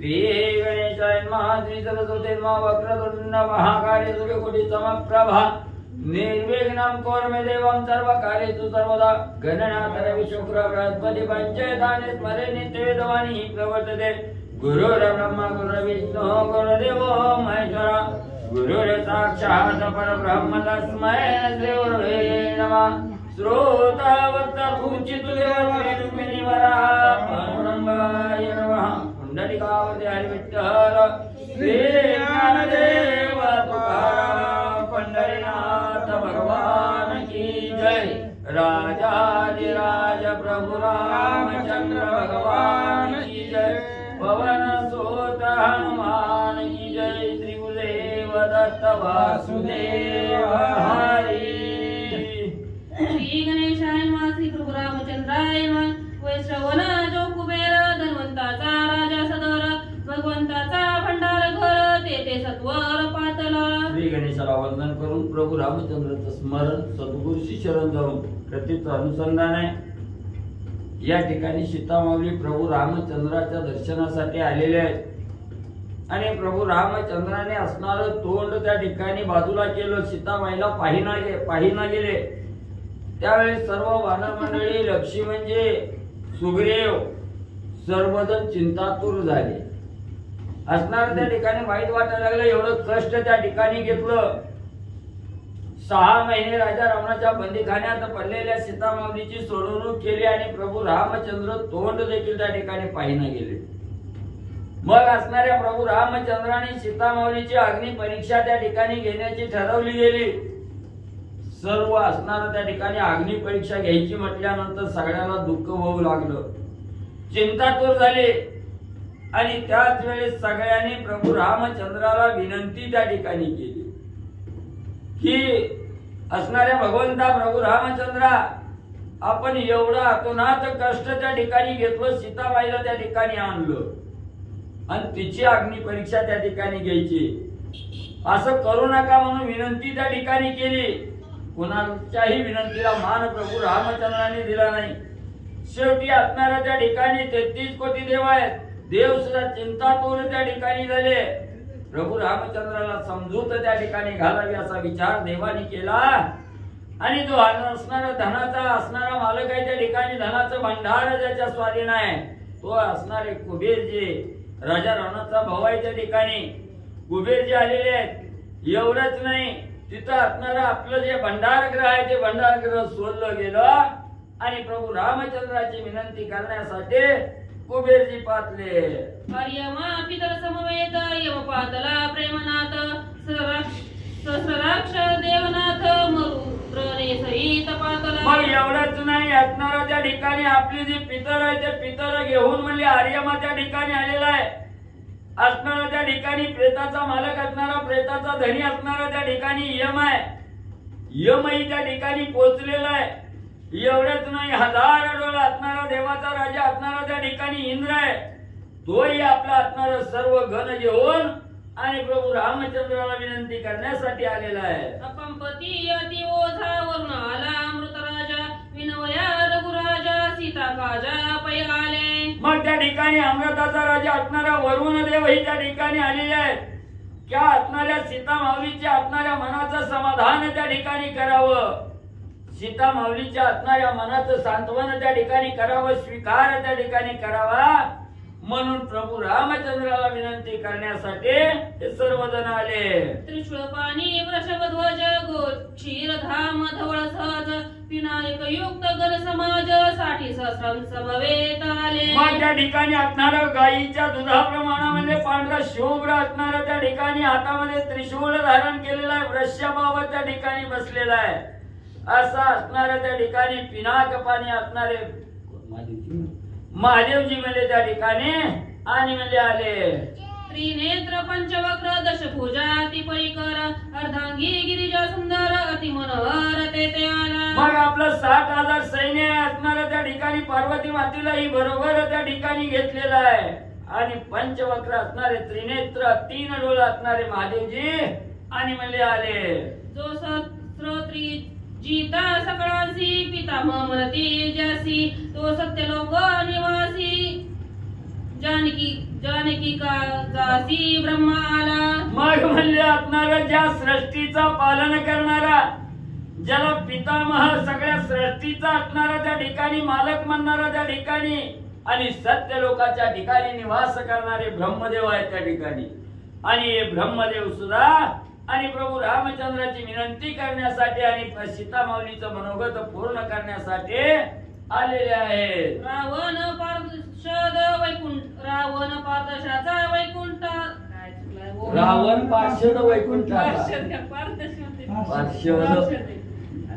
श्री गणेशाय नमः। श्री सरस्वती नमः। वक्रतुंड महाकाय सूर्यकोटि समप्रभा निर्विघ्नं कुरु मे देवं सर्वकार्येषु सर्वदा। गणनाथ रवि शुक्र बृहस्पति पंचेतानि स्मरे नित्यवेदवाणी प्रवर्तते। गुरुर्ब्रह्मा गुरुर्विष्णुः गुरुर्देवो महेश्वरः गुरुर्साक्षात् परब्रह्म तस्मै श्री गुरवे नमः। श्रोतावत्ता पूजितुदेवराय नमः। पुंडलिकावती हरिविठ्ठल श्री ज्ञानदेव तुकाराम पंढरीनाथ भगवान की जय। राजाधिराज प्रभु रामचंद्र भगवान की जय। पवन सुत हनुमान की जय। श्री गुरुदेव दत्त वासुदेव हरि। श्री गणेशाय नमः। श्री प्रभु रामचंद्राय नमः। वैश्रवण जो कुबेर धन्वंताचा राजा सदर भगवंताचा भंडार घर तेथे सत्वर पातला। श्री गणेशाला वंदन करून प्रभू रामचंद्राचं स्मरण सद्गुरूशी शरण जाऊन कथित अनुसंधान आहे। या ठिकाणी सीतामाऊली प्रभू रामचंद्राच्या दर्शनासाठी आलेले आहेत आणि प्रभू रामचंद्राने असणारं तोंड त्या ठिकाणी बाजूला केलं। सीतामाईला पाहिना गेले। त्यावेळेस सर्व वानर मंडळी लक्ष्मी म्हणजे सुग्रीव सर्वजण चिंतातूर झाले। असणार त्या ठिकाणी वाईट वाटायला लागलं। एवढं कष्ट त्या ठिकाणी घेतलं। 6 महिने राजा रावणाच्या बंदीखान्यात पडलेल्या सीतामाऊलीची सोडवणूक केली आणि प्रभू रामचंद्र तोंड देखील त्या ठिकाणी पाहिना गेले। मग असणाऱ्या प्रभू रामचंद्राने सीतामाऊलीची अग्नी परीक्षा त्या ठिकाणी घेण्याची ठरवली गेली। सर्व असणार त्या ठिकाणी अग्नि परीक्षा घ्यायची म्हटल्यानंतर सगळ्यांना दुःख होऊ लागलं। चिंतातूर झाले आणि त्याच वेळेस सगळ्यांनी प्रभू रामचंद्राला विनंती त्या ठिकाणी केली की असणाऱ्या भगवंता प्रभू रामचंद्रा, आपण एवढं अतोनात कष्ट त्या ठिकाणी घेतलं, सीताबाईला त्या ठिकाणी आणलं आणि तिची अग्नि परीक्षा त्या ठिकाणी घ्यायची। असं करू नका म्हणून विनंती त्या ठिकाणी केली। कोणाच्याही विनंतीला मान प्रभू रामचंद्राने दिला नाही। शेवटी असणाऱ्या त्या ठिकाणी 33 कोटी देव आहेत। देव सुद्धा चिंतातूर त्या ठिकाणी झाले। प्रभू रामचंद्राला समजूत त्या ठिकाणी घालावी असा विचार देवाने केला आणि जो असणारा धनाचा असणारा मालक आहे त्या ठिकाणी धनाचं भंडार ज्याच्या स्वाधीन आहे तो असणारे कुबेरजी राजा रावणाचा भाऊ आहे। त्या ठिकाणी कुबेरजी आलेले आहेत। एवढंच नाही, तिथं असणारा आपलं जे भंडारगृह आहे ते भंडारगृह सोडलं गेलं आणि प्रभू रामचंद्राची विनंती करण्यासाठी कुबेरजी पातले। हरियमा पितर समवेत यम पातला प्रेमनाथ सहस्राक्ष देवनाथ मरुद्रने सहित पातला। मग एवढंच नाही, असणारा त्या ठिकाणी आपली जी पितर आहे ते पितर घेऊन म्हणजे हरियमा त्या ठिकाणी आलेला आहे। असणारा त्या ठिकाणी प्रेताचा मालक असणारा प्रेताचा धनी असणारा त्या ठिकाणी यम आहे। यमही त्या ठिकाणी पोहोचलेला आहे। एवढंच नाही, 1000 डोळा असणारा देवाचा राजा असणारा त्या ठिकाणी इंद्र आहे। तोही आपला असणारा सर्व गण घेऊन आणि प्रभू रामचंद्राला विनंती करण्यासाठी आलेला आहे। अपंपती अति ओझा वरुण आला अमृत राजा विनवया रघुराजा सीता काजा पै आले। मग त्या ठिकाणी अमृताचा राजा असणारा वरुण देव ही त्या ठिकाणी आलेले आहेत। त्या असणाऱ्या सीता माऊलीच्या असणाऱ्या मनाचं समाधान त्या ठिकाणी करावं। सीता माऊलीच्या असणाऱ्या मनाचं सांत्वन त्या ठिकाणी करावं, स्वीकार त्या ठिकाणी करावा म्हणून प्रभू रामचंद्राला विनंती करण्यासाठी हे सर्वजण आले। त्रिशूळ पाणी वृषभध्वज क्षीरधाम धवळ सहज विनायक युक्त गण समाज 60 सहस्रांच समवेत आले। मग त्या ठिकाणी असणारा गायीच्या दुधाप्रमाणामध्ये पांढरा शुभ्र असणारा त्या ठिकाणी हातामध्ये त्रिशूळ धारण केलेला आहे। वृषभावर त्या ठिकाणी बसलेला आहे। असा असणाऱ्या त्या ठिकाणी पिनाक पाणी असणारे महादेवजी म्हणजे त्या ठिकाणी आणि म्हणजे आले। त्रिनेत्र पंचवक्र दशभुजा अति परिकर अर्धांगी गिरिजा सुंदर अति मनोहर तेथे आला। मग आपलं 60,000 सैन्य असणाऱ्या त्या ठिकाणी पार्वती मातेलाही बरोबर त्या ठिकाणी घेतलेला आहे आणि पंचवक्र असणारे त्रिनेत्र 3 डोळे असणारे महादेवजी आणि म्हणजे आले। जो सहस्र जीता सकळांसी पितामह मनती जासी तो सत्यलोक निवासी जानकी का जासी ब्रह्मा आला. मग म्हणले असणारा ज्या सृष्टीचा पालन करणारा, ज्याला पितामह सगळ्या सृष्टीचा असणारा, त्या ठिकाणी मालक म्हणणारा, त्या ठिकाणी आणि सत्य लोकाच्या ठिकाणी निवास करणारे ब्रह्मदेव आहेत त्या ठिकाणी. आणि हे ब्रह्मदेव सुद्धा आणि प्रभू रामचंद्राची विनंती करण्यासाठी आणि सीतामाऊलीचं मनोगत पूर्ण करण्यासाठी आलेले आहेत. रावण पारदर्शाचा वैकुंठ काय चुकलाय हो? रावण पार्षद वैकुंठाचा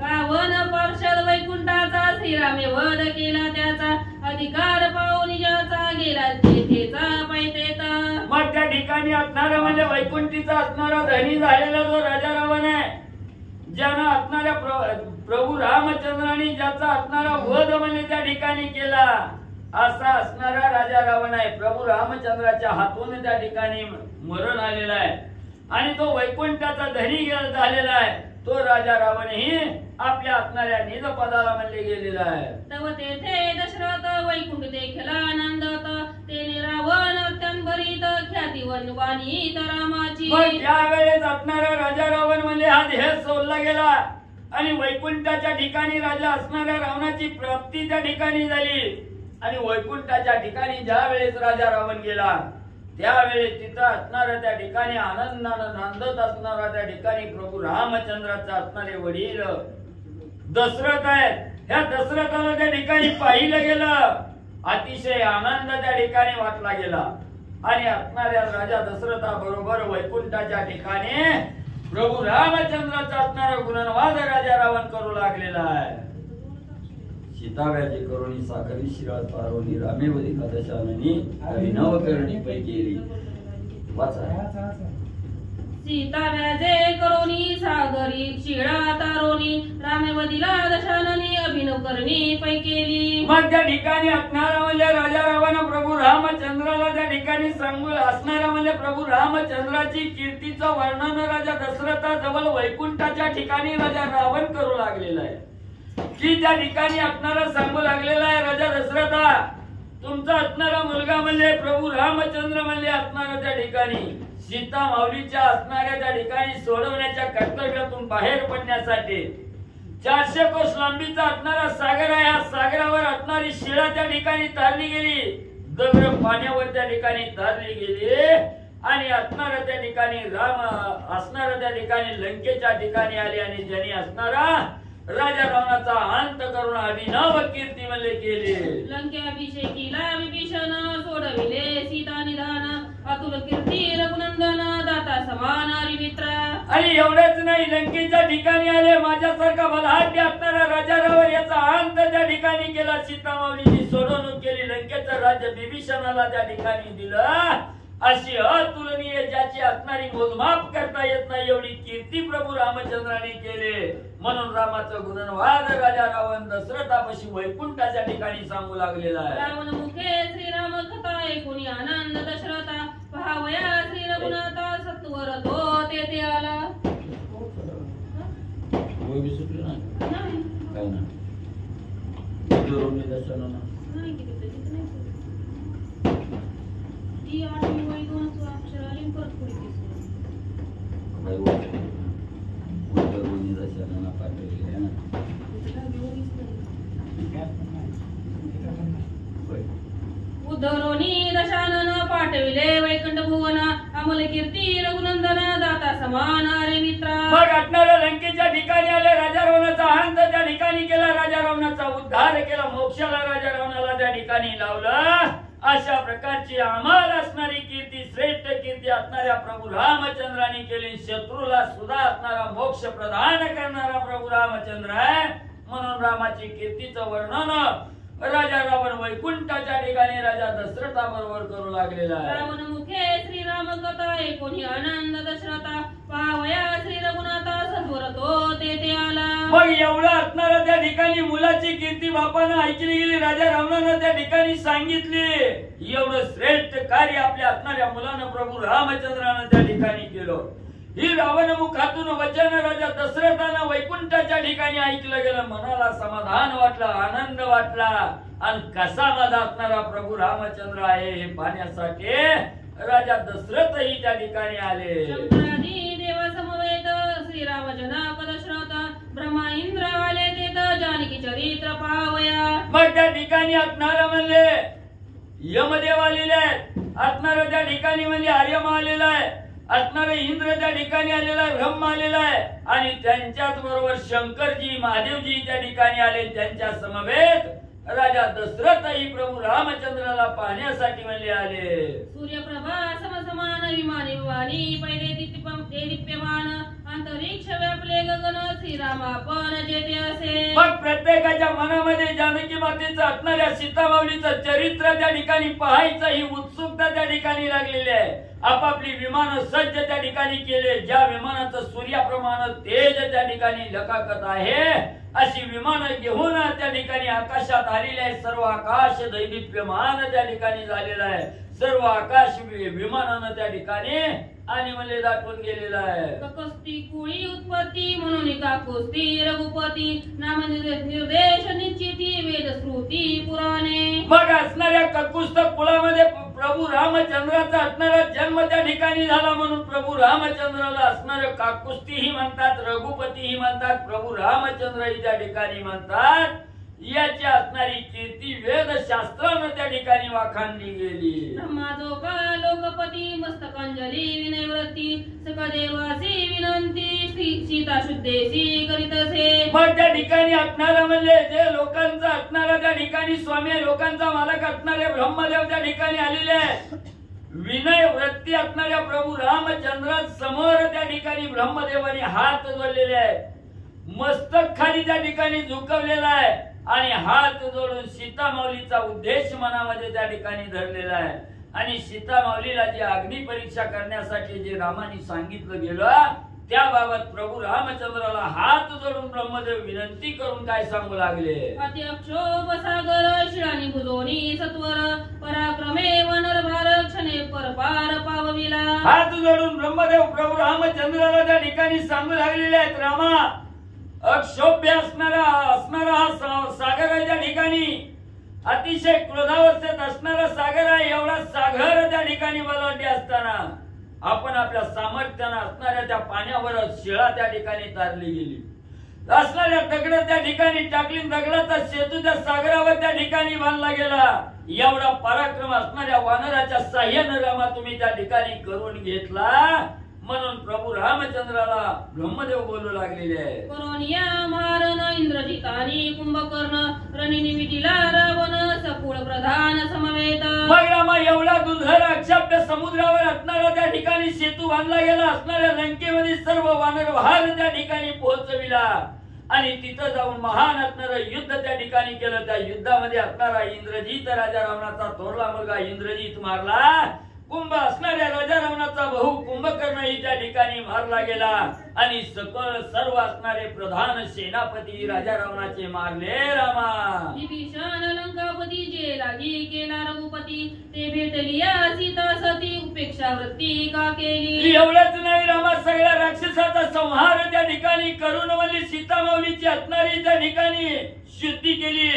रावण पार्षद वैकुंठाचा श्रीरामे वध केला त्याचा अधिकार पाहून ज्याचा गेला तेथेचा पैतेत. मग त्या ठिकाणी असणारा म्हणजे वैकुंठीचा असणारा धनी झालेला जो राजा रावण आहे, ज्यानं असणाऱ्या प्रभू रामचंद्राने ज्याचा असणारा वध म्हणजे त्या ठिकाणी केला, असा असणारा राजा रावण आहे. प्रभू रामचंद्राच्या हातून त्या ठिकाणी मरण आलेला आहे आणि तो वैकुंठाचा धनी झालेला आहे. तो राजा रावणही आपल्या असणाऱ्या निज पदाला म्हणले गेलेला आहे. तव तेथे दशरथ वैकुंठ देखला आनंदत तेने रावण अत्यंत भरीत ख्याती वनवाणी रामाची. मग त्यावेळेस असणारा राजा रावण म्हणजे हा देह सोडला गेला आणि वैकुंठाच्या ठिकाणी राजा असणाऱ्या रावणाची प्राप्ती त्या ठिकाणी झाली. आणि वैकुंठाच्या ठिकाणी ज्या वेळेस राजा रावण गेला त्यावेळेस तिथं असणारा त्या ठिकाणी आनंदानं नांदत असणारा त्या ठिकाणी प्रभू रामचंद्राचा असणारे वडील दशरथ आहेत. ह्या दशरथाला त्या ठिकाणी पाहिलं गेलं, अतिशय आनंद त्या ठिकाणी वाटला गेला आणि असणाऱ्या राजा दशरथा बरोबर वैकुंठाच्या ठिकाणी प्रभू रामचंद्राचा असणारा गुणवाद राजा रावण करू लागलेला आहे. सीताव्याजी करुणी सागरी शिराज पारोनी रामेवधी कदशाननी अभिनव करणी पैकेली. वाचा. सीता व्याजे करोनी सागरी शिळा तारोनी रामेवधीला दशाननी अभिनव करणी पैकेली. मग त्या ठिकाणी असणारा म्हणजे राजा रावण प्रभू रामचंद्राला त्या ठिकाणी सांगू असणारा म्हणजे प्रभू रामचंद्राची कीर्तीचं वर्णन राजा दशरथाजवळ वैकुंठाच्या ठिकाणी राजा रावण करू लागलेला आहे. की त्या ठिकाणी असणारा सांगू लागलेला आहे, राजा दशरथा तुमचा असणारा मुलगा म्हणजे प्रभू रामचंद्र म्हणजे असणारा त्या ठिकाणी सीता माऊलीच्या असणाऱ्या त्या ठिकाणी सोडवण्याच्या कर्तव्यातून बाहेर पडण्यासाठी 400 कोस लांबीचा असणारा सागर आहे. या सागरावर असणारी शिळा त्या ठिकाणी तारली गेली, दगड पाण्यावर त्या ठिकाणी तारली गेली आणि असणारा त्या ठिकाणी राम असणारा त्या ठिकाणी लंकेच्या ठिकाणी आले आणि ज्यांनी असणारा राजा रावणाचा अंत करून अभिनव कीर्ती म्हणले केले. लंकेभिषेकीला विभीषण सोडविले सीता निधान अतुल कीर्ती रघुनंदन दाता समान मित्र. आणि एवढंच नाही, लंकेच्या ठिकाणी आले माझ्यासारखा बलहाट्य असणारा राजा रावण याचा अंत त्या ठिकाणी केला. सीता माऊलीची सोडवणूक केली, लंकेचं राज्य विभीषणाला त्या ठिकाणी दिलं. अशी अतुलनीय ज्याची असणारी मोजमाप करता येत नाही एवढी कीर्ती प्रभू रामचंद्राने केले. म्हणून रामाचं गुणवाद राजा रावण दशरथापाशी वैकुंठाच्या ठिकाणी सांगू लागलेला आहे. रावण मुखे श्रीराम कथा ऐकून आनंद दशरथा पहावया श्री रघुनाथा सत्वर तो तेथे आला. ती आठवी वय 2 अक्षर आली परत पुढे उद्धरोनी दशानन पाठविले वैकुंठ भुवन अमल कीर्ती रघुनंदन दाता समान रे मित्रा. मग असणाऱ्या लंकेच्या ठिकाणी आले, राजा रावणाचा अंत त्या ठिकाणी केला, राजा रावणाचा उद्धार केला, मोक्षाला राजा रावणाला त्या ठिकाणी लावलं. अशा प्रकारची आम्हाला असणारी कीर्ती श्रेष्ठ कीर्ती असणाऱ्या प्रभू रामचंद्राने केली. शत्रूला सुद्धा असणारा मोक्ष प्रदान करणारा प्रभू रामचंद्र आहे. म्हणून रामाची कीर्तीचं वर्णन राजा रावण वैकुंठाच्या ठिकाणी राजा दशरथा बरोबर करू लागलेला आहे. रावण मुखे श्रीराम कथा ऐकून आनंद दशरथा पावया श्री रघुनाथा सत्वर तो तेथे आला. मग एवढं असणारा त्या ठिकाणी मुलाची कीर्ती बापानं ऐकली गेली, राजा रावणानं त्या ठिकाणी सांगितली. एवढं श्रेष्ठ कार्य आपल्या असणाऱ्या मुलानं प्रभू रामचंद्रानं त्या ठिकाणी केलं. ही रावण मुखातून वचन राजा दशरथानं वैकुंठाच्या ठिकाणी ऐकलं गेलं. मनाला समाधान वाटलं, आनंद वाटला आणि कसा माझा असणारा प्रभू रामचंद्र आहे हे पाहण्यासाठी राजा दशरथही त्या ठिकाणी आले. शंकरादी देवा समवेत श्रीराम जनक दशरथ ब्रह्मा इंद्र आले तेथ जानकी चरित्र पावया. मग त्या ठिकाणी असणारा म्हणले यमदेव आलेले आहेत, असणारा त्या ठिकाणी म्हणजे आर्यमा आलेला आहे, असणारे इंद्र त्या ठिकाणी आलेला आहे, ब्रह्म आलेला आहे आणि त्यांच्याच बरोबर शंकरजी महादेवजी त्या ठिकाणी आले. त्यांच्या समवेत राजा दशरथही प्रभू रामचंद्राला पाहण्यासाठी म्हणले आले. सूर्यप्रभा समसमान विमानी विमानी पहिले दीप्यमान अंतरिक्ष व्यापले गगन श्रीराम आपण जेथे असे. मग प्रत्येकाच्या मनामध्ये जानकी मातेचं असणाऱ्या सीतामाऊलीचं चरित्र त्या ठिकाणी पाहायचं ही उत्सुकता त्या ठिकाणी लागलेली आहे. आपापली विमान सज्ज त्या ठिकाणी केले. ज्या विमानाचं सूर्याप्रमाणे तेज त्या ठिकाणी लकाकत आहे अशी विमानं घेऊन त्या ठिकाणी आकाशात आलेले आहे. सर्व आकाश दैदिप्यमान त्या ठिकाणी झालेलं आहे. सर्व आकाश विमानानं त्या ठिकाणी आणि मला दाटून गेलेला आहे. ककस्ती कुळी उत्पत्ती म्हणून काकुस्ती रघुपती नाम निर्देश निश्चिती वेद श्रुती पुराणे. मग असणाऱ्या ककुस्थ कुळामध्ये प्रभू रामचंद्राचा असणारा जन्म त्या ठिकाणी झाला म्हणून प्रभू रामचंद्राला असणारे काकुस्तीही म्हणतात, रघुपतीही म्हणतात, प्रभू रामचंद्रही त्या ठिकाणी म्हणतात. याची असणारी कीर्ती वेद शास्त्रानं त्या ठिकाणी वाखाणली गेली. ब्रह्माजोका लोकपती मस्तकांजली विनयव्रती सकदेवासी विनंती सीता शुद्धेसी करीतसे. मग त्या ठिकाणी असणारा म्हणजे जे लोकांचा असणारा त्या ठिकाणी स्वामी लोकांचा मालक असणारे ब्रह्मदेव त्या ठिकाणी आलेले आहेत. विनय वृत्ती असणाऱ्या प्रभू रामचंद्रा समोर त्या ठिकाणी ब्रह्मदेवाने हात जोडलेले आहेत. मस्तक खाली त्या ठिकाणी झुकवलेला आहे आणि हात जोडून सीतामाऊलीचा उद्देश मनामध्ये त्या ठिकाणी धरलेला आहे. आणि सीतामाऊलीला जी अग्नी परीक्षा करण्यासाठी जे रामाने सांगितलं गेलं त्याबाबत प्रभू रामचंद्राला हात जोडून ब्रह्मदेव विनंती करून काय सांगू लागले. अति अक्षोभ सागर शिळानी बुजोनी सत्वर पराक्रमे वनरभार क्षणे परपार पावविला. हात जोडून ब्रह्मदेव प्रभू रामचंद्राला त्या ठिकाणी सांगू लागलेले आहेत. रामा अक्षोभ्य असणारा हा सागर आहे त्या ठिकाणी. अतिशय क्रोधावस्थेत असणारा सागर आहे. एवढा सागर त्या ठिकाणी बलवाटी असताना आपण आपल्या सामर्थ्यानं असणाऱ्या त्या पाण्यावर शिळा त्या ठिकाणी तारली गेली. असणाऱ्या दगड त्या ठिकाणी टाकली. दगडाचा सेतू त्या सागरावर त्या ठिकाणी बांधला गेला. एवढा पराक्रम असणाऱ्या वानराच्या साह्यानं रामा तुम्ही त्या ठिकाणी करून घेतला म्हणून प्रभू रामचंद्राला ब्रह्मदेव बोलू लागलेले आहे. करोनिया मारन इंद्रजितानी कुंभकर्ण रणनिमितीला रावण सकुळ प्रधान समवेत. मग रामा एवढा दुर्धर अक्षाभ्य समुद्रावर असणारा त्या ठिकाणी सेतू बांधला गेला. असणाऱ्या लंकेमध्ये सर्व वानरभार त्या ठिकाणी पोहोचविला आणि तिथं जाऊन महान असणारं युद्ध त्या ठिकाणी केलं. त्या युद्धामध्ये असणारा इंद्रजित राजा रावणाचा थोरला मुलगा इंद्रजित मारला. कुंभ असणाऱ्या राजा रावणाचा भाऊ कुंभकर्णही त्या ठिकाणी मारला गेला आणि सकळ सर्व असणारे प्रधान सेनापती राजा रावणाचे मारले. रामा विभीषण लंकापती जे लागी केला रघुपती ते भेटलिया सीता सती उपेक्षा वृत्ती का केली. एवढंच नाही रामा सगळ्या राक्षसाचा संहार त्या ठिकाणी करून म्हणजे सीतामाऊलीची असणारी त्या ठिकाणी शुद्धी केली.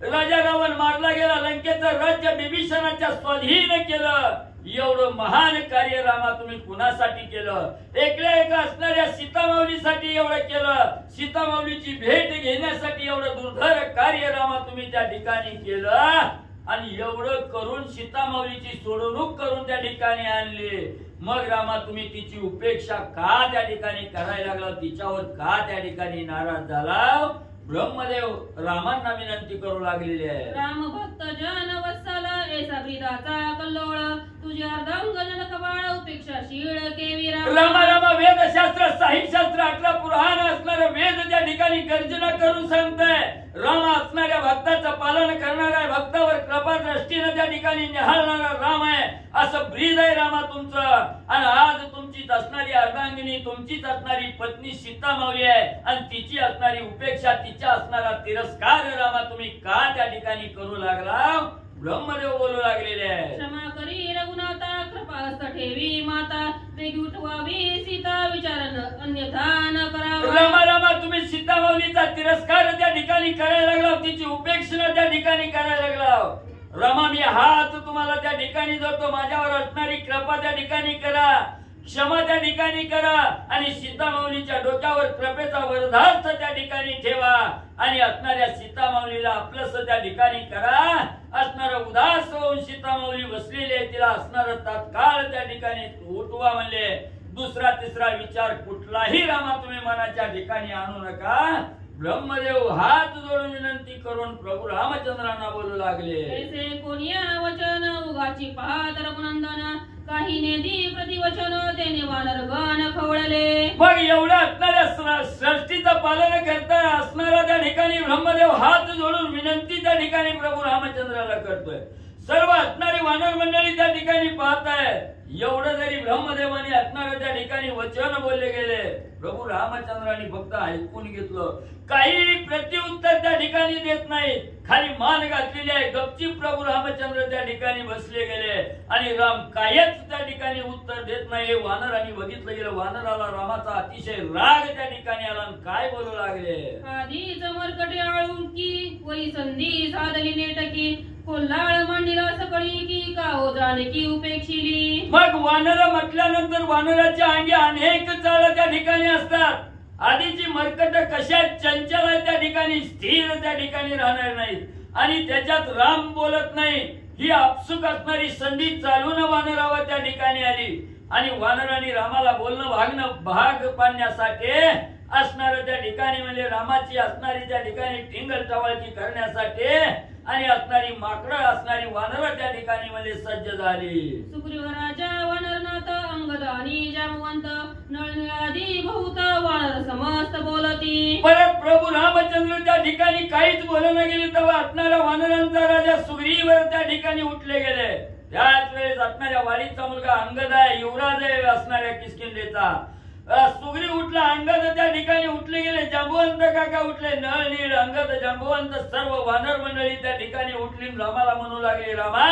राजा रावण मारला गेला. लंकेचं राज्य विभीषणाच्या स्वाधीन केलं. एवढं महान कार्य रामा तुम्ही कुणासाठी केलं. एकल्या एका असणाऱ्या सीतामाऊलीसाठी एवढं केलं. सीतामाऊलीची भेट घेण्यासाठी एवढं दुर्धर कार्य रामा तुम्ही त्या ठिकाणी केलं आणि एवढं करून सीतामाऊलीची सोडवणूक करून त्या ठिकाणी आणली. मग रामा तुम्ही तिची उपेक्षा का त्या ठिकाणी करायला लागला. तिच्यावर का त्या ठिकाणी नाराज झाला. ब्रह्मदेव रामांना विनंती करू लागलेली आहे. राम भक्त जन वत्सल ऐसा ब्रीदाचा कल्लोळ तुझे अर्धांग जन कबाळ उपेक्षाशीळ केविरा. रामा रामा वेदशास्त्र साहित्यशास्त्र 18 पुराण असणारं वेद त्या ठिकाणी गर्जना करून सांगताय. राम असणाऱ्या भक्ताचं पालन करणारा आहे. भक्तावर कृपा दृष्टीने त्या ठिकाणी निहाळणारा राम आहे असं ब्रीद आहे रामा तुमचं. आणि आज तुमचीच असणारी अर्धांगिनी तुमचीच असणारी पत्नी सीतामाऊली आहे आणि तिची असणारी उपेक्षा तिच्या असणारा तिरस्कार रामा तुम्ही का त्या ठिकाणी करू लागला. ब्रह्मदेव बोलू लागलेले आहे. क्षमा करी रघुनाथा कृपा ठेवी माता वेगी उठवावी सीता विचारन अन्यथा न करावा. रामा रामा तुम्ही सीता माऊलीचा तिरस्कार त्या ठिकाणी करायला लागला, तिची उपेक्षणा त्या ठिकाणी करायला लागला. रामा मी हात तुम्हाला त्या ठिकाणी जोडतो, माझ्यावर असणारी कृपा त्या ठिकाणी करा, क्षमा त्या ठिकाणी करा आणि सीता माऊलीच्या डोक्यावर कृपेचा वरदास्त त्या ठिकाणी ठेवा आणि असणाऱ्या सीता माऊलीला आपलंस त्या ठिकाणी करा. असणार उदास होऊन सीता माऊली बसलेली आहे, तिला असणार तात्काळ त्या ठिकाणी उठवा म्हणले. दुसरा तिसरा विचार कुठलाही रामा तुम्ही मनाच्या ठिकाणी आणू नका. ब्रह्मदेव हात जोडून विनंती करून प्रभू रामचंद्रांना बोलू लागले. ऐसे कोणिया वचन उगाची पाहत रघुनंदन काही नेदी प्रतिवचन तेने वानर गण खवळले. मग एवढ्या असणाऱ्या सृष्टीचं पालन करता असणारा त्या ठिकाणी ब्रह्मदेव हात जोडून विनंती त्या ठिकाणी प्रभू रामचंद्राला करतोय. सर्व असणारी वानर मंडळी त्या ठिकाणी पाहत आहे. एवढं जरी ब्रह्मदेवाने असणाऱ्या त्या ठिकाणी वचन बोलले गेले, प्रभू रामचंद्रांनी फक्त ऐकून घेतलं, काही प्रत्युत्तर त्या ठिकाणी देत नाही. खाली मान घातलेली आहे, गपचीप प्रभू रामचंद्र त्या ठिकाणी बसले गेले आणि राम कायच त्या ठिकाणी उत्तर देत नाही. हे वानरांनी बघितलं गेलं. वानराला रामाचा अतिशय राग त्या ठिकाणी आला आणि काय बोलू लागले. आधीच मरकटे आळून की वही संधी साधली नेटकी कोल्हाळ मांडीला सकळी की का हो जानकी उपेक्षिली. मग वानर म्हटल्यानंतर वानराच्या अंगी अनेक चाळ त्या ठिकाणी असतात. आधीची मरकट कशा चंचल आहे त्या ठिकाणी स्थिर त्या ठिकाणी राहणार नाही आणि त्याच्यात राम बोलत नाही. ही आपसुक असणारी संधी चालून वानरावर त्या ठिकाणी आली आणि वानरांनी रामाला बोलणं भाग पाडण्यासाठी असणार त्या ठिकाणी म्हणजे रामाची असणारी त्या ठिकाणी टिंगल टवाळकी करण्यासाठी आणि असणारी माकडं असणारी वानर त्या ठिकाणी म्हणजे सज्ज झाली. सुग्रीव राजा वानरनाथ अंगद आणि जामवंत नळनिळादी बहुत वानर समस्त बोलती. परत प्रभू रामचंद्र त्या ठिकाणी काहीच बोलणं गेले तेव्हा असणाऱ्या वानरांचा राजा सुग्रीव त्या ठिकाणी उठले गेले. त्याच वेळेस असणाऱ्या वालीचा मुलगा अंगद आहे, युवराज आहे असणाऱ्या किष्किंधेचा. सुग्रीव उठला, अंगद त्या ठिकाणी उठले गेले, जांबुवंत काका उठले, नळनीळ अंगद जांबुवंत सर्व वानर मंडळी त्या ठिकाणी उठली. रामाला म्हणू लागले, रामा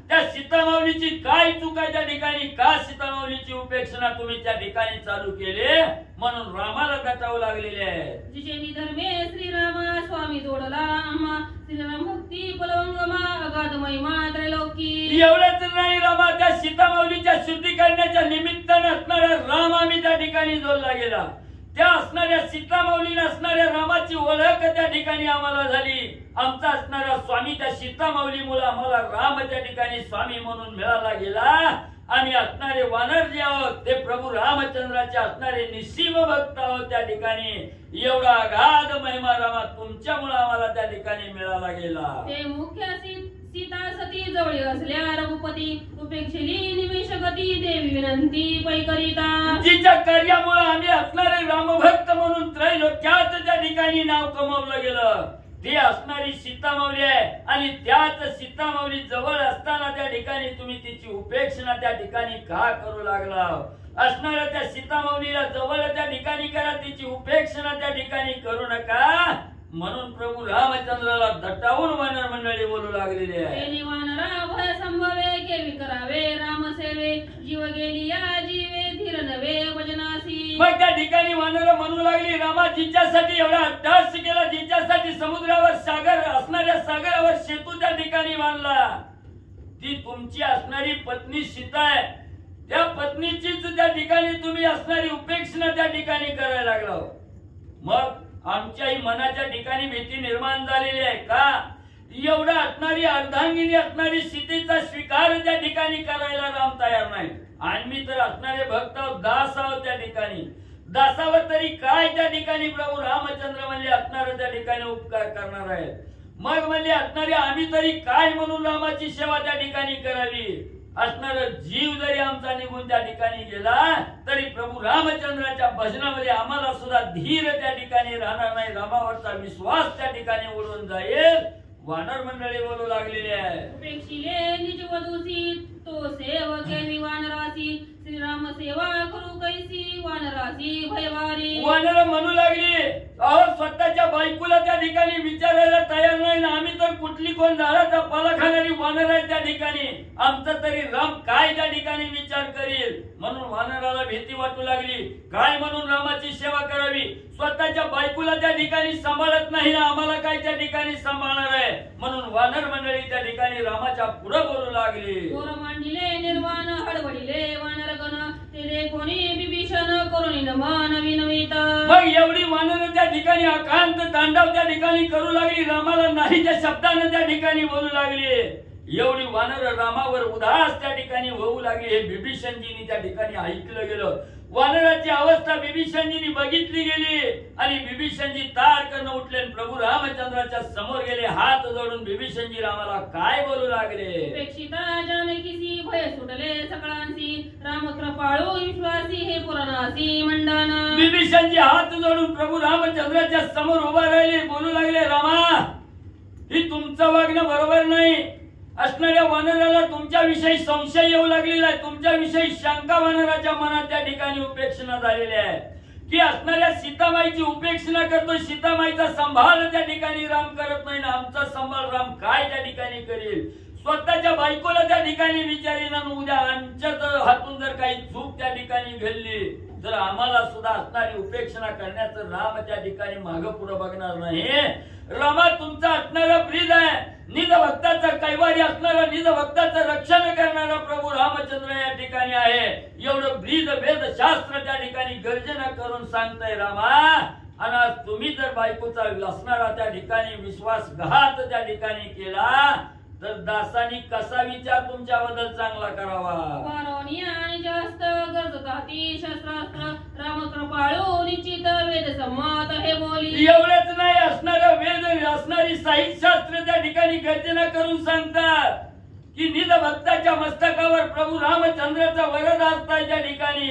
त्या सीतामाऊलीची काय चूक आहे त्या ठिकाणी, का सीतामाऊलीची उपेक्षणा तुम्ही त्या ठिकाणी चालू केले म्हणून रामाला गटावू लागलेले आहे. जिचे निधर्मे श्रीरामा स्वामी जोडला आम्हा श्रीराम भक्ती पलवंगमा अगाध महिमा त्रैलोकी. एवढंच नाही रामा त्या सीतामाऊलीच्या शुद्धी करण्याच्या निमित्तानं असणारा राम आम्ही त्या ठिकाणी जोडला गेला. त्या असणाऱ्या सीतामाऊलीने असणाऱ्या रामाची ओळख त्या ठिकाणी आम्हाला झाली. आमचा असणारा स्वामी त्या सीतामाऊलीमुळे आम्हाला राम त्या ठिकाणी स्वामी म्हणून मिळाला गेला. आम्ही असणारे वानर जे आहोत ते प्रभू रामचंद्राचे असणारे निस्सीम भक्त आहोत त्या ठिकाणी. एवढा अगाध महिमा रामा तुमच्यामुळे आम्हाला त्या ठिकाणी मिळाला गेला. ते मुख्य सीता सती जवळी असल्या रघुपती उपेक्षिली निमिष गती देवी विनंती पै करिता. जिच्या कार्यामुळे आम्ही असणारे रामभक्त म्हणून त्रैलोक्यात त्या ठिकाणी नाव कमावलं गेलं ती असणारी सीतामाऊली आहे आणि त्याच सीतामाऊली जवळ असताना त्या ठिकाणी तुम्ही तिची उपेक्षणा त्या ठिकाणी का करू लागला. असणाऱ्या त्या सीतामाऊलीला जवळ त्या ठिकाणी करा, तिची उपेक्षणा त्या ठिकाणी करू नका म्हणून प्रभू रामचंद्राला दटावून वानर मंडळी बोलू लागलेली आहे. वानरा भय संभवे केवी करावे रामसेवे जीव गेली या जीवे धीर नवे वजनासी. मग त्या ठिकाणी वानर म्हणू लागली, रामा जिच्यासाठी एवढा अट्टहास केला, जिच्यासाठी समुद्रावर सागर असणाऱ्या सागरावर सेतू त्या ठिकाणी बांधला, ती तुमची असणारी पत्नी सीता आहे. त्या पत्नीचीच त्या ठिकाणी तुम्ही असणारी उपेक्षणा त्या ठिकाणी करायला लागला. मग आमच्याही मनाच्या ठिकाणी भीती निर्माण झालेली आहे का एवढा असणारी अर्धांगिनी असणारी सीतेचा स्वीकार त्या ठिकाणी करायला राम तयार नाही. आम्ही तर असणारे भक्त दास आहोत त्या ठिकाणी. दासावर तरी काय त्या ठिकाणी प्रभू रामचंद्र म्हणजे असणार त्या ठिकाणी उपकार करणार आहेत. मग म्हणजे असणारे आम्ही तरी काय म्हणून रामाची सेवा त्या ठिकाणी करावी. असणार जीव जरी आमचा निघून त्या ठिकाणी गेला तरी प्रभू रामचंद्राच्या भजनामध्ये आम्हाला सुद्धा धीर त्या ठिकाणी राहणार नाही. रामावरचा विश्वास त्या ठिकाणी उडून जाईल. वानर मंडळी बोलू लागलेले आहे. उपेक्षिले निज वधूसी तो सेवके वानरासी श्रीराम सेवा करू कैसी वानरासी भयवारी. वानर म्हणू लागली, अहो स्वतःच्या बायकोला त्या ठिकाणी विचारायला तयार नाही ना, आम्ही तर कुठली कोण झाडाचा पाला खाणारी वानर आहे त्या ठिकाणी, आमचा तरी राम काय त्या ठिकाणी विचार करील. म्हणून वानराला भीती वाटू लागली, काय म्हणून रामाची सेवा करावी, स्वतःच्या बायकोला त्या ठिकाणी सांभाळत नाही ना, आम्हाला काय त्या ठिकाणी सांभाळणार आहे. म्हणून वानर मंडळी त्या ठिकाणी रामाच्या पुढे बोलू लागली. गोर मांडिले निर्वाण हडबडिले वानरगण, ते कोणी बिभीषण करून नमन विनविता. मग एवढी वानर त्या ठिकाणी अकांत तांडव त्या ठिकाणी करू लागली, रामाला नाही त्या शब्दाने त्या ठिकाणी बोलू लागली. एवढी वानर रामावर उदास त्या ठिकाणी होऊ लागली. हे बिभीषणजींनी त्या ठिकाणी ऐकलं गेलं. वानराची अवस्था बिभीषणजींनी बघितली गेली आणि बिभीषणजी ताडकन उठले, प्रभू रामचंद्राच्या समोर गेले, हात जोडून बिभीषणजी रामाला काय बोलू लागले. उपेक्षिता जानकीसी भय सुटले सकळांसी, राम कृपाळू विश्वासी हे पुराणासी मंडन. बिभीषणजी हात जोडून प्रभू रामचंद्राच्या समोर उभा राहिले, बोलू लागले, रामा ही तुमचं वागणं बरोबर नाही. असणाऱ्या वानराला तुमच्याविषयी संशय येऊ लागलेला आहे, तुमच्याविषयी शंका वानराच्या मनात त्या ठिकाणी उपेक्षणा झालेली आहे की असणाऱ्या सीतामाईची उपेक्षणा करतो, सीतामाईचा सांभाळ त्या ठिकाणी राम करत नाही ना, आमचा सांभाळ राम काय त्या ठिकाणी करील. स्वतःच्या बायकोला त्या ठिकाणी विचारेन, उद्या आमच्या हातून जर काही चूक त्या ठिकाणी घडली तर आम्हाला सुद्धा असणारी उपेक्षणा करण्याचं राम त्या ठिकाणी मागं पुढं बघणार नाही. रामा तुमचा असणारा ब्रीद आहे, निज भक्ताचं कैवारी असणारा, निज भक्ताचं रक्षण करणारा प्रभू रामचंद्र या ठिकाणी आहे. एवढं ब्रीद वेद शास्त्र त्या ठिकाणी गर्जना करून सांगताय रामा. आणि तुम्ही जर बायकोचा असणारा त्या ठिकाणी विश्वासघात त्या ठिकाणी केला तर दासानी कसा विचार तुमच्याबद्दल चांगला करावा. आणि जास्त गरजताती शस्त्रास्त्र, राम कृपाळू निश्चित वेद संमत हे बोली. एवढेच नाही, असणारा वेद असणारी साहित्य शास्त्र त्या ठिकाणी गर्जना करून सांगतात की निज भक्ताच्या मस्तकावर प्रभू रामचंद्राचा वरद असता त्या ठिकाणी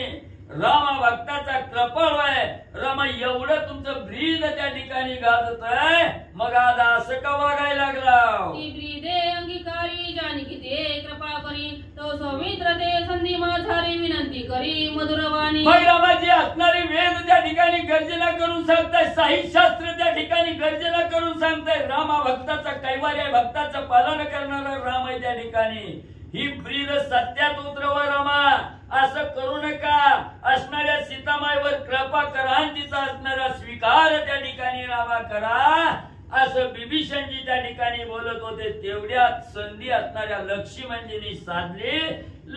रामा भक्ताचा कृपाळू आहे. रामा एवढं तुमचं ब्रीद त्या ठिकाणी गाजत आहे, मग आज असं का वागायला लागला. ती ब्रीदे अंगीकारी जानकी ते कृपा करी, तो सौमित्र ते संधी माझारी विनंती करी मधुरवाणी. मग रामाची असणारी वेद त्या ठिकाणी गर्जना करून सांगताय, साहित्य शास्त्र त्या ठिकाणी गर्जना करून सांगताय, रामा भक्ताचा कैवारी आहे, भक्ताचं पालन करणारा राम आहे त्या ठिकाणी. ही ब्रीद सत्यात उतरवा रामा, असं करू नका. असणाऱ्या सीतामाईवर कृपा करा आणि तिचा असणारा स्वीकार त्या ठिकाणी रामा करा, असं बिभीषणजी त्या ठिकाणी बोलत होते. तेवढ्यात संधी असणाऱ्या लक्ष्मणजींनी साधली.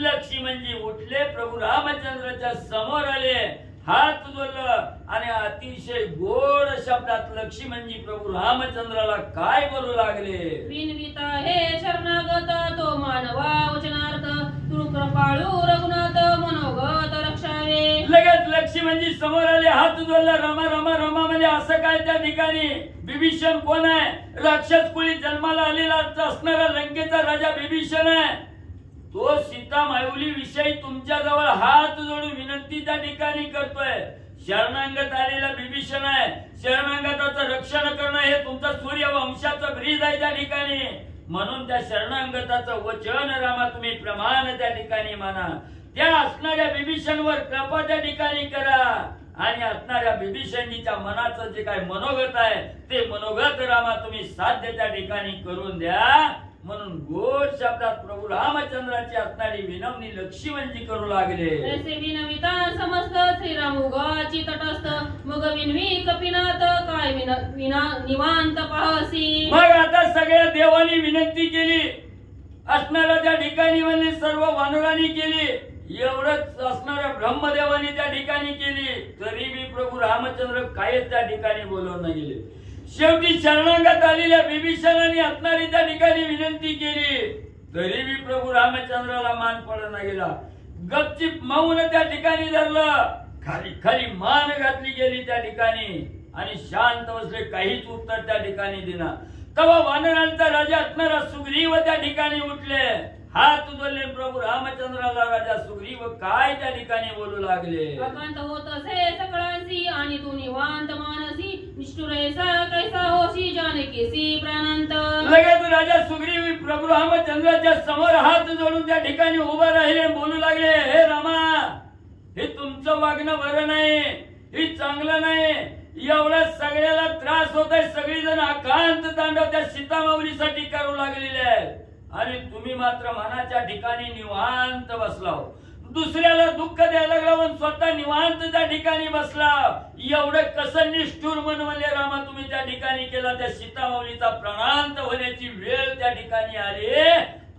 लक्ष्मणजी उठले, प्रभू रामचंद्राच्या समोर आले, हात जोडलं आणि अतिशय गोड शब्दात लक्ष्मणजी प्रभू रामचंद्राला काय बोलू लागले. विनविता हे शरणागत तो मानवा वचनार्थ, तू कृपाळू रघुनाथ मनोगत रक्षावे. लगेच लक्ष्मणजी समोर आले, हात जोडला, रमा रमा रमा. म्हणजे असं काय त्या ठिकाणी बिभीषण कोण आहे, राक्षस कुळी जन्माला आलेला असणारा लंकेचा राजा बिभीषण आहे. तो सीता मायवली विषयी तुमच्या जवळ हात जोडून विनंती त्या ठिकाणी करतोय. शरणांगत आलेला बिभीषण आहे, शरणांगताचं रक्षण करणं हे तुमचं सूर्यवंशाचं ब्रीद आहे त्या ठिकाणी. म्हणून त्या शरणांगताचं वचन रामा तुम्ही प्रमाण त्या ठिकाणी माना. त्या असणाऱ्या बिभीषणवर कृपा त्या ठिकाणी करा आणि असणाऱ्या बिभीषणजीच्या मनाचं जे काय मनोगत आहे ते मनोगत रामा तुम्ही साध्य त्या ठिकाणी करून द्या. म्हणून गोड शब्दात प्रभू रामचंद्राची असणारी विनवणी लक्ष्मणजी करू लागले. तसे विनविता समस्त श्रीराम उगाची तटस्थ, मग विनवी कपिनाथ काय विना निवांत पाहसी. मग आता सगळ्या देवांनी विनंती केली, असणाऱ्या त्या ठिकाणी म्हणले सर्व वानरांनी केली, एवढंच असणाऱ्या ब्रह्मदेवानी त्या ठिकाणी केली, तरी बी प्रभू रामचंद्र कायच त्या ठिकाणी बोलवून गेले. शेवटी शरणागत आलेल्या बिभीषणाने असणारी त्या ठिकाणी विनंती केली, तरी बी प्रभू रामचंद्राला मान पडला गेला. गपचिप मौन त्या ठिकाणी धरलं, खाली खाली मान घातली गेली त्या ठिकाणी आणि शांत बसले, काहीच उत्तर त्या ठिकाणी दिना. तेव्हा वानरांचा राजा असणारा सुग्रीव त्या ठिकाणी उठले, हात जोडले, प्रभू रामचंद्राला राजा सुग्रीव काय त्या ठिकाणी बोलू लागले. अकांत होत असे सकळांसी आणि तू निवांत मानसी, निष्ठुर कैसा होशी जानकीसी प्राणांत. लगेच राजा सुग्रीव प्रभू रामचंद्राच्या समोर हात जोडून त्या ठिकाणी उभा राहिले, बोलू लागले, हे रामा हे तुमचं वागणं बरं नाही, ही चांगलं नाही, एवढा सगळ्याला त्रास होत आहे. सगळीजण अकांत तांडव त्या सीतामाऊलीसाठी करू लागलेले आहेत आणि तुम्ही मात्र मनाच्या ठिकाणी निवांत बसला. दुसऱ्याला दुःख द्यायला लागला पण स्वतः निवांत त्या ठिकाणी बसला. एवढं कसं निष्ठुर मन म्हणले रामा तुम्ही त्या ठिकाणी केला. त्या सीतामाऊलीचा प्राणांत होण्याची वेळ त्या ठिकाणी आली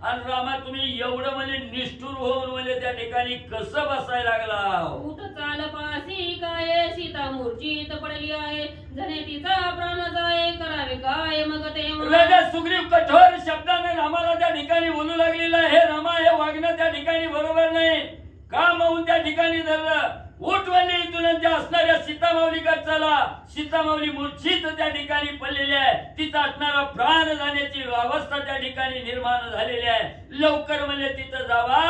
आणि रामा तुम्ही एवढं म्हणजे निष्ठुर होऊन म्हणजे त्या ठिकाणी कसं बसायला लागला. उठ चाल पासी काय सीता मूर्छित पडली आहे, जने तिचा प्राण जाय करावे काय मग तेव्हा. राजा सुग्रीव कठोर शब्दाने रामाला त्या ठिकाणी बोलू लागलेला आहे. हे रामा हे वागणं त्या ठिकाणी बरोबर नाही. का म्हणून त्या ठिकाणी धरलं. उठ म्हणजे इथून त्या असणाऱ्या सीतामाऊलीकडे चला. सीतामाऊली मूर्छित त्या ठिकाणी पडलेली आहे. तिचा असणारा प्राण जाण्याची अवस्था त्या ठिकाणी निर्माण झालेली आहे. लवकर म्हणजे तिथं जावा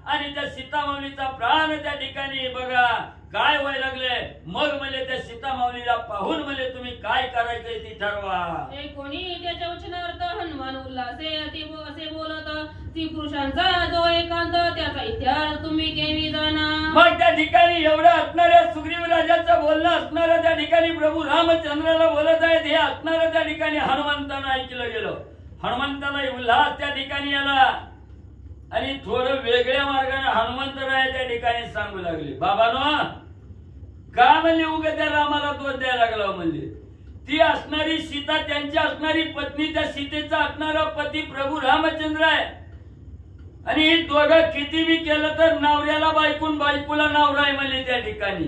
आणि त्या सीतामाऊलीचा प्राण त्या ठिकाणी बघा काय व्हायला लागले. मग म्हणजे त्या सीतामाऊलीला पाहून म्हणजे तुम्ही काय करायचंय ती ठरवा. हे कोणी त्याच्या वचनार्थ हनुमान उल्हासे असे बोलत, ती पुरुषांचा जो एकांत त्याचा इतिहास तुम्ही केवी जाणा. मग त्या ठिकाणी एवढं असणाऱ्या सुग्रीव राजाचं बोलणं असणाऱ्या त्या ठिकाणी प्रभू रामचंद्राला बोलत आहेत. हे असणाऱ्या त्या ठिकाणी हनुमंतांना ऐकलं गेलं. हनुमंताला उल्हास त्या ठिकाणी आला आणि थोडं वेगळ्या मार्गाने हनुमंतराय त्या ठिकाणी सांगू लागले. बाबानो का म्हणले उगा त्या रामाला दोष द्यायला लागला. म्हणले ती असणारी सीता त्यांची असणारी पत्नी, त्या सीतेचा असणारा पती प्रभू रामचंद्र आहे आणि ही दोघं किती बी केलं तर नवऱ्याला बायकून बायकोला नवरा आहे म्हणले त्या ठिकाणी.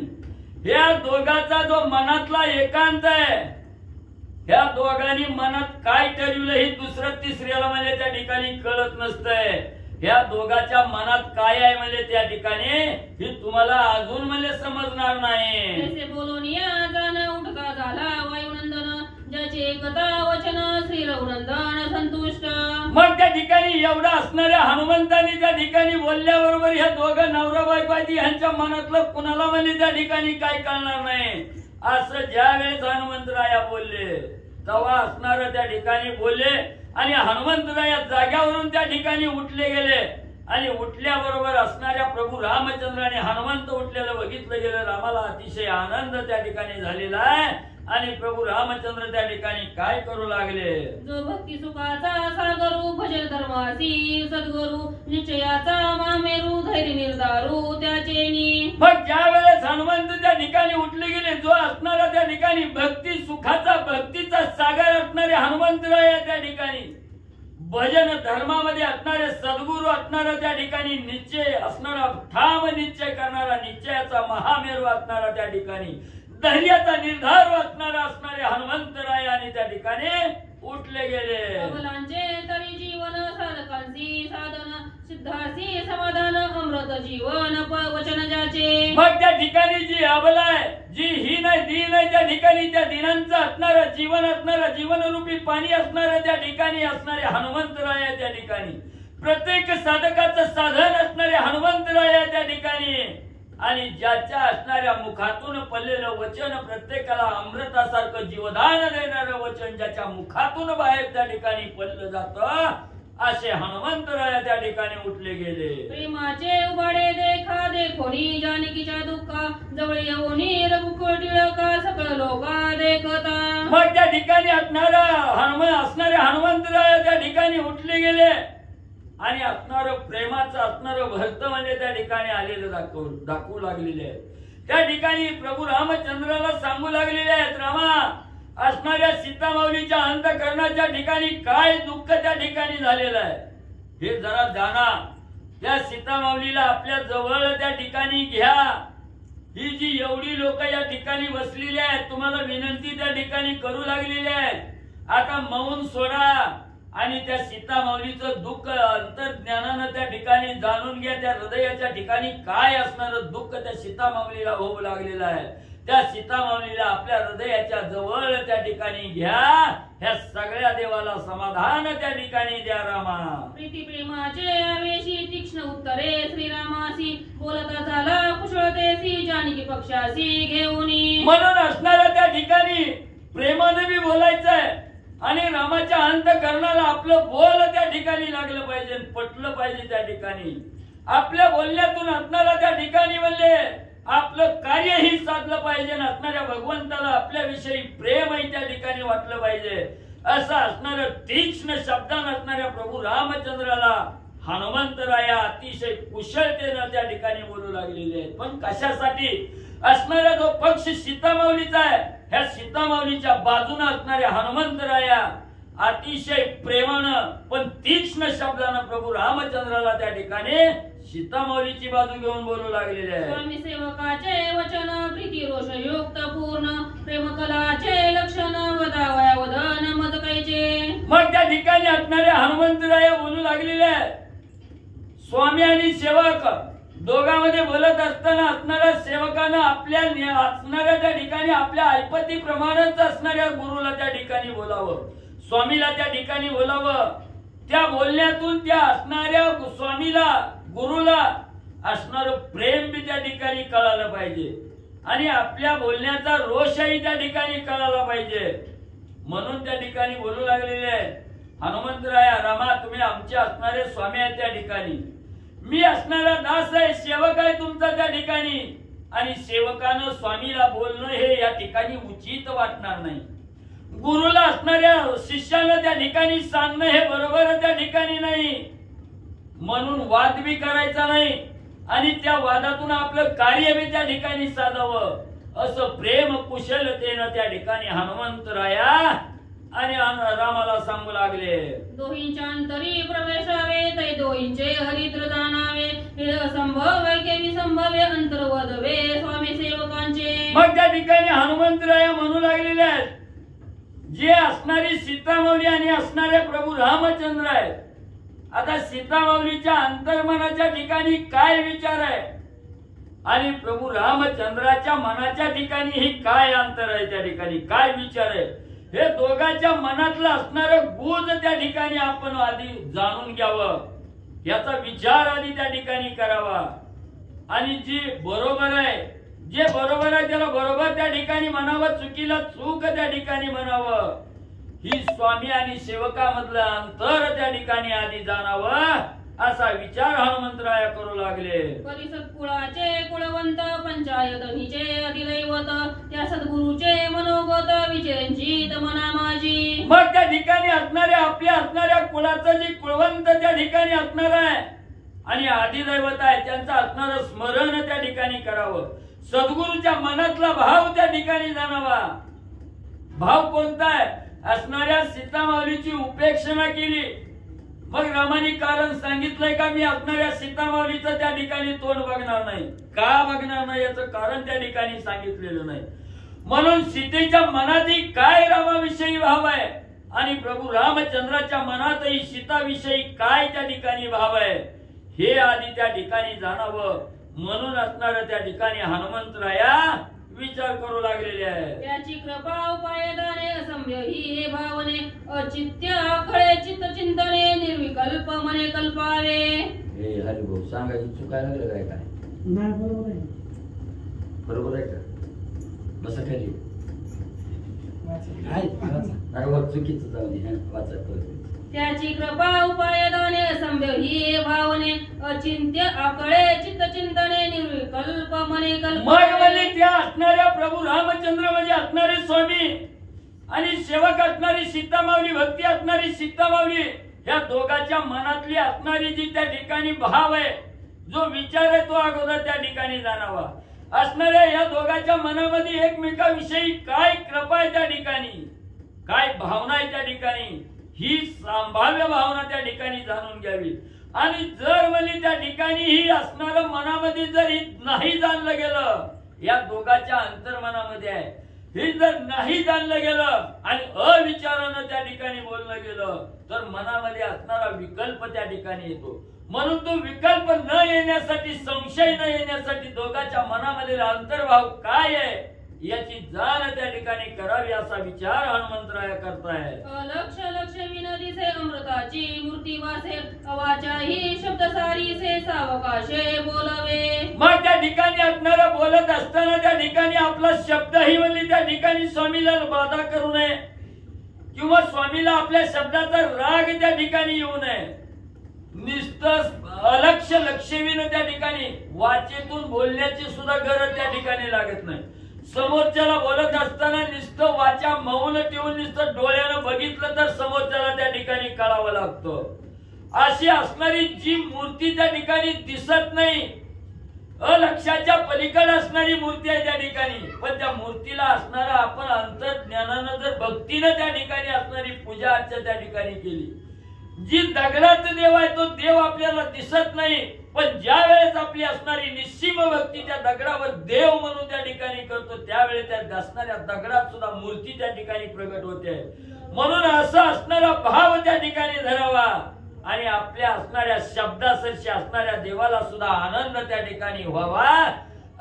ह्या दोघाचा जो मनातला एकांत आहे, ह्या दोघांनी मनात काय ठरवलं ही दुसरं तिसऱ्याला म्हणजे त्या ठिकाणी कळत नसतंय. ह्या दोघाच्या मनात काय आहे म्हणजे त्या ठिकाणी ही तुम्हाला अजून म्हणजे समजणार नाही. जसे बोलून या जाण उठता झाला वायुनंदन, ज्याचे कथा वचन श्री रघुनंदन संतुष्ट. मग त्या ठिकाणी एवढा असणाऱ्या हनुमंतांनी त्या ठिकाणी बोलल्याबरोबर ह्या दोघं नवरा बायको ह्यांच्या मनातलं कुणाला म्हणजे त्या ठिकाणी काय कळणार नाही. असं ज्या वेळेस हनुमंतराया बोलले तेव्हा असणाऱ्या त्या ठिकाणी बोलले आणि हनुमंतराया जाग्यावरून त्या ठिकाणी उठले गेले आणि उठल्याबरोबर असणाऱ्या प्रभू रामचंद्राने हनुमंत उठलेलं बघितलं गेलं. रामाला अतिशय आनंद त्या ठिकाणी झालेला आहे आणि प्रभू रामचंद्र त्या ठिकाणी काय करू लागले. जो भक्ती सुखाचा सागरू भजन धर्मासी सद्गुरु, निश्चयाचा मामेरू धैर्य निर्धारू त्याचेनी. मग ज्या वेळेस हनुमंत त्या ठिकाणी उठले गेले, जो असणारा त्या ठिकाणी भक्ती सुखाचा भक्तीचा सागर असणारे हनुमंतराय त्या ठिकाणी, भजन धर्मामध्ये असणारे सद्गुरू असणारा त्या ठिकाणी, निश्चय असणारा ठाम निश्चय करणारा, निश्चयाचा महामेरू असणारा त्या ठिकाणी, धैर्याचा निर्धार वाचणारा असणारे हनुमंतराय आणि त्या ठिकाणी उठले गेले. अबलांचे तरी जीवन साधकांची साधन, सिद्धार्थी समाधान अमृत जीवन वचन ज्याचे. मग त्या ठिकाणी जी अबला आहे, जी ही नाही दीन आहे, त्या ठिकाणी त्या दिनांचं असणारं जीवन असणारं जीवनरूपी पाणी असणारं त्या ठिकाणी असणारे हनुमंतराय त्या ठिकाणी, प्रत्येक साधकाचं साधन असणारे हनुमंतराय त्या ठिकाणी आणि ज्याच्या असणाऱ्या मुखातून पडलेलं वचन प्रत्येकाला अमृतासारखं जीवदान देणारं वचन ज्याच्या मुखातून बाहेर त्या ठिकाणी पडलं जातं, असे हनुमंतराय त्या ठिकाणी उठले गेले. प्रेमाचे उबाडे देखा देखोनी जानकीच्या दुःखा, जवळ येऊनी रघुकुळ टिळका सकळ लोका देखता. मग त्या ठिकाणी असणारे हनुमंतराय त्या ठिकाणी उठले गेले आणि असणारं प्रेमाचं असणारं भरत म्हणजे त्या ठिकाणी आलेलं दाखवू लागलेले आहेत. त्या ठिकाणी प्रभू रामचंद्राला सांगू लागलेले आहेत, रामा असणाऱ्या सीतामाऊलीच्या अंतःकरणाच्या ठिकाणी काय दुःख त्या ठिकाणी झालेलं आहे हे जरा जाणा. त्या सीतामाऊलीला आपल्या जवळ त्या ठिकाणी घ्या. ही जी एवढी लोक या ठिकाणी बसलेली आहेत, तुम्हाला विनंती त्या ठिकाणी करू लागलेली आहे. आता मौन सोडा आणि त्या सीतामाऊलीचं दुःख अंतर्ज्ञानानं त्या ठिकाणी जाणून घ्या. त्या हृदयाच्या ठिकाणी काय असणारं दुःख त्या सीतामाऊलीला होऊ लागलेलं आहे. त्या सीतामाऊलीला आपल्या हृदयाच्या जवळ त्या ठिकाणी घ्या. ह्या सगळ्या देवाला समाधान त्या ठिकाणी द्या. रामा प्रीती प्रेमाचे आवेशी तीक्ष्ण उत्तरे श्रीरामासी, बोलता झाला कुशळतेसी जानकी पक्षासी घेऊनी. म्हणून असणाऱ्या त्या ठिकाणी प्रेमाने बी बोलायचंय आणि रामाच्या अंतःकरणाला आपलं बोल त्या ठिकाणी लागलं पाहिजे, पटलं पाहिजे. त्या ठिकाणी आपल्या बोलण्यातून असणारा त्या ठिकाणी म्हणले आपलं कार्यही साधलं पाहिजे, असणाऱ्या भगवंताला आपल्याविषयी प्रेमही त्या ठिकाणी वाटलं पाहिजे, असं असणाऱ्या तीक्ष्ण शब्दान असणाऱ्या प्रभू रामचंद्राला हनुमंतराया अतिशय कुशलतेनं त्या ठिकाणी बोलू लागलेले आहेत. पण कशासाठी? असणारा जो पक्ष सीतामाऊलीचा आहे, ह्या सीतामाऊलीच्या बाजूने असणाऱ्या हनुमंतराया अतिशय प्रेमानं पण तीक्ष्ण शब्दानं प्रभू रामचंद्राला त्या ठिकाणी सीतामाऊलीची बाजू घेऊन बोलू लागलेले आहे. स्वामी सेवकाचे वचन प्रीती रोष युक्त पूर्ण प्रेम कलाचे लक्षण वदावया वदन मत कैचे. मग त्या ठिकाणी असणारे हनुमंतराया बोलू लागलेले आहेत. स्वामी आणि सेवक दोघांमध्ये बोलत असताना असणाऱ्या सेवकानं आपल्या असणाऱ्या त्या ठिकाणी आपल्या ऐपती प्रमाणच असणाऱ्या गुरुला त्या ठिकाणी बोलावं, स्वामीला त्या ठिकाणी बोलावं. त्या बोलण्यातून त्या असणाऱ्या स्वामीला गुरुला असणार प्रेम बी त्या ठिकाणी कळालं पाहिजे आणि आपल्या बोलण्याचा रोषही त्या ठिकाणी कळाला पाहिजे. म्हणून त्या ठिकाणी बोलू लागलेले आहे हनुमंतराया, रामा तुम्ही आमचे असणारे स्वामी आहेत त्या ठिकाणी, मी असणारा दास आहे, सेवक आहे तुमचा त्या ठिकाणी. आणि सेवकानं स्वामीला बोलणं हे या ठिकाणी उचित वाटणार नाही. गुरुला असणाऱ्या शिष्यानं त्या ठिकाणी सांगणं हे बरोबर त्या ठिकाणी नाही. म्हणून वाद बी करायचा नाही आणि त्या वादातून आपलं कार्य बी त्या ठिकाणी साधावं, असं प्रेम कुशलतेनं त्या ठिकाणी हनुमंतराया आणि रामाला सांगू लागले. दोहींच्या अंतरी प्रवेशावे तै दोहींचे हरिद्र जाणावे, हे असंभव केवी संभवे अंतर्वदवे स्वामी सेवकांचे. मग त्या ठिकाणी हनुमंतराया म्हणू लागलेले आहेत, जे असणारी सीतामाऊली आणि असणारे प्रभू रामचंद्र आहेत. आता सीतामाऊलीच्या अंतर्मनाच्या ठिकाणी काय विचार आहे आणि प्रभू रामचंद्राच्या मनाच्या ठिकाणी ही काय अंतर आहे, त्या ठिकाणी काय विचार आहे, हे दोघांच्या मनातलं असणारं गुज त्या ठिकाणी आपण आधी जाणून घ्यावं, याचा विचार आधी त्या ठिकाणी करावा. आणि जे बरोबर आहे त्याला बरोबर त्या ठिकाणी म्हणावं, चुकीला चूक त्या ठिकाणी म्हणावं. ही स्वामी आणि सेवकामधलं अंतर त्या ठिकाणी आधी जाणावं, असा विचार हनुमंतराया करू लागले. परिसत्कुळाचे कुळवंत पंचायतनीचे अधिदैवत, त्या सद्गुरूचे मनोगत विचिरंचित मना माझी. मग त्या ठिकाणी असणाऱ्या आपल्या असणाऱ्या कुळाचं जे कुळवंत त्या ठिकाणी असणार आहे आणि अधिदैवत आहे, त्यांचं असणारं स्मरण त्या ठिकाणी करावं. सद्गुरूच्या मनातला भाव त्या ठिकाणी जाणावा. भाव कोणता आहे? असणाऱ्या सीतामाऊलीची उपेक्षणा केली. मग रामाने कारण सांगितलंय का मी असणाऱ्या सीतामाऊलीचं त्या ठिकाणी तोंड बघणार नाही. का बघणार नाही याचं कारण त्या ठिकाणी सांगितलेलं नाही. म्हणून सीतेच्या मनातही काय रामाविषयी भाव आहे आणि प्रभू रामचंद्राच्या मनातही सीताविषयी काय त्या ठिकाणी भाव आहे, हे आधी त्या ठिकाणी जाणावं. म्हणून असणाऱ्या त्या ठिकाणी हनुमंतराया विचार करू लागलेले आहे. त्याची कृपा उपायदाने असंभ्य ही हे भावने, अचित्य खळे चित्त चिंतने निर्विकल्प मने कल्पावे. हे हरिभाऊ सांगायचं चुकायला लागलं काय? काय नाही, बरोबर आहे. बरोबर आहे का? बसा खाली. चुकीचं जाऊ दे, वाचा. त्याची कृपा उपायदाने असंभ्य ही हे भावने, अचिंत्य आकळे चित्त चिंतने निर्विकल्प मने कल्पावे. त्या असणाऱ्या प्रभू रामचंद्र म्हणजे असणारे स्वामी आणि सेवक असणारी सीतामाऊली, भक्ती असणारी सीतामाऊली, या दोघांच्या मनातली असणारी जी त्या ठिकाणी भाव आहे, जो विचार आहे, तो अगोदर त्या ठिकाणी जाणावा. असणाऱ्या या दोघांच्या मनामध्ये एकमेकाविषयी काय कृपा आहे त्या ठिकाणी, काय भावना आहे त्या ठिकाणी, ही संभाव्य भावना त्या ठिकाणी जाणून घ्यावी. आणि जर म्हणजे त्या ठिकाणी ही असणारं मनामध्ये जर नाही जाणलं गेलं, या दोघांच्या अंतर्मनामध्ये आहे, हे जर नाही जाणलं गेलं आणि अविचारानं त्या ठिकाणी बोललं गेलं, तर मनामध्ये असणारा विकल्प त्या ठिकाणी येतो. म्हणून तो विकल्प न येण्यासाठी, संशय न येण्यासाठी दोघांच्या मनामध्ये अंतर्भाव काय आहे याची जाण त्या ठिकाणी करावी, असा विचार हनुमंतराया करताय. लक्ष लक्ष विनदीसे अमृताची मूर्ती वासे, अवाचाही शब्द सारीसे सावकाशे बोलवे. मग त्या ठिकाणी असणारा बोलत असताना त्या ठिकाणी आपला शब्दही म्हणली त्या ठिकाणी स्वामीला बाधा करू नये किंवा स्वामीला आपल्या शब्दाचा राग त्या ठिकाणी येऊ नये. निस्तर अलक्ष लक्षवीनं त्या ठिकाणी वाचेतून बोलण्याची सुद्धा गरज त्या ठिकाणी लागत नाही. समोरच्याला बोलत असताना नुसतं वाचा मौन ठेवून नुसतं डोळ्यानं बघितलं तर समोरच्याला त्या ठिकाणी कळावं लागतं. अशी असणारी जी मूर्ती त्या ठिकाणी दिसत नाही, अलक्षाच्या पलीकडे असणारी मूर्ती आहे त्या ठिकाणी, पण त्या मूर्तीला असणारा आपण अंतर्ज्ञानानं जर भक्तीनं त्या ठिकाणी असणारी पूजा अर्चा त्या ठिकाणी केली, जी दगडाचा देव आहे तो देव आपल्याला दिसत नाही, पण ज्या वेळेस आपली असणारी निस्सीम भक्ती त्या दगडावर देव म्हणून त्या ठिकाणी करतो, त्यावेळेस त्या असणाऱ्या दगडात सुद्धा मूर्ती त्या ठिकाणी प्रगट होते. म्हणून असं असणारा भाव त्या ठिकाणी धरावा आणि आपल्या असणाऱ्या शब्दासरशी असणाऱ्या देवाला सुद्धा आनंद त्या ठिकाणी व्हावा,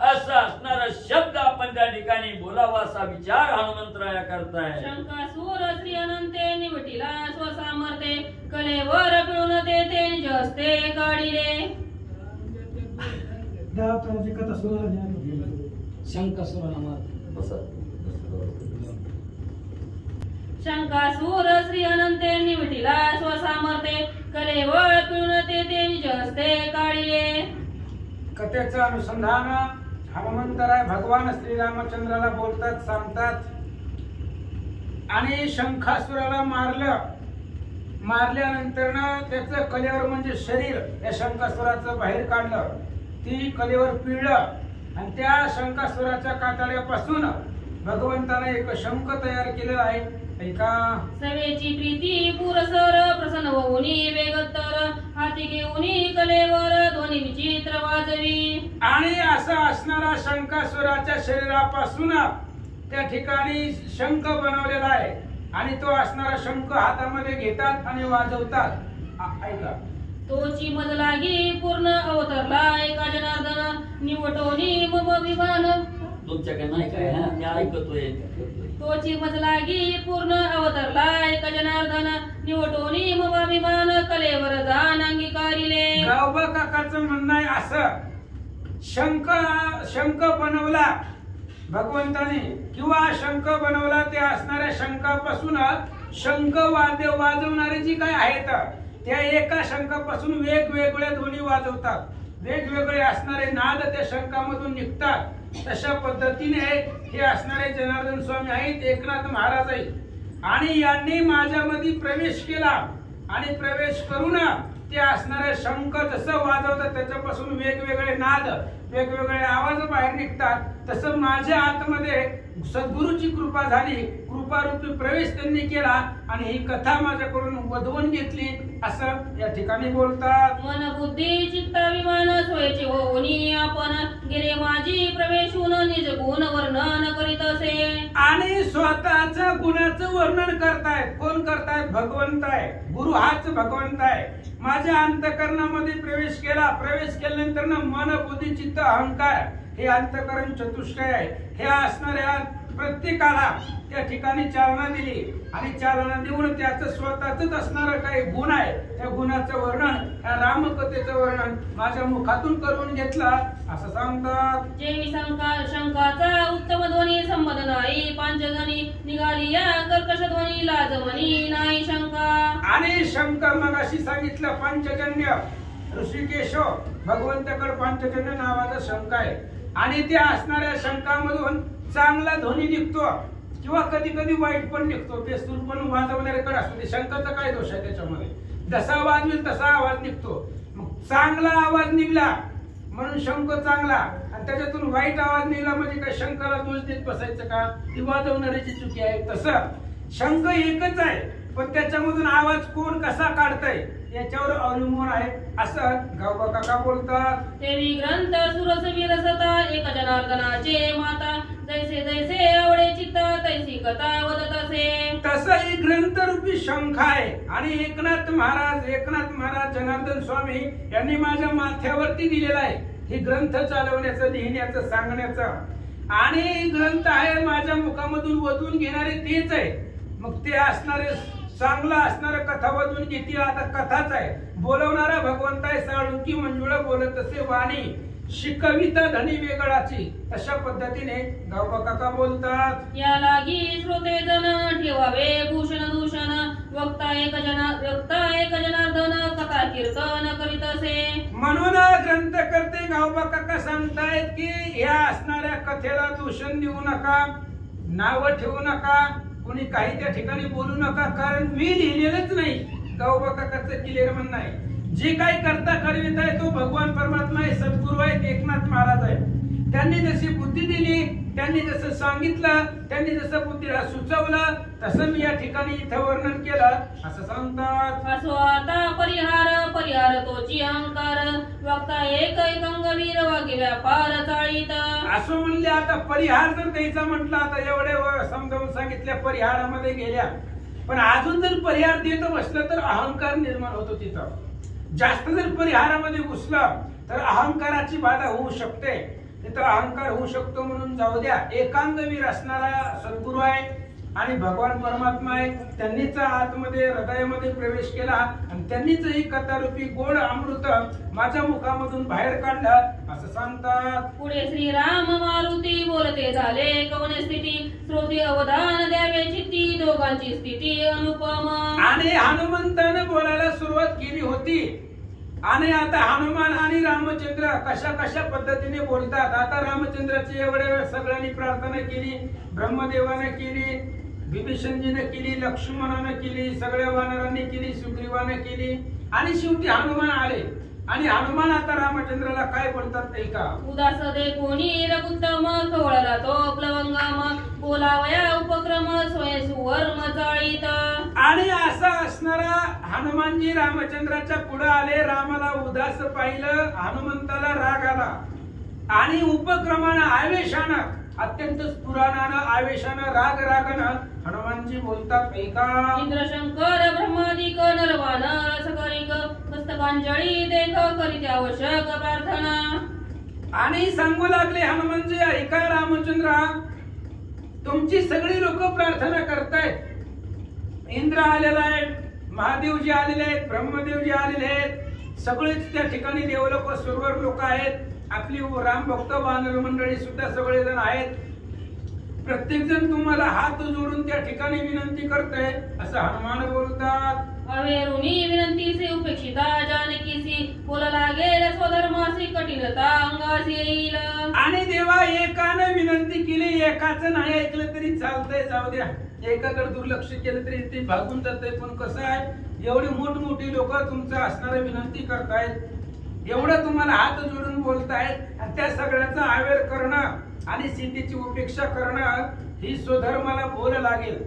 असं असणारा शब्द आपण त्या ठिकाणी बोलावा असा विचार हनुमंतराया करताय. शंकासूर श्री अनंते निवटिला स्वसामर्थे कलेवर पिळून ते निज हस्ते काढिले. देवताची कथा सुरू झाली. शंकासूर श्री अनंते निवटिला स्वसामर्थे कलेवर पिळून ते निज हस्ते काढिले. कथेचं अनुसंधान हनुमंतराय भगवान श्रीरामचंद्राला बोलतात, सांगतात. आणि शंखासुराला मारल्यानंतर त्याचं कलेवर म्हणजे शरीर या शंखासुराचं बाहेर काढलं, ती कलेवर पिळलं आणि त्या शंखासुराच्या कातड्यापासून भगवंताने एक शंख तयार केलेला आहे. ऐका. सवेची प्रीती पुरसर प्रसन्न होऊनी वेगत्तर हाती घेऊनी कलेवर ध्वनी विचित्र वाजवी. आणि असा असणारा शंखासुराच्या शरीरापासून त्या ठिकाणी शंख बनवलेला आहे आणि तो असणारा शंख हातामध्ये घेतात आणि वाजवतात. ऐका. तोची मज लागी पूर्ण अवतरला एका जनार्दन निवटोनी मम विमान. तुमच्याकडे नाही काय? मी ऐकतोय. तोची मज लागी पूर्ण अवतरला एका जनार्दन निवटोनी मम विमान कलेवर जाण अंगीकारिले. गावबा काकाचं म्हणणं आहे असं, शंख बनवला भगवंताने किंवा शंख बनवला ते असणाऱ्या शंखापासून शंख वाजवणारे जी काय आहेत त्या एका शंखापासून वेगवेगळ्या ध्वनी वाजवतात, वेगवेगळे असणारे नाद त्या शंखामधून निघतात. तशा पद्धतीने हे असणारे जनार्दन स्वामी आहेत, एकनाथ महाराज आहेत आणि यांनी माझ्यामध्ये प्रवेश केला आणि प्रवेश करून ते असणारे शंख जसं वाजवतात त्याच्यापासून वेगवेगळे नाद वेगवेगळे आवाज बाहेर निघतात. तसं माझ्या आतमध्ये सद्गुरूची कृपा झाली, कृपारूपी प्रवेश त्यांनी केला आणि ही कथा माझ्याकडून वधवून घेतली असं या ठिकाणी बोलतात. मन बुद्धी चित्ताभिमान सोयचे होऊनी आपण गेले माझी प्रवेशून निज गुण वर्णन करीत असे. आणि स्वतःच्या गुणाचं वर्णन करतायत. कोण करतायत? भगवंत आहे. गुरु हाच भगवंत आहे. माझ्या अंतकरणामध्ये प्रवेश केला, प्रवेश केल्यानंतर मन बुद्धी चित्त अहंकार हे अंतकरण चतुष्टय आहे. हे असणाऱ्या प्रत्येकाला त्या ठिकाणी चालना दिली आणि चालना देऊन त्याचं स्वतःच असणारं काही गुण आहे त्या गुणाचं वर्णन, या रामकथेचं वर्णन माझ्या मुखातून करून घेतलं असं सांगतात. जेवी शंकाचा उत्तम ध्वनी संबंध नाही पांचजनी निघाली या कर्कश ध्वनी लाजवणी नाही शंका. आणि शंख मग अशी सांगितलं पंचजन्य ऋषिकेश भगवंताकडे पंचजन्य नावाचा शंख आहे आणि त्या असणाऱ्या शंखामधून चांगला ध्वनी निघतो किंवा कधी कधी वाईट पण निघतो. बेसूर पण वाजवणाऱ्याकडे असतो. ते शंखाचा काय दोष आहे त्याच्यामध्ये? जसा आवाज मिळेल तसा आवाज निघतो. मग चांगला आवाज निघला म्हणून शंख चांगला आणि त्याच्यातून वाईट आवाज निघला म्हणजे काय शंखाला दोष देत बसायचं का? ती वाजवणाऱ्याची चुकी आहे. तसं शंख एकच आहे पण त्याच्यामधून आवाज कोण कसा काढतय याच्यावर अवलंबून आहे असं गावबा काका बोलतात. देवी ग्रंथ सुरस विरसता एक जनार्दनाचे माता जैसे जैसे आवडे चित्ता तैसी कथा वदत असे. तसंही ग्रंथरूपी शंख आहे आणि एकनाथ महाराज जनार्दन स्वामी यांनी माझ्या माथ्यावरती दिलेला आहे. हे ग्रंथ चालवण्याचं, लिहिण्याचं, सांगण्याचं आणि ग्रंथ आहे माझ्या मुखामधून वधून घेणारे तेच आहे. मग ते असणारे चांगलं असणारं कथा वधून घेतील. आता कथाच आहे, बोलवणारा भगवंत आहे. साळुंकी मंजुळा बोलत असे वाणी शिकविता धनी वेगळाची, तशा पद्धतीने गावबा काका बोलतात. या लागी श्रोते जन ठेवावे भूषण दूषण, वक्ता एक जनार्दन कथा कीर्तन करीत असे. म्हणून ग्रंथकर्ते गावबा काका सांगतायत की या असणाऱ्या कथेला दूषण देऊ नका, नाव ठेवू नका, कोणी काही त्या ठिकाणी बोलू नका, कारण मी लिहिलेलंच नाही. गावबा काकाचं क्लिअर म्हणणं आहे. जे काही करता करवित आहे तो भगवान परमात्मा आहे, सद्गुरू आहेत, एकनाथ महाराज आहे. त्यांनी जशी बुद्धी दिली, त्यांनी जसं सांगितलं, त्यांनी जसं बुद्धीला सुचवलं, तसं मी या ठिकाणी इथं वर्णन केलं असं सांगतात. असो आता परिहार तोची अहंकार, वक्ता एक अंगवीर वागे व्यापार चाळीत. असं म्हणले. आता परिहार जर द्यायचा म्हटलं, आता एवढे समजावून सांगितल्या, परिहारामध्ये गेल्या, पण अजून जर परिहार देत बसलं तर अहंकार निर्माण होतो. तिथं जास्त जर परिहारामध्ये घुसलं तर अहंकाराची बाधा होऊ शकते, तिथं अहंकार होऊ शकतो. म्हणून जाऊ द्या. एकांगवीर असणारा सद्गुरू आहे आणि भगवान परमात्मा आहे. त्यांनीच आतमध्ये हृदयामध्ये प्रवेश केला आणि त्यांनीच ही कथारूपी गोड अमृत माझ्या मुखामधून बाहेर काढलं असं सांगतात. पुढे श्रीराम मारुती बोलते झाले कवन स्थिती, श्रोते अवधान द्यावे चित्ती, दोघांची स्थिती अनुपम. आणि हनुमंतानं बोलायला सुरुवात केली होती आणि आता हनुमान आणि रामचंद्र कशा कशा पद्धतीने बोलतात. आता रामचंद्राची एवढ्या सगळ्यांनी प्रार्थना केली, ब्रह्मदेवाने केली, विभीषणजीने केली, लक्ष्मणाने केली, सगळ्या वानरांनी केली, सुग्रीवाने केली आणि शेवटी हनुमान आले. आणि हनुमान आता रामचंद्राला काय बोलतात ऐका. उदास दे कोणी रघुत्तम, कवळला तो प्लवंगम, बोलावया उपक्रम स्वय सुवर्म चाळीत. आणि असा असणारा हनुमानजी रामचंद्राच्या पुढे आले. रामाला उदास पाहिलं, हनुमंताला राग आला आणि उपक्रमानं आवेशानं, अत्यंत स्फुराणानं, आवेशानं, रागानं हनुमानजी बोलतात ऐका. इंद्रशंकर ब्रह्मादिक नरवानर सकरिक, मस्तकांजळी देख करीत आवश्यक प्रार्थना. आणि सांगू लागले हनुमानजी ऐका रामचंद्रा, तुमची सगळी लोक प्रार्थना करतायत. इंद्र आलेला आहे, महादेवजी आलेले आहेत, ब्रह्मदेवजी आलेले आहेत, सगळेच त्या ठिकाणी देवलोक सुरवर लोक आहेत. आपली राम भक्त वानर मंडळी सुद्धा सगळेजण आहेत. प्रत्येक जण तुम्हाला हात जोडून त्या ठिकाणी विनंती करतोय असं हनुमान बोलतात. अवेरुणी विनंतीसे उपेक्षिता जानकीसी, बोल लागेल स्वधर्मासी कठीणता अंगासी येईल. आणि देवा एकानं विनंती केली, एकाचं नाही ऐकलं तरी चालतंय, जाऊ द्या. एकाकडे दुर्लक्ष केलं तरी ते भागून जातंय. पण कसं आहे, एवढी मोठमोठी लोक तुमचं असणारी विनंती करतायत, एवढं तुम्हाला हात जोडून बोलतायत आणि त्या सगळ्याचा आवेर करणं आणि सीतेची उपेक्षा करणं ही स्वधर्माला बोल लागेल.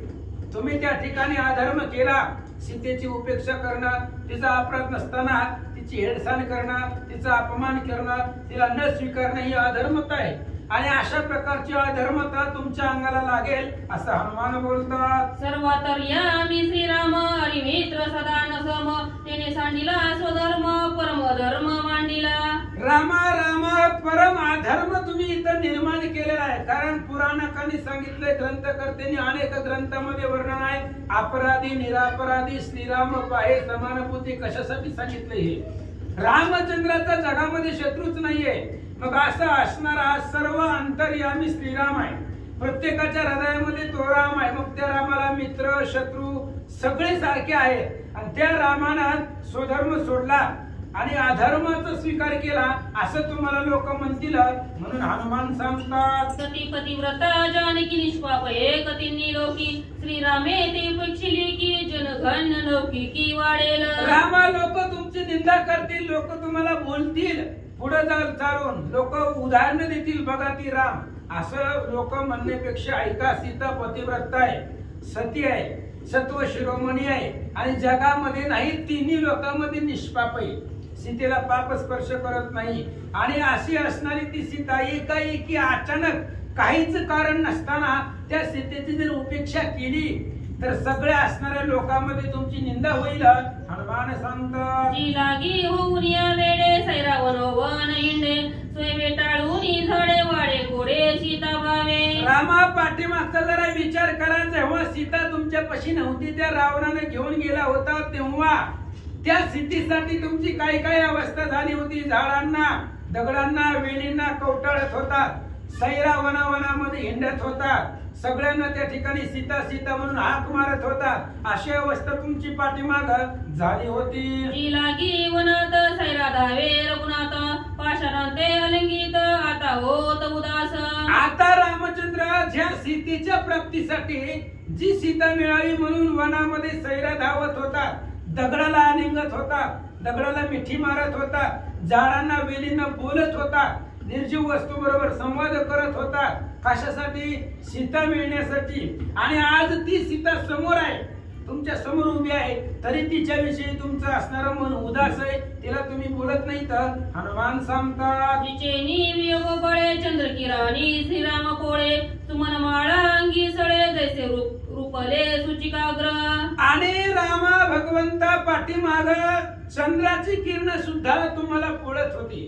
तुम्ही त्या ठिकाणी अधर्म केला, सीतेची उपेक्षा करणं, तिचा अपराध नसताना तिची हेळसांड करणं, तिचा अपमान करणं, तिला न स्वीकारणं ही अधर्मता आहे. आणि अशा प्रकारची अधर्मता तुमच्या अंगाला लागेल असं हनुमान बोलतात. सर्वातर्यामी श्रीराम आणि मित्र सदा नसम, त्याने सांडिला स्वधर्म परम धर्म मांडिला. रामा रामा परम अधर्म तुम्ही इथं निर्माण केलेला आहे. कारण पुराणकांनी सांगितलंय, ग्रंथकर्त्यांनी अनेक ग्रंथामध्ये वर्णन आहे, अपराधी निरापराधी श्रीराम पाहे समानुभूती कशासाठी सांगितलंय. हे रामचंद्राचा जगामध्ये शत्रूच नाहीये. मग असा असणारा सर्व अंतर्यामी श्रीराम आहे. प्रत्येकाच्या हृदयामध्ये तो राम आहे. मग त्या रामाला मित्र शत्रू सगळे सारखे आहेत. आणि त्या रामानं स्वधर्म सोडला आणि अधर्माचा स्वीकार केला असं तुम्हाला लोक म्हणतील. म्हणून हनुमान सांगतात, सती पतिव्रता जानकी निष्पाप एक तिन्ही लोकी, श्रीरामे ते उपेक्षिली की जनघन लौकी की वाढेल. रामा लोक तुमची निंदा करतील, लोक तुम्हाला बोलतील, पुढे चालून लोक उदाहरण देतील, बघा ती राम, असं लोक म्हणण्यापेक्षा ऐका, सीता पतिव्रता आहे, सती आहे, सत्व शिरोमणी आहे आणि जगामध्ये नाही तिन्ही लोकांमध्ये निष्पाप आहे. सीतेला पाप स्पर्श करत नाही. आणि अशी असणारी ती सीता एकाएकी अचानक काहीच कारण नसताना त्या सीतेची जर उपेक्षा केली तर सगळ्या असणाऱ्या लोकांमध्ये तुमची निंदा होईल. हनुमान सांगतात, जी लागी होऊन या वेडे सैरावन वन हिंडे, सोय वेटाळून झडे वाडे गोडे सीता भावे. रामा पाठीमागचा जरा विचार करा. जेव्हा सीता तुमच्या पशी नव्हती, त्या रावणाने घेऊन गेला होता, तेव्हा त्या सीतेसाठी तुमची काय काय अवस्था झाली होती. झाडांना दगडांना वेलींना कवटाळत होतात, सैरा वनावनामध्ये हिंडत होतात, सगळ्यांना त्या ठिकाणी सीता सीता म्हणून हाक मारत होतात. अशी अवस्था तुमची पाठीमाग झाली होती. जी लागी वनात सैरा धावे रघुनाथ, पाषाणांते अलंकित आता होत उदास. आता रामचंद्र ज्या सीतेच्या प्राप्तीसाठी जी सीता मिळावी म्हणून वनामध्ये सैरा धावत होता, दगडाला आलिंगत होता, दगडाला मिठी मारत होता, झाडांना वेलींना बोलत होता, निर्जीव वस्तू बरोबर संवाद करत होता. कशासाठी? सीता मिळण्यासाठी. आणि आज ती सीता समोर आहे, तुमच्या समोर उभी आहे, तरी तिच्याविषयी तुमचं असणारं मन उदास आहे. तिला तुम्ही बोलत नाही तर हनुमान सांगतात, जिचेनी वियोग बळे चंद्र किराणी श्रीराम कोळे, सुमन माळा अंगी सळे जैसे रूपले सुचिकाग्र. आणि रामा भगवंता पाठीमाग चंद्राची किरण सुद्धा तुम्हाला पोळत होती.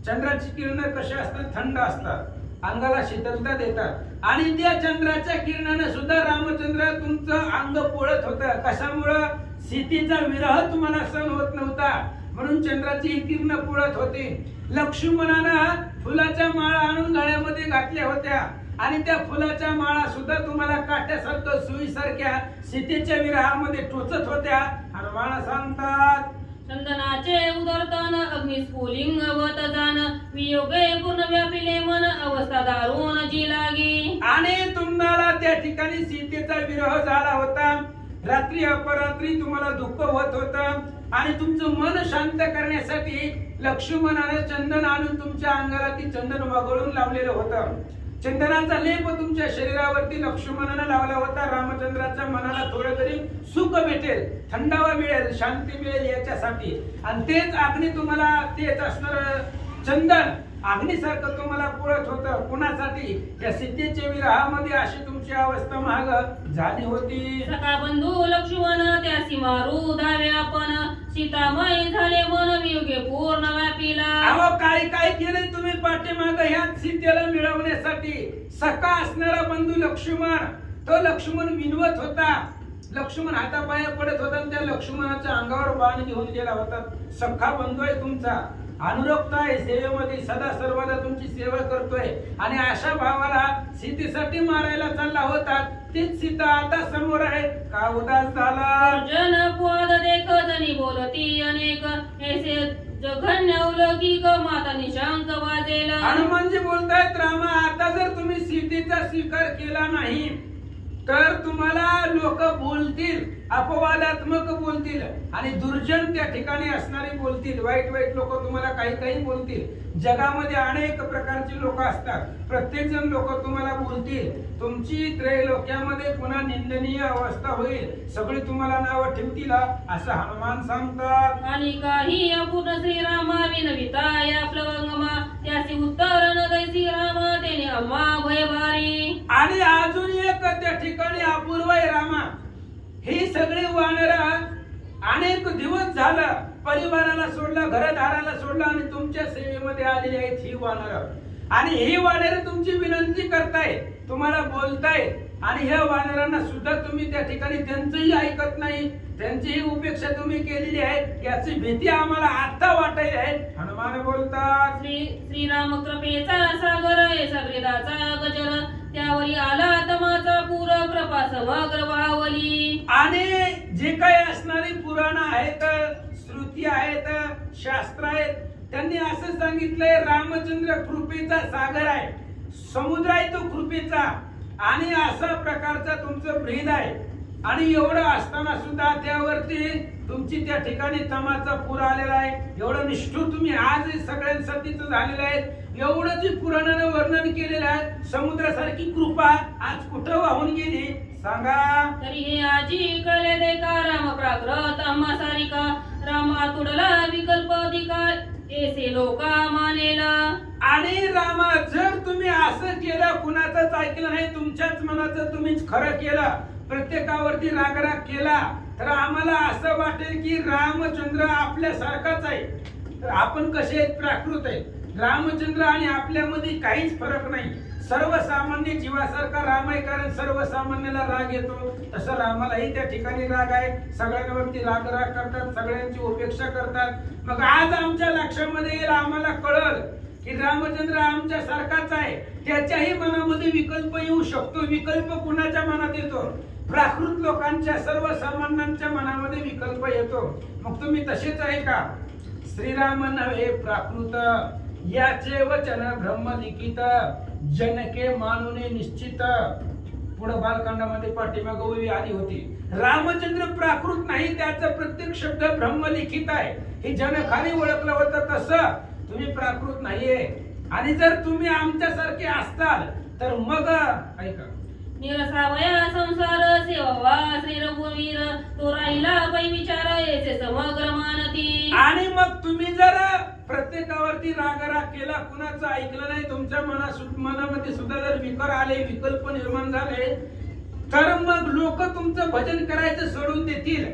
चंद्राची किरण कशी असतात? थंड असतात, अंगाला शीतलता देतात. आणि त्या चंद्राच्या किरणाने सुद्धा रामचंद्र तुमचं अंग पोळत होतं. कशामुळं? सीतेचा विरह तुम्हाला सहन होत नव्हता म्हणून चंद्राची ही किरण पोळत होती. लक्ष्मणानं फुलाच्या माळा आणून गळ्यामध्ये घातल्या होत्या आणि त्या फुलाच्या माळा सुद्धा तुम्हाला काट्यासारखं सुईसारख्या सीतेच्या विरहामध्ये टोचत होत्या. हनुमान सांगतात, चंदनाचे उदरतन अग्निस्फुलिंग वत जान, वियोगे पूर्ण व्यापिले मन अवस्था दारुण जी लागी. आणि तुम्हाला त्या ठिकाणी सीतेचा विरह झाला होता. रात्री अपरात्री तुम्हाला दुःख होत होतं आणि तुमचं मन शांत करण्यासाठी लक्ष्मणाने चंदन आणून तुमच्या अंगाला ती चंदन वगळून लावलेलं होतं. चंदनाचा लेप तुमच्या शरीरावरती लक्ष्मणाने लावला होता. रामचंद्राच्या मनाला थोडं तरी सुख भेटेल, थंडावा मिळेल, शांती मिळेल याच्यासाठी. आणि तेच अग्नी तुम्हाला, तेच असणार चंदन अग्नीसारखं तुम्हाला पोळत होतं. कुणासाठी? या सीतेच्या विरहामध्ये अशी तुमची अवस्था महाग झाली होती. सखा बंधू लक्ष्मण त्यासी मारू धावे आपण, सीतामय झाले मन वियोगे पूर्ण व्यापिला. अहो काय काय केलंय तुम्ही पाठीमाग ह्या सीतेला मिळवण्यासाठी? सखा असणारा बंधू लक्ष्मण, तो लक्ष्मण विनवत होता. लक्ष्मण हातापाया पडत होता आणि त्या लक्ष्मणाच्या अंगावर बाण घेऊन गेला होता. सखा बंधू आहे तुमचा, अनुरक्त आहे, सेवेमध्ये सदा सर्वदा तुमची सेवा करतोय. आणि अशा भावाला सीतेसाठी मारायला चालला होता. तीच सीता आता समोर आहे. का उदास झाला? जन पद देख जनी बोलती अनेक, ऐसे जघन्य अलौकिक माता निशंक वाजेला. हनुमानजी बोलतायत, रामा आता जर तुम्ही सीतेचा स्वीकार केला नाही तर तुम्हाला लोक बोलतील, अपवादात्मक बोलतील आणि दुर्जन त्या ठिकाणी असणारे बोलतील. वाईट वाईट लोक तुम्हाला काही काही बोलतील. जगामध्ये अनेक प्रकारचे लोक असतात, प्रत्येक जण लोक तुम्हाला बोलतील. तुमची त्रैलोक्यामध्ये पुन्हा निंदनीय अवस्था होईल, सगळी तुम्हाला नाव ठेवतील असं हनुमान सांगतात. आणि काही अपूर्ण श्रीरामा विनविता या प्लवंगमा, त्यासी उत्तर न दै श्रीरामा तेने अम्मा भय भारी. आणि अजून एक त्या ठिकाणी अपूर्व आहे रामा. ही सगळी वानर अनेक दिवस झालं परिवाराला सोडलं, घरदाराला सोडलं आणि तुमच्या सेवेमध्ये आलेली आहेत ही वानर. आणि ही वानर तुमची विनंती करताय, तुम्हाला बोलताय. आणि ह्या वानरांना सुद्धा तुम्ही त्या ठिकाणी त्यांचंही ऐकत नाही, त्यांचीही उपेक्षा तुम्ही केलेली आहे. याची भीती आम्हाला आता वाटत आहे. हनुमान बोलतात, श्रीराम कृपेचा सागर सगळेदाचा गजर, त्यावरी आला तमाचा पूर कृपा समग्र वावली. आणि जे काही असणारी पुराण आहेत, श्रुती आहेत, शास्त्र आहेत, त्यांनी असं सांगितलंय रामचंद्र कृपेचा सागर आहे, समुद्र आहे तो कृपेचा. आणि अशा प्रकारचा तुमचं ब्रीद आहे. आणि एवढं असताना सुद्धा त्यावरती तुमची त्या ठिकाणी तमाचा पूर आलेला आहे. एवढं निष्ठुर तुम्ही आज सगळ्यांसाठीच झालेलं आहे. एवढं जे पुराणानं वर्णन केलेलं आहे, समुद्रासारखी कृपा आज कुठं वाहून गेली सांगा? तरी हे आजी कळे दे का राम प्राकृत अम्मा सारिका, राम आतुडला विकल्प अधिकार ऐसे लोका मानेला. आणि रामा जर तुम्ही असं केलं, कुणाचंच ऐकलं नाही, तुमच्याच मनाचं तुम्हीच खरं केलं, प्रत्येकावरती रागराग केला, तर आम्हाला असं वाटेल की रामचंद्र आपल्यासारखाच आहे. तर आपण कसे आहेत? प्राकृत आहेत. रामचंद्र आणि आपल्यामध्ये काहीच फरक नाही. सर्वसामान्य जीवासारखा राम आहे, कारण सर्वसामान्याला राग येतो तसं रामालाही त्या ठिकाणी राग आहे. सगळ्यांवरती राग करतात, सगळ्यांची उपेक्षा करतात. मग आज आमच्या लक्षामध्ये येईल, आम्हाला कळल की रामचंद्र आमच्या सारखाच आहे, त्याच्याही मनामध्ये विकल्प येऊ शकतो. विकल्प कुणाच्या मनात येतो? प्राकृत लोकांच्या, सर्वसामान्यांच्या मनामध्ये विकल्प येतो. मग तुम्ही तसेच आहे का? श्रीराम नव्हे प्राकृत, याचे वचन ब्रह्मलिखित, जनके मानुने निश्चित. पुढे बालकांडामध्ये पाठीमागे ओवी आली होती. रामचंद्र प्राकृत नाही, त्याचा प्रत्येक शब्द ब्रह्मलिखित आहे. हे जन खाली ओळखलं होतं तसं तुम्ही प्राकृत नाहीये. आणि जर तुम्ही आमच्यासारखे असताल तर मग ऐका, निरसावया संसार सेवा श्री रघुवीर, तो राहिला पै विचार येथे समग्र मानती. आणि मग तुम्ही जर प्रत्येकावरती रागराग केला, कुणाचं ऐकलं नाही, तुमच्या मनामध्ये सुद्धा जर विकार आले, विकल्प निर्माण झाले, तर मग लोक तुमचं भजन करायचं सोडून देतील.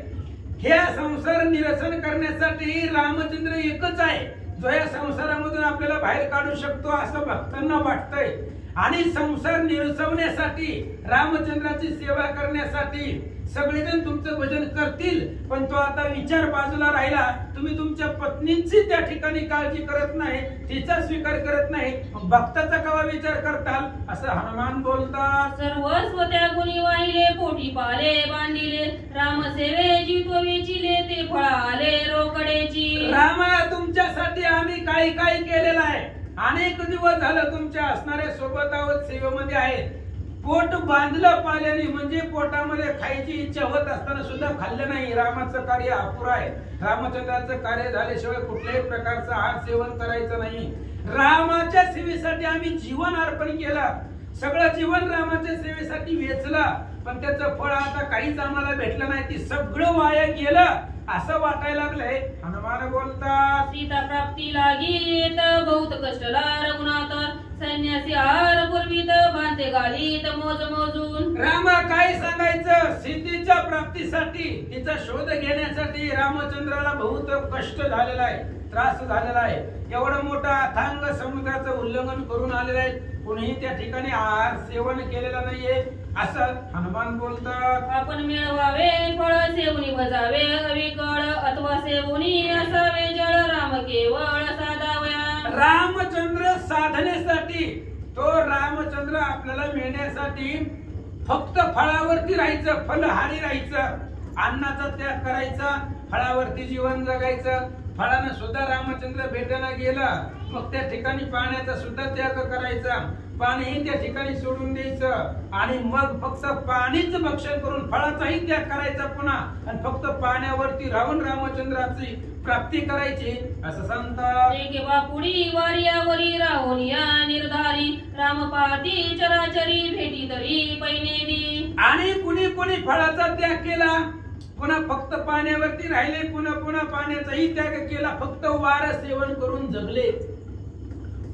हे संसार निरसन करण्यासाठी रामचंद्र एकच आहे, जो या संसारामधून आपल्याला बाहेर काढू शकतो असं भक्तांना वाटतंय. आणि संसार निरसवण्यासाठी, रामचंद्राची सेवा करण्यासाठी सगळेजण तुमचं भजन करतील. पण तो आता विचार बाजूला राहिला. तुम्ही तुमच्या पत्नींची त्या ठिकाणी काळजी करत नाही, तिचा स्वीकार करत नाही, भक्ताचा कवा विचार करताल असं हनुमान बोलतात. सर्वस्व त्या गुणी वाहिले, पोटी पाले बांधिले, राम सेवे जीव वेचिले, ते फळाले रोकडेची. रामा, तुमच्यासाठी आम्ही काही काही केलेलं आहे. अनेक दिवस झालं तुमच्या असणाऱ्या सोबत आहोत, सेवेमध्ये आहेत. पोट बांधलं पाल्याने, म्हणजे पोटामध्ये खायची इच्छा होत असताना सुद्धा खाल्लं नाही. रामाचं कार्य अपुरं आहे. रामचंद्राचं कार्य झाल्याशिवाय कुठल्याही प्रकारचं आहार सेवन करायचं नाही. रामाच्या सेवेसाठी आम्ही जीवन अर्पण केलं, सगळं जीवन रामाच्या सेवेसाठी वेचलं, पण त्याचं फळ आता काहीच आम्हाला भेटलं नाही. ती सगळं वाया गेलं असं वाटायला लागलंय. हनुमान बोलतात, सीता प्राप्ती लागीत बहुत कष्टला रघुनाथ, सैन्यासी आहार पूर्वीत बांधे गालीत मोज मोजून. रामा, काय सांगायचं, सीतेच्या प्राप्तीसाठी, तिचा शोध घेण्यासाठी रामचंद्राला बहुत कष्ट झालेला आहे, त्रास झालेला आहे. एवढं मोठं अथांग समुद्राचं उल्लंघन करून आलेलं आहे. कोणीही त्या ठिकाणी आहार सेवन केलेलं नाहीये असं हनुमान बोलतात. आपण मिळवावे फळ सेवनी भजावे अविकळ, अथवा सेवनी असावे जळ, राम केवळ साधावया. रामचंद्र साधनेसाठी, तो रामचंद्र आपल्याला मिळण्यासाठी फक्त फळावरती राहायचं, फलहारी राहायचं, अन्नाचा त्याग करायचा, फळावरती जीवन जगायचं. फळानं सुद्धा रामचंद्र भेटायला गेला, मग त्या ठिकाणी पाण्याचा सुद्धा त्याग करायचा, पाणीही त्या ठिकाणी सोडून द्यायचं, आणि मग फक्त पाणीच भक्षण करून फळाचाही त्याग करायचा पुन्हा, आणि फक्त पाण्यावरती राहून रामचंद्राची प्राप्ती करायची असं सांगतात. एके बापुडी वारियावरी राहून या निर्धारी, राम पाहती चराचरी भेटी तरी पैनेनी. आणि कुणी कुणी फळाचा त्याग केला, पुन्हा फक्त पाण्यावरती राहिले, पुन्हा पाण्याचाही त्याग केला, फक्त वार सेवन करून जगले.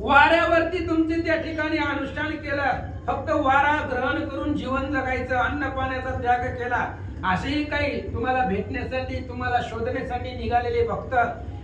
वाऱ्यावरती तुमचे त्या ठिकाणी अनुष्ठान केलं, फक्त वारा ग्रहण करून जीवन जगायचं, अन्न पाण्याचा त्याग केला. असेही काही तुम्हाला भेटण्यासाठी, तुम्हाला शोधण्यासाठी निघालेले भक्त,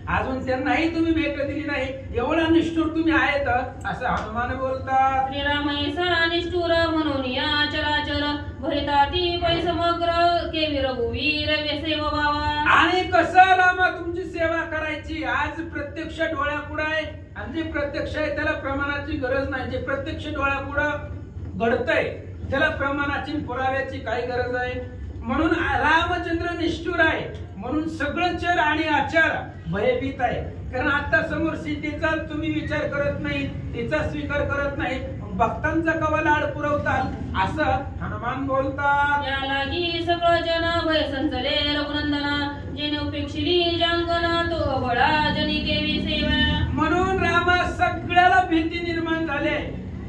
अजून त्यांनाही तुम्ही भेट दिली नाही, एवढा निष्ठुर तुम्ही आहेत असं हनुमान बोलतात. श्रीराम ऐसा निष्ठुर म्हणून या चराचर, भरिताती पै समग्र केवी रघुवीर सेवा. आणि कसं रामा तुमची सेवा करायची, आज प्रत्यक्ष डोळ्यापुढे आहे, आणि जे प्रत्यक्ष आहे त्याला प्रमाणाची गरज नाही. जे प्रत्यक्ष डोळ्यापुढं घडतंय त्याला प्रमाणाची, पुराव्याची काही गरज आहे. म्हणून रामचंद्र निष्ठुर आहे, म्हणून सगळं चर आणि आचार भयभीत आहे. कारण आता समोर सीतेचा तुम्ही विचार करत नाही, तिचा स्वीकार करत नाही, भक्तांचा कवा लाड पुरवताल असं हनुमान बोलतात. या लागी सगळं जन भय संचले रघुनंदना, जेने उपेक्षिली जांगना, तो बळा जनी केवी सेवा. म्हणून रामा सगळ्याला भीती निर्माण झाले.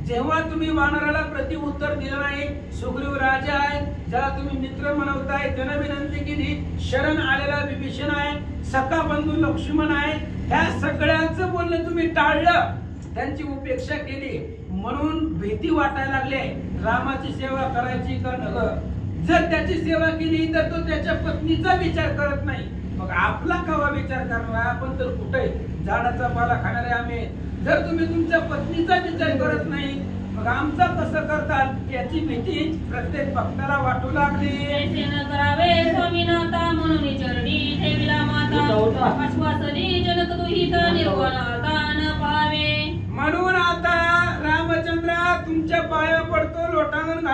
जेव्हा तुम्ही वानराला प्रति उत्तर दिलं नाही, सुग्रीव राजा आहे, ज्याला तुम्ही मित्र म्हणवताय, त्यानं विनंती केली, शरण आलेला विभीषण आहे, सखा बंधू लक्ष्मण आहे, ह्या सगळ्यांचं बोलणं तुम्ही टाळलं, त्यांची उपेक्षा केली. म्हणून भीती वाटायला लागले, रामाची सेवा करायची का नग. जर त्याची सेवा केली तर तो त्याच्या पत्नीचा विचार करत नाही, मग आपला कवा विचार करणार. आपण तर कुठे झाडाचा पाला खाणारे आम्ही. जर तुम्ही तुमच्या पत्नीचा विचार करत नाही, मग आमचा कसं करताल याची भीती प्रत्येक भक्ताला वाटू लागली. करावे स्वामीनाथा म्हणून चरणी ठेविला माता, आश्वासनी जनक दुहित निर्वाणाता न पावे.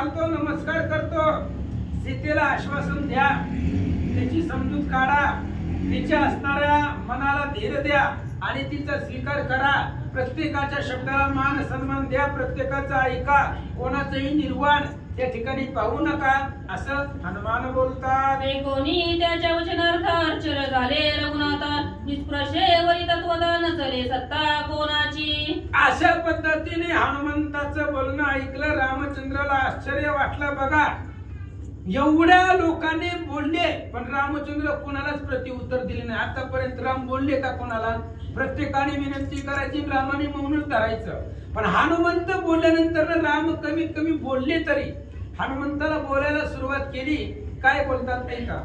घालतो, नमस्कार करतो. सीतेला आश्वासन द्या, त्याची समजूत काढा, तिच्या असणाऱ्या मनाला धीर द्या आणि तिचा स्वीकार करा. प्रत्येकाच्या शब्दाला मान सन्मान द्या, प्रत्येकाचा ऐका, कोणाचंही निर्वाण त्या ठिकाणी पाहू नका, असं हनुमान बोलतात. ते कोणी त्याच्या वचनार्थ आश्चर्य झाले. रघुनाथा निष्प्रशे वरी तत्वदा नचले सत्ता कोणाची. अशा पद्धतीने हनुमंताचं बोलणं ऐकलं. रामचंद्राला आश्चर्य वाटलं. बघा, एवढ्या लोकांनी बोलले पण रामचंद्र कोणालाच प्रत्युत्तर दिले नाही. आतापर्यंत राम बोलले का कोणाला? प्रत्येकाने विनंती करायची, रामाने मौनच धरायचं. पण हनुमंत बोलल्यानंतर राम कमीत कमी बोलले तरी हनुमंताला बोलायला सुरुवात केली. काय बोलतात ऐका.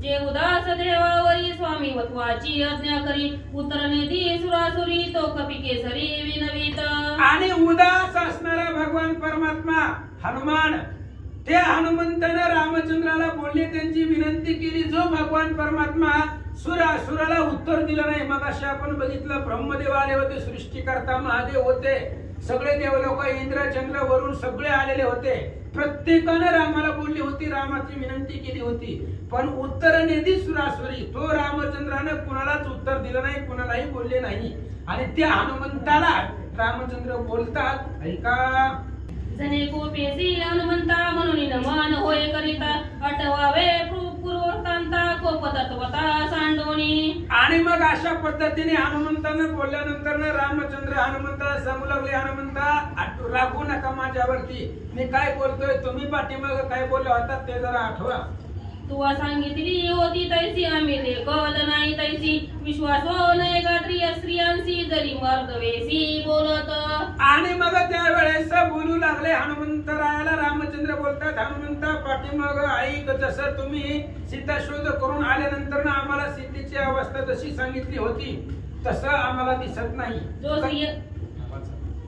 जे उदास देवावरी स्वामी वत्वाची आज्ञा करी. उत्तरने दी सुरासुरी तो कपी केसरी विनवित. आणि उदास असणारा भगवान परमात्मा हनुमान, त्या हनुमंतानं रामचंद्राला बोलले, त्यांची विनंती केली. जो भगवान परमात्मा सुराला उत्तर दिलं नाही. मग अशा आपण बघितलं, ब्रह्मदेव आले होते, सृष्टीकर्ता महादेव होते, सगळे देवलोक, इंद्र चंद्र वरून सगळे आलेले होते. प्रत्येकानं रामाला बोलली होती, रामाची विनंती केली होती, पण उत्तर नेदी सुरासुरी, तो रामचंद्रानं कुणालाच उत्तर दिलं नाही, कुणालाही बोलले नाही. आणि त्या हनुमंताला रामचंद्र बोलतात ऐका. जने कोपेसी हनुमंता म्हणून नमन होय करिता. आठवावे पूर्ववृत्तांता कोप तत्वता सांडोनी. आणि मग अशा पद्धतीने हनुमंतानं बोलल्यानंतर रामचंद्र हनुमंताला सांगू लागले, हनुमंता रागू नका माझ्यावरती, मी काय बोलतोय, तुम्ही पाठीमाग काय बोलले होता ते जरा आठवा. तुवा सांगितली होती तैसी आम्ही लेखत नाही तैसी. विश्वास नाही गात्री स्त्रियांशी जरी मर्दवेसी बोलत. आणि मग त्यावेळेस बोलू लागले हनुमंतरायाला. रामचंद्र बोलतात, हनुमंता पाठीमाग ऐक, जसं तुम्ही सीता शोध करून आल्यानंतर आम्हाला सीतेची अवस्था जशी सांगितली होती तसं आम्हाला दिसत नाही.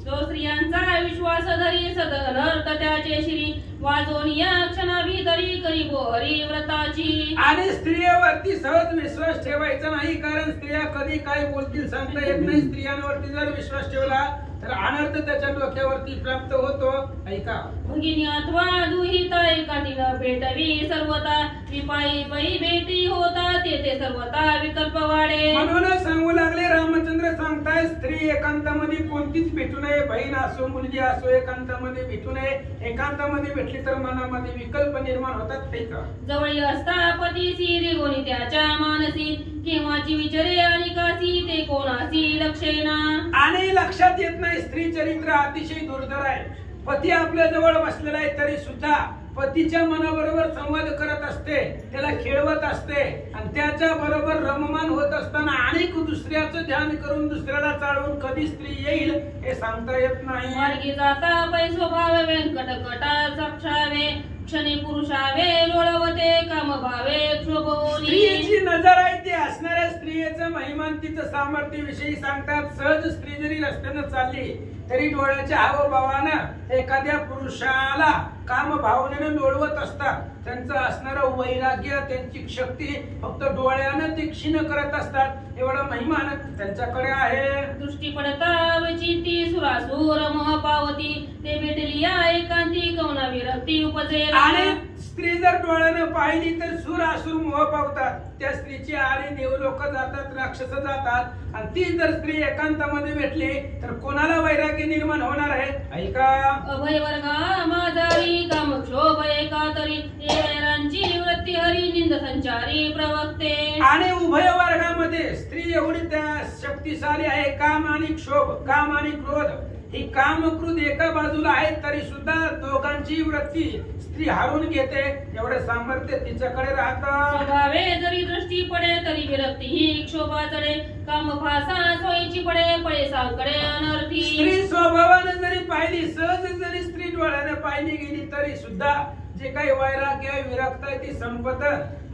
जो स्त्रियांचा विश्वास धरी सदनर्थ त्याचे श्री. वाजोनिया क्षणाभितरी करी बोहरी व्रताची. आणि स्त्रियावरती सहज विश्वास ठेवायचा नाही, कारण स्त्रिया कधी काय बोलतील सांगता येत नाही. स्त्रियांवरती जर विश्वास ठेवला तर अनर्थ त्याच्या डोक्यावरती प्राप्त होतो. ऐका. भगिनी अथवा दुहित एकाठीनं भेटवी सर्वता. विपाई पै भेटी होता तेथे सर्वता विकल्प वाढे. म्हणून सांगू लागले रामचंद्र सांगताय, स्त्री एकांतामध्ये कोणतीच भेटू नये. बहीण असो मुलगी असो एकांतामध्ये भेटू नये. एकांतामध्ये भेटली तर मनामध्ये विकल्प निर्माण होतात. ऐका. जवळी असता पतीसी रिगोनी त्याच्या मानसी. केव्हाची विचारे आणि कासी ते कोणासी लक्षेना. आणि लक्षात येत नाही. स्त्री चरित्र अतिशय दुर्धर आहे. पती आपल्या जवळ बसलेला आहे तरी सुद्धा पतीच्या मनाबरोबर संवाद करत असते, त्याला खेळवत असते आणि त्याच्या बरोबर रममान होत असताना अनेक दुसऱ्याचं ध्यान करून दुसऱ्याला चालवून कधी स्त्री येईल हे सांगता येत नाही. मार्गी जाता पै स्वभाव व्यंकट कटा साक्षावे. क्षणी पुरुषावे लोळवते काम भावे क्षोभोनी. स्त्रीची नजर आहे ती असणाऱ्या स्त्रियेचं महिमान तिचं सामर्थ्य विषयी सांगतात. सहज स्त्री जरी रस्त्यानं चालली तरी डोळ्याच्या हावभावानं एखाद्या पुरुषाला काम भावनेनं लोळवत असतात. त्यांचं असणारं वैराग्य, त्यांची शक्ती फक्त डोळ्यानं ती क्षीण करत असतात. एवढा महिमान त्यांच्याकडे आहे. दृष्टी पडता वचिती सुरासुर मोह पावती. ते भेटली एकांती कवना विरक्ती उपजेल. आणि स्त्री जर डोळ्यानं पाहिली तर सुर असुर मोह पावतात. त्या स्त्रीची आरी देवलोक जातात, राक्षस जातात. आणि ती जर स्त्री एकांतामध्ये भेटली तर कोणाला वैराग्य निर्माण होणार आहे. ऐका. अभय वर्गा माझारी काम क्षोभ एका तरी. वैरांची वृत्ती हरी निंद संचारी प्रवक्ते. आणि उभय वर्गामध्ये स्त्री एवढी त्या शक्तिशाली आहे. काम आणि क्षोभ, काम आणि क्रोध ही कामक्रोध एका बाजूला आहे तरी सुद्धा दोघांची वृत्ती स्त्री हारून घेते. एवढे सामर्थ्य तिच्याकडे राहतं. स्वभावे जरी दृष्टी पडे तरी विरक्ती ही क्षोभा चढे. काम फासा सोयीची पडे पळे सांकडे अनर्थी. स्त्री स्वभावाने जरी पाहिली, सहज जरी स्त्री डोळ्याने पाहिली गेली तरी सुद्धा जे काही वैराग्य आहे, विरक्त आहे ती संपत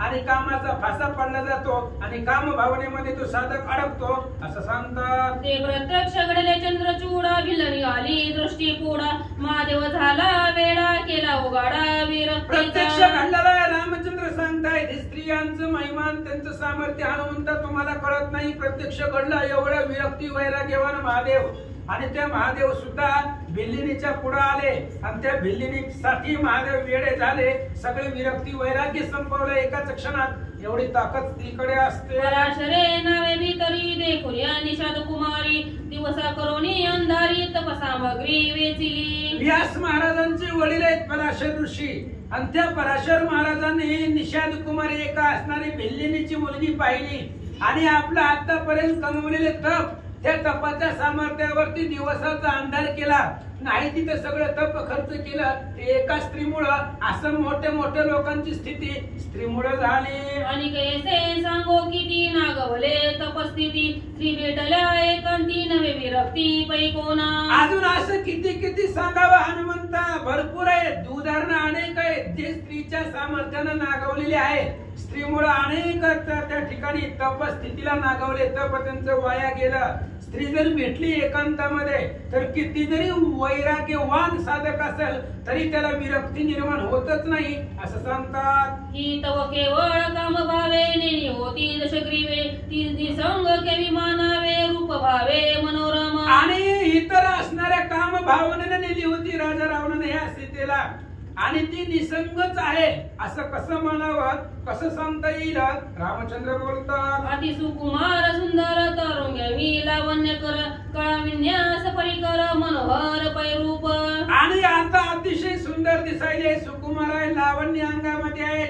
आणि कामाचा फासा पडला जातो आणि काम भावनेमध्ये तो साधक अडकतो असं सांगतात. ते प्रत्यक्ष घडले चंद्रचूडा. भिल्लनी आली दृष्टी पुढा. महादेव झाला वेडा केला उगाडा प्रत्यक्ष विरक्तीचा. घडलेला रामचंद्र सांगतायत. स्त्रियांचं महिमान, त्यांचं सामर्थ्य हनुमंत तुम्हाला कळत नाही. प्रत्यक्ष घडलं एवढं विरक्ती वैराग्यवान महादेव आणि त्या महादेव सुद्धा भिल्लिनीच्या पुढे आले आणि त्या भिल्लिनीसाठी महादेव वेडे झाले. सगळे विरक्ती वैराग्य संपवलं एकाच क्षणात. एवढी ताकद तिकडे असते. पराशरे नावे भीतरी देखुया निषाद कुमारी दिवसा करोनी अंधारी तपसामग्री वेचिली. व्यास महाराजांचे वडील आहेत पराशर ऋषी आणि त्या पराशर महाराजांनी निषाद कुमारी एका असणारी भिल्लिनीची मुलगी पाहिली आणि आपलं आतापर्यंत कमवलेले तप त्या तपाच्या सामर्थ्यावरती दिवसाचा अंधार केला. नाही तिथे सगळं तप खर्च केलं ते एका स्त्रीमुळं. असं मोठे मोठे लोकांची स्थिती स्त्रीमुळे झाली. आणि कैसे सांगो किती नागवले तपस्थिती स्त्री भेटल्या एकांती नवे विरक्ती पैकोना. अजून असं किती किती सांगावं हनुमंता. भरपूर आहेत, उदाहरणं अनेक आहेत जे स्त्रीच्या सामर्थ्यानं नागवलेले आहेत. स्त्रीमुळे अनेक त्या ठिकाणी तपस्थितीला नागवले, तप त्यांचं वाया गेलं. स्त्री जर भेटली एकांतामध्ये तर किती जरी वैराग्यवान साधक असेल तरी त्याला विरक्ती निर्माण होतच नाही असं सांगतात. ही तव केवळ काम भावे नेनी होती दशग्रीवे ती निसंग केवी मानावे रूप भावे मनोरम. आणि इतर असणाऱ्या काम भावनेने नेली होती राजा रावणाने ह्या सीतेला आणि ती निसंगच आहे असं कसं म्हणावं, कसं सांगता येईल. रामचंद्र बोलतात अति सुकुमार सुंदर तरुंगी लावण्य कर कळविन्यास परिकर मनोहर पैरूप. आणि आता अतिशय सुंदर दिसायले, सुकुमार आहे, लावण्य अंगामध्ये आहे,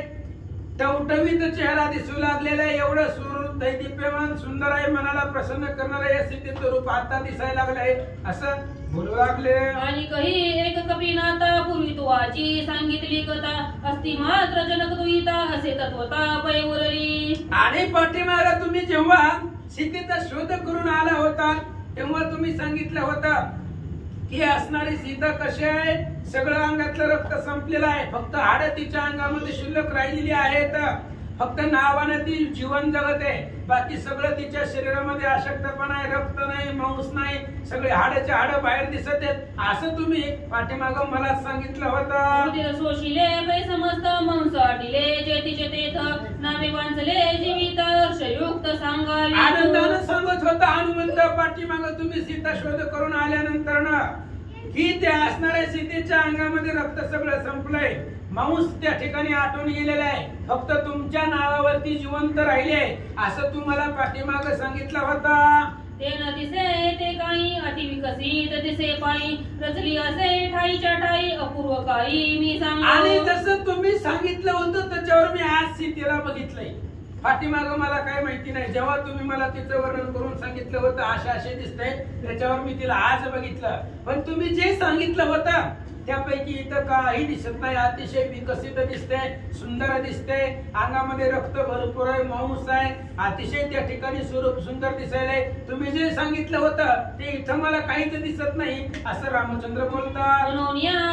टवटवीत चेहरा दिसू लागलेला आहे. एवढं दैदिप्यमान सुंदर आहे, मनाला प्रसन्न करणारं या सीतेचं रूप आता दिसायला लागलंय असं बोलू लागले. आणि काही एक कपिनाथा पूर्वी तुवाची सांगितली कथा अस्ति मात्र जनक दुहिता असे तत्वता पै उरली. आणि पाठीमागे तुम्ही जेव्हा सीतेचा शोध करून आला होता तेव्हा तुम्ही सांगितलं होतं की असणारी सीता कशी आहे. सगळं अंगातलं रक्त संपलेलं आहे, फक्त हाडं तिच्या अंगामध्ये शिल्लक राहिलेली आहेत. फक्त नावाने ती जीवन जगत आहे, बाकी सगळं तिच्या शरीरामध्ये अशक्तपणा आहे, रक्त नाही, मांस नाही, सगळे हाडाचे हाड बाहेर दिसत आहेत असं तुम्ही पाठीमागं मला सांगितलं होतं. सोशिले पै समस्त मांस आटिले जे तिचे तेथ नावे वांचले जीवित हर्षयुक्त सांगावे. आनंदानं सांगत होता हनुमंत पाठीमागं तुम्ही सीता शोध करून आल्यानंतर ना की त्या असणाऱ्या सीतेच्या अंगामध्ये रक्त सगळं संपलंय, मांस त्या ठिकाणी आटून गेलेला आहे, फक्त तुमच्या नावावरती जिवंत राहिले असं तुम्हाला पाठीमागं सांगितलं होता. ते न दिसे ते काही अति विकसित दिसे पायी रचली असे ठाईच्या ठाई अपूर्व काही मी सांग. आणि जसं तुम्ही सांगितलं होतं त्याच्यावर मी आज सीतेला बघितलंय. पाठीमागं मला काय माहिती नाही, जेव्हा तुम्ही मला तिचं वर्णन करून सांगितलं होतं असे दिसतंय त्याच्यावर मी तिला आज बघितलं. पण तुम्ही जे सांगितलं होतं त्यापैकी इथं काही दिसत नाही. अतिशय विकसित दिसते, सुंदर दिसते, अंगामध्ये रक्त भरपूर आहे, मांस आहे, अतिशय त्या ठिकाणी स्वरूप सुंदर दिसायलंय. तुम्ही जे सांगितलं होतं ते इथं मला काहीच दिसत नाही असं रामचंद्र बोलतात.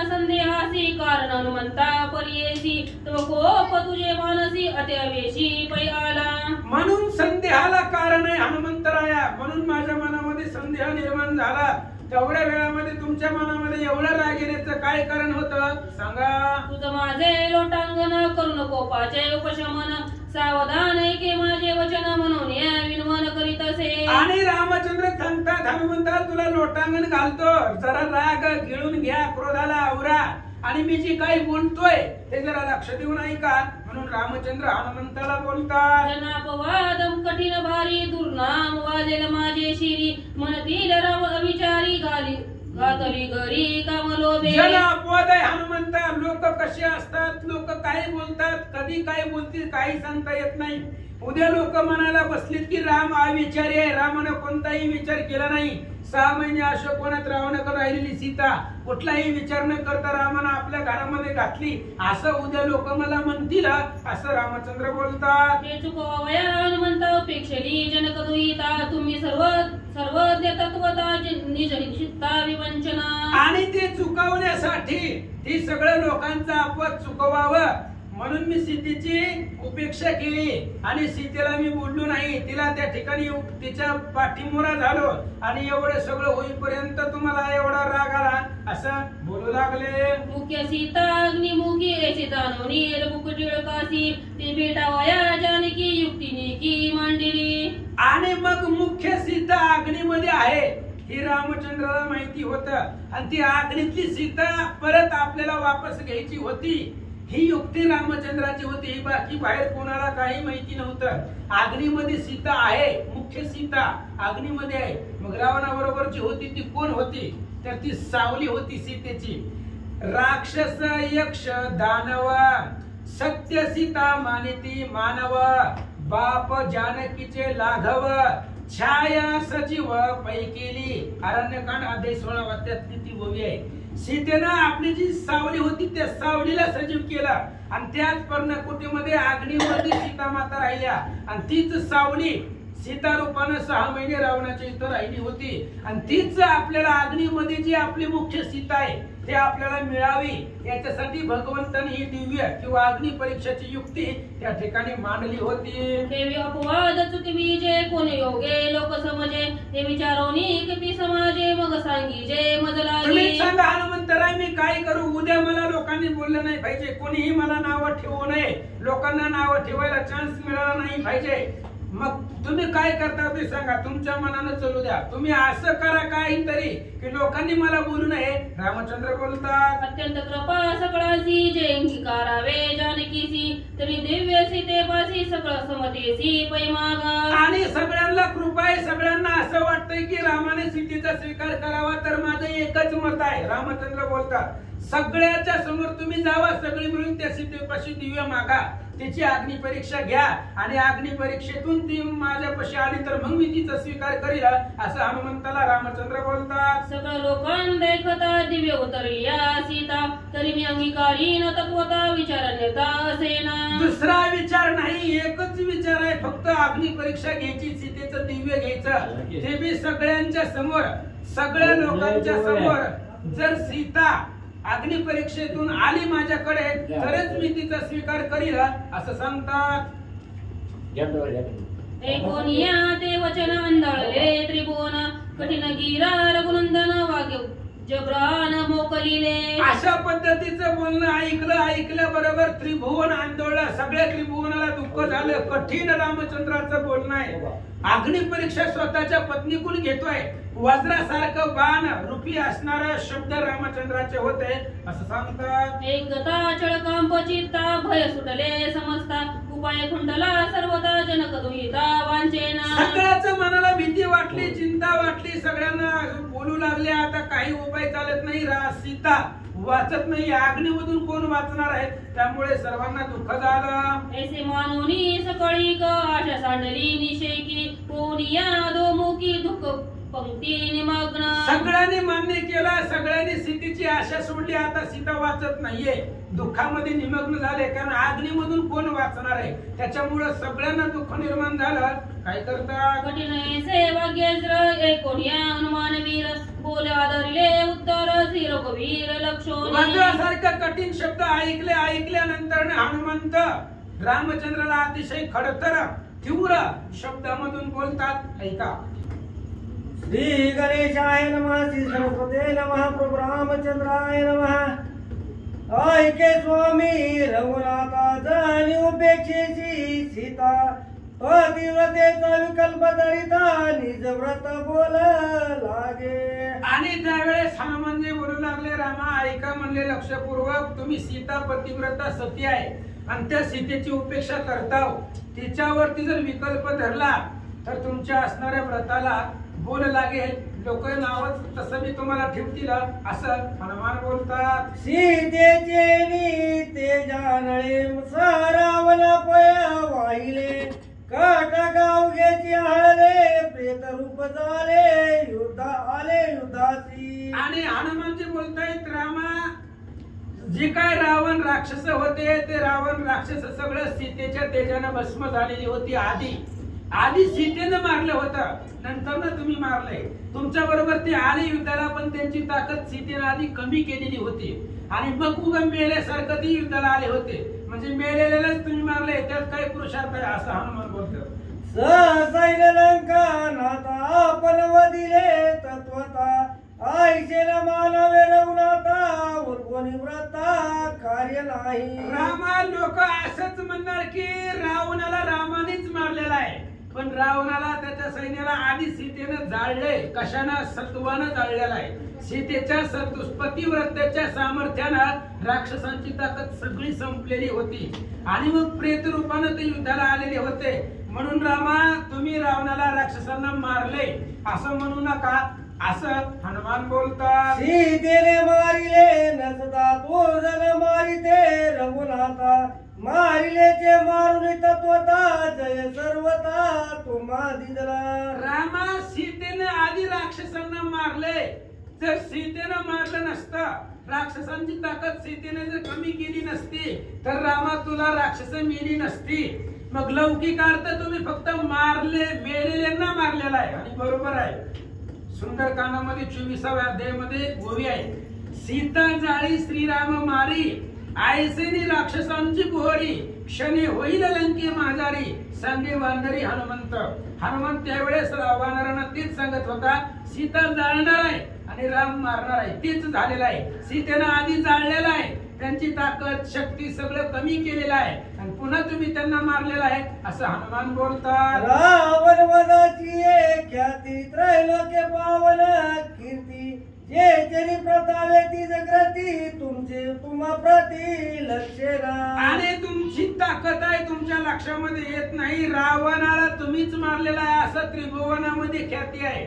संदेहासी कारण हनुमंता परियेसी तो कोप तुझे मानसी अत्यावेशी पै आला. म्हणून संदेहाला कारण आहे हनुमंतराया, म्हणून माझ्या मनामध्ये संदेह निर्माण झाला. तेवढ्या वेळामध्ये तुमच्या मनामध्ये एवढं राग येण्याचं काय कारण होतं सांगा. तुझं माझे लोटांगण करून कोपाचे उपशमन सावधान ऐके माझे वचन म्हणून विनवण करीत असे. आणि रामचंद्र सांगतात हनुमंता तुला लोटांगण घालतो, जरा राग गिळून घ्या, क्रोधाला आवरा आणि मी जी काही बोलतोय ते जरा लक्ष देऊन ऐका. म्हणून रामचंद्र हनुमंताला बोलतात जनापवादम कठीण भारी दुर्नाम वाजेल माझे शिरी मनतील राम अविचारी घातली घरी कामलोभे. जन अपवाद आहे हनुमंता. लोक कसे असतात, लोक काय बोलतात, कधी काय बोलतील काही सांगता येत नाही. उद्या लोक म्हणायला बसलीत की राम अविचारी आहे, रामाने कोणताही विचार केला नाही. 6 महिने अशोकवनात रावणाकडे राहिलेली सीता कुठलाही विचार न करता रामाने आपल्या घरामध्ये घातली असं उद्या लोक मला म्हणतील असं रामचंद्र बोलतात. ते चुकवया हनुमंत उपेक्षली जनक दुहिता तुम्ही सर्वज्ञ तत्वता निज चित्ता विवंचना. आणि ते चुकवण्यासाठी ती सगळ्या लोकांचं अपवाद चुकवावं म्हणून मी सीतेची उपेक्षा केली आणि सीतेला मी बोललो नाही. तिला त्या ठिकाणी तिच्या पाठीमुरा झालो आणि एवढं सगळं होईपर्यंत तुम्हाला एवढा राग आला असं बोलू लागले. मुख्य सीता अग्निमुखी ऐसी जाणवणी बुक टिळकासी ती भेटावया जानकी युक्तीने की मांडली. आणि मग मुख्य सीता अग्नीमध्ये आहे ही रामचंद्राला माहिती होतं आणि ती अग्नीतली सीता परत आपल्याला वापस घ्यायची होती ही युक्ती रामचंद्राची होती. ही बाकी बाहेर कोणाला काही माहिती नव्हतं. अग्नीमध्ये सीता आहे, मुख्य सीता अग्नीमध्ये आहे. मग रावणाबरोबर जी होती ती कोण होती तर ती सावली होती सीतेची. राक्षस यक्ष दानव सत्य सीता मानिती मानव बाप जानकीचे लाघव छाया सजीव पैकेली. अरण्यकांड अध्याय 16 त्यातली ती ओवी आहे. सीतेनं आपली जी सावली होती त्या सावलीला सजीव केला आणि त्याच पर्णकुटीमध्ये अग्नीवरती सीता माता राहिल्या आणि तीच सावली सीता रूपानं 6 महिने रावणाच्या इथं राहिली होती आणि तीच आपल्याला अग्नीमध्ये जी आपली मुख्य सीता आहे ते आपल्याला मिळावी याच्यासाठी भगवंताने ही दिव्य किंवा अग्नी परीक्षाची युक्ती त्या ठिकाणी मांडली होती. देवी अपवाद चुकवी जे कोणी योगे लोक समजे ते विचारोनी किती समाजे मग सांगी जे मजला तुम्ही सांगा हनुमंतराय मी काय करू. उद्या मला लोकांनी बोललं नाही पाहिजे, कोणीही मला नावं ठेवू नये, लोकांना नावं ठेवायला चान्स मिळाला नाही पाहिजे. मग तुम्ही काय करता ते सांगा, तुमच्या मनानं चालू द्या. तुम्ही असं करा काहीतरी की लोकांनी मला बोलू नये. रामचंद्र बोलतात अत्यंत कृपा सकळासी जे अंगीकारावे जानकीसी तरी दिव्य सीतेपासी सकळ समतेसी पैमागा. आणि सगळ्यांना कृपा आहे, सगळ्यांना असं वाटतंय की रामाने सीतेचा स्वीकार करावा तर माझं एकच मत आहे. रामचंद्र बोलतात सगळ्याच्या समोर तुम्ही जावा, सगळी मिळून त्या सीतेपाशी दिव्य मागा, तिची अग्नी परीक्षा घ्या आणि अग्नी परीक्षेतून ती माझ्यापाशी आली तर मग मी तिचा स्वीकार करील असं हनुमंताला रामचंद्र बोलतात. सगळ लोकांना देखता दिव्य उतरली सीता तरी मी अंगीकारी न तत्वता विचारण्यता असेना. दुसरा विचार नाही, एकच विचार आहे, फक्त अग्नी परीक्षा घ्यायची, सीतेचं दिव्य घ्यायचं, ते बी सगळ्यांच्या समोर, सगळ्या लोकांच्या समोर. जर सीता अग्नि परीक्षेतून आली माझ्याकडे तरच मी तिचा स्वीकार करील असं सांगतात. कोणिया ते वचन अंधळले त्रिभुवन कठीण गिरा रघुनंदन वाग्य जब्रान मोकलिले. अशा पद्धतीचं बोलणं ऐकलं बरोबर त्रिभुवन आंदोलन, सगळ्या त्रिभुवनाला दुःख झालं. कठीण रामचंद्राचं बोलणं आहे. अग्नि परीक्षा स्वतःच्या पत्नीकडून घेतोय. वज्रासारखं बाण रूपी असणारा शब्द रामचंद्राचे होते असं सांगतात. एकता चळकांप चित्ता भय सुटले समजता उपाय खुंटला सर्वता जनक दुहिता वांचेना. सगळ्याच मनाला भीती वाटली, चिंता वाटली, सगळ्यांना बोलू लागले आता काही उपाय चालत नाही, सीता वाचत नाही, अग्नीमधून कोण वाचणार आहे, त्यामुळे सर्वांना दुःख झालं. ऐसे मानोनी सकळी क आशा सांडली निशेकी कोणिया दोमुखी दुःख पंक्ती निमग्न. सगळ्यांनी मान्य केलं, सगळ्यांनी सीतेची आशा सोडली, आता सीता वाचत नाहीये, दुःखामध्ये निमग्न झाले, कारण अग्नीमधून कोण वाचणार आहे, त्याच्यामुळे सगळ्यांना दुःख निर्माण झालं. काय करतात कठीण ऐसे वाग्यज्र कोणिया हनुमान वीर बोले आदरले उत्तर रघुवीर लक्षोनी. वज्रासारखं कठीण शब्द ऐकल्यानंतर हनुमंत रामचंद्राला अतिशय खडतर तीव्र शब्दामधून बोलतात. ऐका. श्री गणेशाय नमः, श्री सरस्वती नमः, प्रभु रामचंद्राय नमः. ऐके स्वामी रघुनाथाचा आणि उपेक्षेची सीता अतिव्रतेचा विकल्प धरिता निज व्रत बोल लागे. आणि त्यावेळेस हनुमानजी बोलू लागले रामा ऐका म्हणले लक्षपूर्वक, तुम्ही सीता पतिव्रता सती आहे आणि त्या सीतेची उपेक्षा करताव, तिच्यावरती जर विकल्प धरला तर तुमच्या असणाऱ्या व्रताला बोल लागेल, लोक नावच तसं मी तुम्हाला ठेवतील असं हनुमान बोलतात. सीतेचे नीते जानळे सारावण पया वाहिले काट गावघ्याची हळले प्रेत रूप झाले युद्ध आले युद्धाची. आणि हनुमानजी बोलतायत रामा जे काय रावण राक्षस होते ते रावण राक्षस सगळं सीतेच्या तेजानं भस्म झालेली होती. आधी सीतेनं मारलं होतं, नंतर ना तुम्ही मारलंय. तुमच्या बरोबर ते आले युद्धाला, पण त्यांची ताकद सीतेनं आधी कमी केलेली होती आणि मग उगा मेल्यासारखं ती युद्धाला आले होते, म्हणजे मेलेल्यालाच तुम्ही मारले, त्यात काय पुरुषार्थ आहे असं हनुमान बोलतो. सहसैन्य लंका नाथा पलव दिले तत्वता ऐशेन मानवे रघुनाथा उर्वणी व्रता कार्य नाही. रामा लोक असंच म्हणणार की रावणाला रामानेच मारलेला आहे, पण रावणाला त्याच्या सैन्याला आधी सीतेनं जाळले. कशानं? सत्वानं जाळलेला आहे. सीतेच्या पतिव्रतेच्या सामर्थ्यानं राक्षसांची ताकद सगळी संपलेली होती आणि मग प्रेत रूपानं ते युद्धाला आलेले होते. म्हणून रामा, तुम्ही रावणाला राक्षसांना मारले असं म्हणू नका, असं हनुमान बोलतात. सीतेने मारिले नसता तो जन मारिते रघुनाथा, मारिलेचे मारुनी तत्वता जय सर्वता तुम्हा दिदला. रामा, सीतेने आधी राक्षसांना मारले. जर सीतेनं मारलं नसतं, राक्षसांची ताकद सीतेने जर कमी केली नसती तर रामा तुला राक्षस मेली नसती. मग लौकिक अर्थ तुम्ही फक्त मेलेल्यांना मारलेला आहे आणि बरोबर आहे. सुंदरकांडामध्ये 24व्या अध्यायामध्ये गोवी आहे. सीता जाळी श्रीराम मारी, आयसेनी राक्षसांची पोहरी, क्षणी होईल लंके माझारी, सांगे वानरी हनुमंत. हनुमंत त्यावेळेस वानरांना तेच सांगत होता, सीता जाळणार आहे आणि राम मारणार आहे. तेच झालेलं आहे. सीतेनं आधी जाळलेलं आहे, त्यांची ताकद शक्ती सगळं कमी केलेलं आहे आणि पुन्हा तुम्ही त्यांना मारलेलं आहे असं हनुमान बोलतात. रावण वधाची ख्याती त्रैलोक्य पावन कीर्ती, जे जरी प्रतावे ती जगती तुमचे तुम्हा प्रति लक्षेरा. आणि तुमची ताकद आहे तुमच्या लक्षामध्ये येत नाही. रावणाला तुम्हीच मारलेला आहे असं त्रिभुवनामध्ये ख्याती आहे,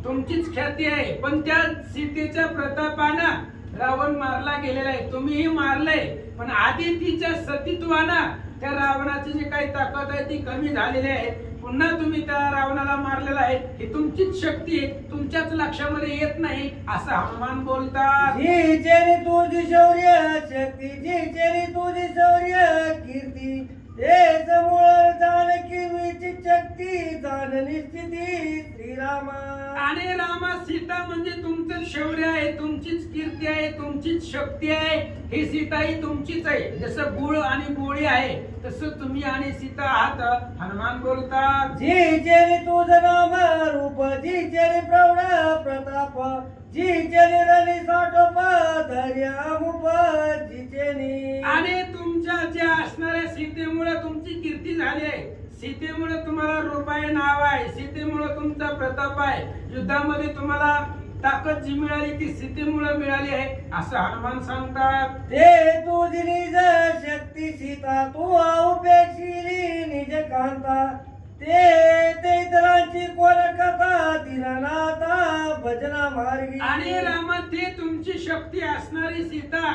तुमचीच ख्याती आहे. पण त्या सीतेच्या प्रतापानं रावण मारला गेलेला आहे. तुम्हीही मारले, पण आधी तिच्या सतीत्वानं त्या रावणाची जी काही ताकद आहे ती कमी झालेली आहे. पुन्हा तुम्ही त्या रावणाला मारलेला आहे. ही तुमचीच शक्ती आहे, तुमच्याच लक्षामध्ये येत नाही असं हनुमान बोलतात. जी जेनी तुझी शौर्य शक्ती, जी जेनी तुझी शौर्य कीर्ती, ते समूळ जानकी विचित शक्ती जाण निश्चिती श्रीरामा. आणि रामा, सीता म्हणजे तुमचं शौर्य आहे, तुमचीच कीर्ती आहे, तुमचीच शक्ती आहे. ही सीता ही तुमचीच आहे. जसं गुळ आणि बोळी आहे तसं तुम्ही आणि सीता आहात हनुमान बोलतात. जी जेनी तुझं नाम रूप, जी जेनी प्रौढ प्रताप, जी जेनी रणी साठोप धैर्य अमुप, जी जेनी. आणि तुमच्या ज्या असणाऱ्या सीतेमुळे तुमची कीर्ती झाली आहे, सीतेमुळे तुम्हाला रूप आहे, नाव आहे, सीतेमुळे तुमचा प्रताप आहे. युद्धामध्ये तुम्हाला ताकद जी मिळाली ती सीतेमुळे मिळाली आहे असं हनुमान सांगतात. ते तुझी निज शक्ती सीता, तू उपेक्षिली निज कांता, ते इतरांची कोण कथा दिनानाथा भजना मार्गी. आणि रामा, ते तुमची शक्ती असणारी सीता,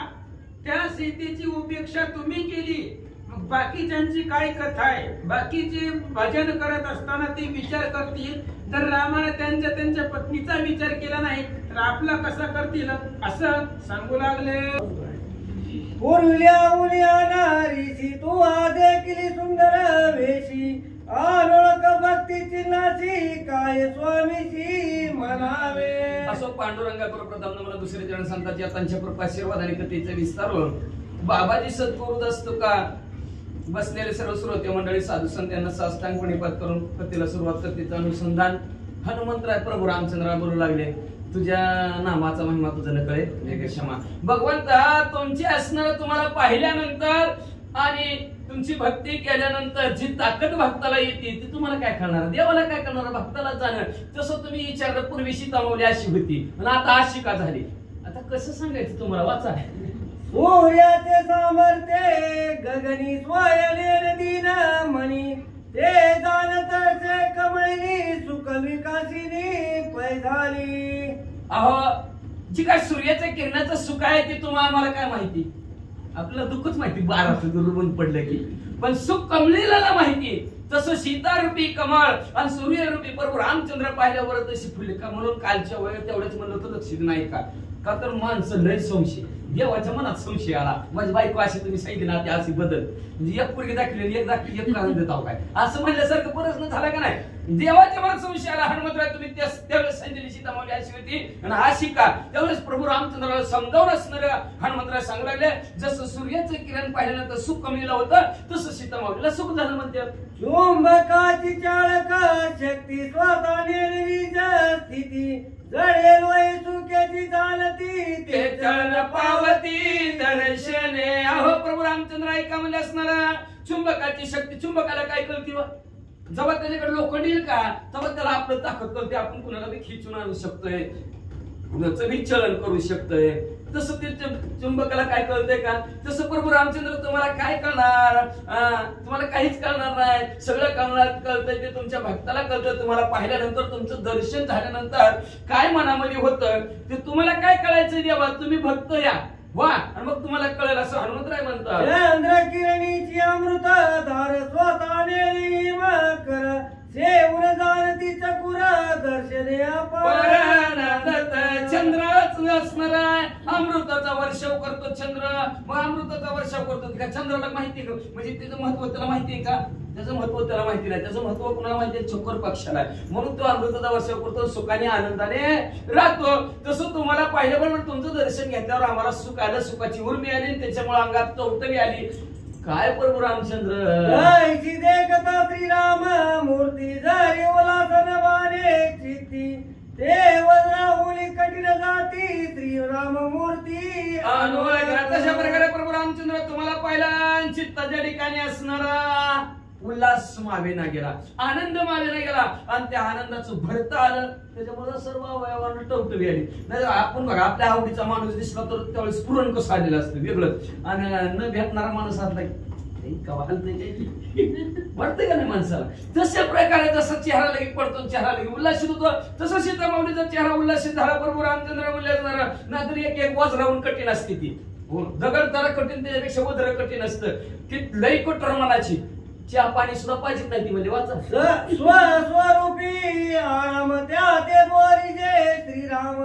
त्या सीतेची उपेक्षा तुम्ही केली. मग बाकीच्यांची काय कथा आहे? बाकीचे भजन करत असताना ते विचार करतील, तर रामाने त्यांच्या पत्नीचा विचार केला नाही तर आपला कसा करतील असं सांगू लागले. पूर्विल्या उन्या नारीशी, तू आदे केली सुंदर वेशी, आलोळक भक्तीची नाशी काय स्वामीशी म्हणावे. असो पांडुरंगा प्रप्रथम मला दुसरे चरण संतांच्या त्यांच्या कृपाशीर्वाद आणि कथेचे विस्तार होऊन बाबाजी सद्गुरु दस्तु का बसलेले सर्व श्रोते मंडळी साधू संत यांना साष्टांग पाठ करून कथेला सुरुवात करते. अनुसंधान हनुमंतराय प्रभू रामचंद्र बोलू लागले, तुझ्या नामाचा महिमा तुझं न कळे क्षमा. भगवंता, तुमची असणार तुम्हाला पाहिल्यानंतर आणि तुमची भक्ती केल्यानंतर जी ताकद भक्ताला येते ती तुम्हाला काय करणार, देवाला काय करणार, भक्ताला जाणार. तसं तुम्ही विचारलं, पूर्वी सीता माऊली अशी होती आणि आता अशी का झाली. आता कसं सांगायचं तुम्हाला, वाचा. सूर्याचे सामर्थ्य गगनी स्वयने दीन मणी, ते जाणतसे कमळी सुख विकासिनी पैझाली. अहो, जी काय सूर्याच्या किरणाचं सुख आहे ते तुम्हाला आम्हाला काय माहिती, आपल्याला दुःखच माहिती 12 दुर्बन पडलं की, पण सुख कमळीला माहिती. तसं सीतारूपी कमळ आणि सूर्यरूपी प्रभू रामचंद्र पाहिल्यावर तशी फुले का, म्हणून कालच्या वयात तेवढंच म्हणलं तर लक्षित नाही का तर माणसं लय संशय, देवाच्या मनात संशय आला. माझी बायको अशी तुम्ही सांगितली ना, ते अशी बदल म्हणजे एक पोरगी दाखवली एक दाखली एक कारण देत आहो काय असं म्हणल्यासारखं प्रश्न झाला का नाही. देवाच्या मनात संशय आला. हनुमंतराय तुम्ही त्यावेळेस सांगितली सीता माऊली अशी होती आणि अशी का, त्यावेळेस प्रभू रामचंद्राला समजावून असणार हनुमंतराय सांगू लागले, जसं सूर्याचं किरण पाहिल्यानंतर सुख कमीला होतं तसं सीता माऊलीला सुख झालं म्हणतात. चुंबकाची चालक शक्ती स्वतः निर्वीज स्थिती, जळेल वय सुख्याची चालती ते चरण पावती दर्शने. अहो प्रभू रामचंद्र ऐका म्हणजे असणार चुंबकाची शक्ती. चुंबकाला काय कळती वा, जेव्हा त्याच्याकडे लोखंड येईल का तेव्हा त्याला आपलं ताकद करते, आपण कुणाला बी खिचून आणू शकतोय, कुणाचं बी चलन करू शकतोय. तसं ते चुंबकाला काय कळतंय का? तसं प्रभू रामचंद्र तुम्हाला काय कळणार? तुम्हाला काहीच कळणार नाही. सगळं कळतंय ते तुमच्या भक्ताला कळतं. तुम्हाला पाहिल्यानंतर, तुमचं दर्शन झाल्यानंतर काय मनामध्ये होतं ते तुम्हाला काय कळायचं? देवा तुम्ही भक्त या वा, आणि मग तुम्हाला कळेल असं हनुमंतराय म्हणतात. चंद्र किरणीची अमृत धार स्वतःने कर सेवून जाणती चकुर दर्शने चंद्रच असणार आहे, अमृताचा वर्षाव करतो चंद्र. मग अमृताचा वर्षाव करतो का? चंद्राला माहिती का? म्हणजे त्याचं महत्व त्याला माहिती आहे का? त्याचं महत्व त्याला माहिती नाही. त्याचं महत्व कुणाला माहिती आहे? चक्कर पक्षाला. म्हणून तो अमृताचा वर्षाव करतो, सुखाने आनंदाने राहतो. तसं तुम्हाला पाहिल्याबरोबर तुमचं दर्शन घेतल्यावर आम्हाला सुख आलं, सुखाची उर्मी आली, त्याच्यामुळे अंगात चौटवी आली. काय प्रभू रामचंद्र देखता श्रीराम मूर्ती जरी उलासन बाणे चित्ती देव राहुली कठीण जाती श्रीराम मूर्ती तशा प्रकारे प्रभू रामचंद्र तुम्हाला पाहिला चित्ताच्या ठिकाणी असणारा उल्हास मावेना गेला, आनंद मावेना गेला, आणि त्या आनंदाचं भरत आलं. त्याच्यामुळे सर्व अवयवांना टवटवी आली. नाही आपण बघा, आपल्या आवडीचा माणूस दिसला तर त्यावेळेस पुरण कसं आलेलं असतं वेगळंच, आणि न भेटणारा माणूस असला वाटतंय का नाही माणसाला? तशा प्रकारे जसा चेहरा लगेच पडतो, चेहरा लगेच उल्हासित होतो, तसा सीतामाऊलीचा चेहरा उल्हासित झाला. प्रभू रामचंद्र म्हणले नाहीतर एक वज राहून कठीण असते ती. दगड जरा कठीण, त्याच्यापेक्षा वज्र कठीण असतं. ती लई कठोर मनाची, चहा पाणी सुद्धा पाहिजे नाही ती. म्हणजे वाचा स्वरूपी आराम त्या ते बोरी जे श्रीराम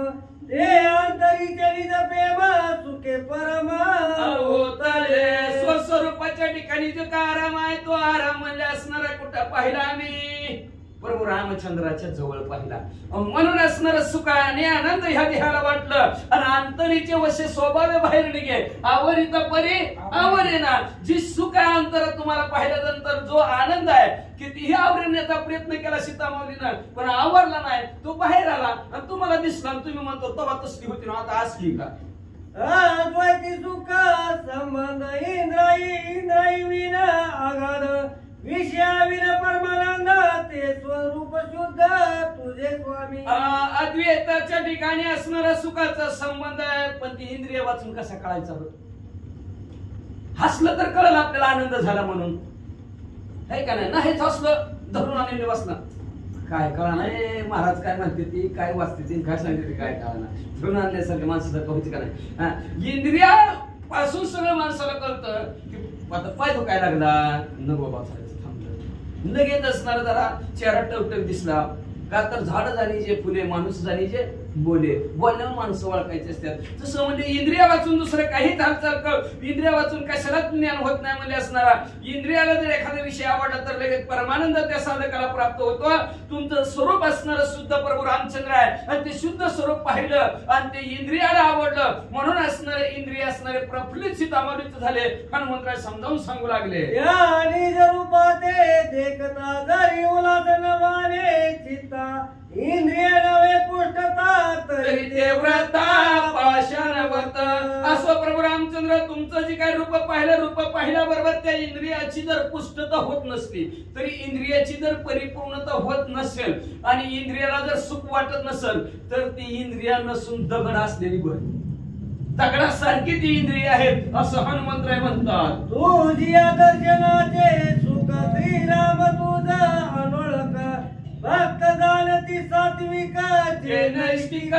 ते अंतरीचे निज प्रेम सुखे परम होतले. स्वस्वरूपाच्या ठिकाणी जो का आराम आहे तो आराम म्हणजे असणारा कुठं पाहिला आम्ही? प्रभू रामचंद्राच्या जवळ पाहिला. म्हणून असणार सुख आणि आनंद ह्या देहाला वाटलं, आणि अंतरीचे वशे स्वभाव बाहेर निघे आवरित परी आवरेना. जी सुख आहे अंतर तुम्हाला पाहिल्यानंतर जो आनंद आहे कितीही आवरण्याचा प्रयत्न केला सीतामाऊलीनं, पण आवरला नाही. तो बाहेर आला आणि तुम्हाला दिसला, आणि तुम्ही म्हणतो तेव्हा तसली होती ना, आता असली का? अद्वैती सुख संबंध इंद्राई विन आगाध विषयाविन परमानंद ते स्वरूप शुद्ध तुझे स्वामी. अद्वैताच्या ठिकाणी असणारा सुखाचा संबंध आहे, पण ती इंद्रिय वाचून कसा कळायचा? हसलं तर कळलं आपल्याला आनंद झाला म्हणून, आहे का नाही? नाहीच हसलं धरून आनंद वाचला काय कळा नाही. महाराज काय म्हणते ती, काय वाचते ती, काय सांगते ती, काय कळा ना. धरून आणल्यासारख्या माणसासारखं होती का नाही? इंद्रिया पासून सगळं माणसाला कळतं की आता पाय तो काय लागला, न बाबा थांबलं, लगेच असणार जरा चेहरा टवटक दिसला का, तर झाड झाली जे फुले, माणूस झाली जे बोले, बोलल्यावर माणसं ओळखायचे असतात. तसं म्हणजे इंद्रिया वाचून दुसरं काही हालचाल, इंद्रिया वाचून कशाला ज्ञान होत नाही म्हणजे असणारा. इंद्रियाला जर एखादा विषय आवडला तर लगेच परमानंद त्या साधकाला प्राप्त होतो. तुमचं स्वरूप असणारं शुद्ध प्रभू रामचंद्र आहे, आणि ते शुद्ध स्वरूप पाहिलं आणि ते इंद्रियाला आवडलं, म्हणून असणारे इंद्रिय असणारे प्रफुल्लित सीतामाऊलीच झाले. हनुमंतराय समजावून सांगू लागले, देखता जरी उलाद नवाने चित्ता इंद्रिय नवे पुष्टता तरी ते व्रता पाषाणवत. असो प्रभू रामचंद्र तुमचं जे काय रूप पाहिलं, रूप पाहिल्याबरोबर त्या इंद्रियाची जर पुष्टता होत नसली, तरी इंद्रियाची जर परिपूर्णता होत नसेल, आणि इंद्रियाला जर सुख वाटत नसेल, तर ती इंद्रिया नसून दगड असलेली बरी, दगडासारखी ती इंद्रिय आहेत असं हनुमंतराय म्हणतात. तुझ्या दर्शनाचे सुख श्रीराम तुझा अनोळख भक्त जाणती सात्विक जे नैष्टिक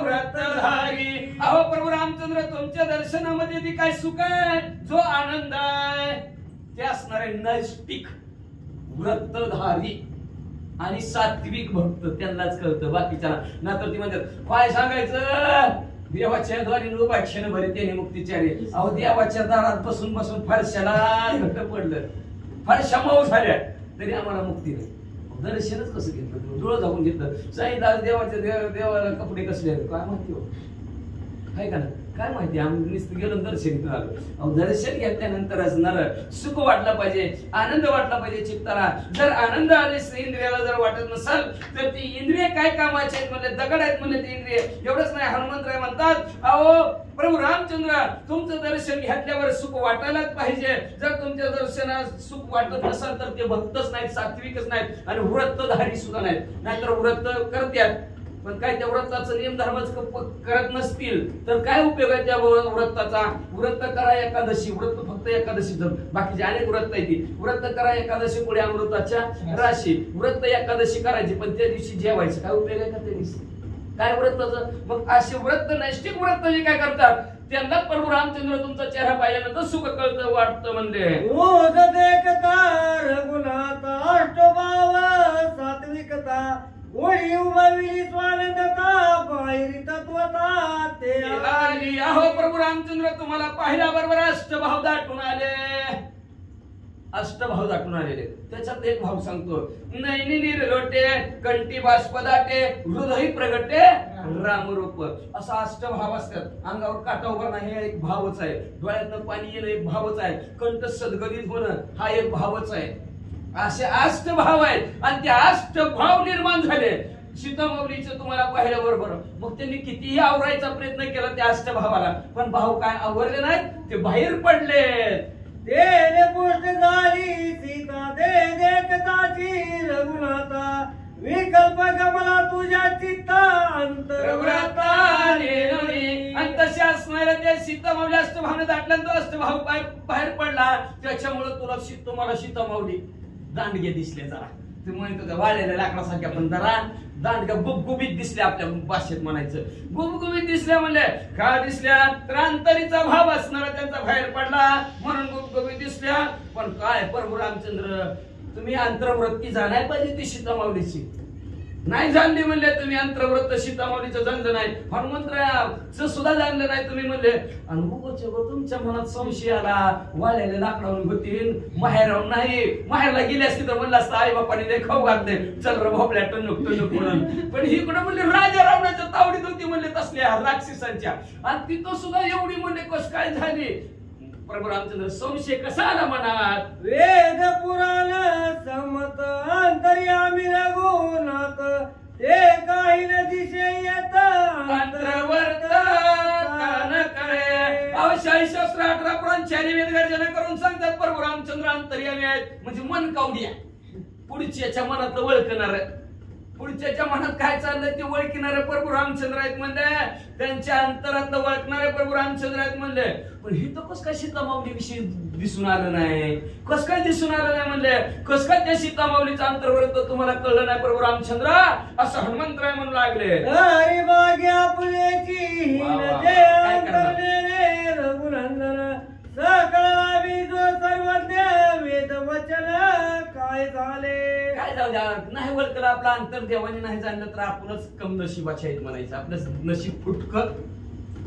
व्रतधारी. अहो प्रभू रामचंद्र तुमच्या दर्शनामध्ये जी काय सुख आहे, जो आनंद आहे, ते असणारे नैष्टिक व्रतधारी आणि सात्विक भक्त त्यांनाच कळतं, बाकीच्या नाहीतर ती म्हणतात काय सांगायचं, देवाच्या द्वारे उपाख्यान भरे त्याने मुक्तीचारी. अहो देवाच्या दारात बसून बसून फारशाला घट्ट पडलं, फारशा मऊ झाल्या तरी आम्हाला मुक्ती नाही. दर्शनच कसं घेतलं, डोळं झाकून घेतलं, सांगितलं देवाच्या देवाला कपडे कसले आहेत काय माहिती हो, काय का ना, काय माहिती, आम्ही नुसतं गेलो दर्शन घेऊन आलो. अहो दर्शन घेतल्यानंतर असणार सुख वाटलं पाहिजे, आनंद वाटला पाहिजे चित्ताला. जर आनंद आले इंद्रियाला जर वाटत नसेल, तर ती इंद्रिय काय कामाचे आहेत म्हणले, दगड आहेत म्हणले ती इंद्रिय. एवढंच नाही, हनुमंतराय म्हणतात अहो प्रभू राम रामचंद्र तुमचं दर्शन घेतल्यावर सुख वाटायलाच पाहिजे. जर तुमच्या दर्शनात सुख वाटत नसेल तर ते भक्तच नाहीत, सात्विकच नाहीत आणि व्रतधारी सुद्धा नाहीत. नाहीतर व्रत करतात पण काय त्या व्रताचं नियम धर्मच करत नसतील तर काय उपयोग आहे त्या व्रताचा. व्रत करा एकादशी, व्रत फक्त एकादशी, बाकीचे अनेक व्रत आहे ती. व्रत करा एकादशी पुढे अमृताच्या राशी. व्रत एकादशी करायची पण त्या दिवशी जेवायचं, काय उपयोग आहे का त्या दिवशी, काय व्रताचं. मग असे व्रत नैष्ठिक व्रत जे काय करतात त्यांना प्रभू रामचंद्र तुमचा चेहरा पाहिल्यानंतर सुख कळतं वाटतं. म्हणजे रोज देखता रघुनाथ अष्टभाव सात्विकता, ओढी उभाविली स्वानंदता, बाहेरी तत्वता ते आली. अहो प्रभू रामचंद्र तुम्हाला पाहिल्याबरोबर अष्टभाव दाटून आले, अष्टभाव दाटून आलेले. त्याच्यात एक भाव सांगतो, नैनी निर्लोटे, कंठी बाष्प दाटे, हृदय प्रगटे रामरूप. असा अष्टभाव असतात. अंगावर काटा उभा नाही हे एक भावच आहे, डोळ्यातनं पाणी येणं एक भावच आहे, कंठ सदगदित होणं हा एक भावच आहे. असे अष्टभाव आहेत आणि ते अष्टभाव निर्माण झाले सीतामाऊलीचं तुम्हाला पाहिल्याबरोबर. मग त्यांनी कितीही आवरायचा प्रयत्न केला त्या अष्टभावाला पण भाव काय आवरले नाहीत, ते बाहेर पडले. देने पुष्ट झाली सीता दे देखताची रघुनाथा, विकल्प गमला तुझ्या चित्ता अंतर्व्रता. आणि तसे असणाऱ्या त्या सीतामाऊली अष्टभावने दाटल्यानंतर अष्टभाव बाहेर पडला. त्याच्यामुळे तुम्हाला सीतामाऊली दांडगे दिसले. जरा ते म्हणतो वाळलेल्या लाकडासारख्या पण जरा दांडग्या गुबगुबीत दिसल्या. आपल्या भाषेत म्हणायचं गुबगुबीत दिसल्या. म्हणले का दिसल्या तर अंतरीचा भाव असणारा त्यांचा बाहेर पडला म्हणून गुबगुबीत दिसल्या. पण काय प्रभू रामचंद्र तुम्ही अंतर्वृत्ती जाणार पाहिजे ती सीतामाऊलीची, नाही जाणली म्हणले तुम्ही. अंतर्वृत्त सीतामाऊलीचं जाणलं नाही, हनुमंतरायाचं सुद्धा जाणलं नाही तुम्ही म्हणले. आणि तुमच्या मनात संशय आला, वाळलेल्या लाकडावरून होतील माहेरावरून नाही. माहेरला गेली असती तर म्हणलं असतं आई बापाने लय खाऊ घातले, चल रे भोपल्या टणूक म्हणून. पण ही कुठं म्हणले राजा रावणाच्या तावडीत होती म्हणले तसल्या राक्षसांच्या. आणि तिथं सुद्धा एवढी म्हणले कस काय झाली. प्रभू रामचंद्र संशय कसा आला मनात. वेद पुराण समत अंतर्यामी रघुनाथ, ते काही न दिशे येत अंतर्वर्त कान कळे. अवशाही शास्त्र 18 पुराण 4 वेद गर्जना करून सांगतात प्रभू रामचंद्र अंतर्यामी आहेत. म्हणजे मन कावडी आहे, पुढच्याच्या मनातलं ओळखणार, पुढच्याच्या मनात काय चाललंय ते ओळखणारे प्रभू रामचंद्र आहेत म्हणले. त्यांच्या अंतरातलं ओळखणारे प्रभू रामचंद्र आहेत म्हणले. पण ही तर कस काय सीतामाऊली विषयी दिसून आलं नाही, कस काय दिसून आलं नाही म्हणले. कस काय त्या सीतामाऊलीचं अंतर्वर्त तुम्हाला कळलं नाही प्रभू रामचंद्र, असं हनुमंतराय म्हणू लागले. हरी बागे आपुलेची अंतर्नेने रघुनंदन, सकळ जो सर्वज्ञ वेद वचन काय झाले. काय जाऊ द्या, नाही ओळखलं आपलं अंतर देवाने नाही जाणलं तर आपणच कम नशिबाचे आहेत म्हणायचं. आपलं नशीब फुटकं,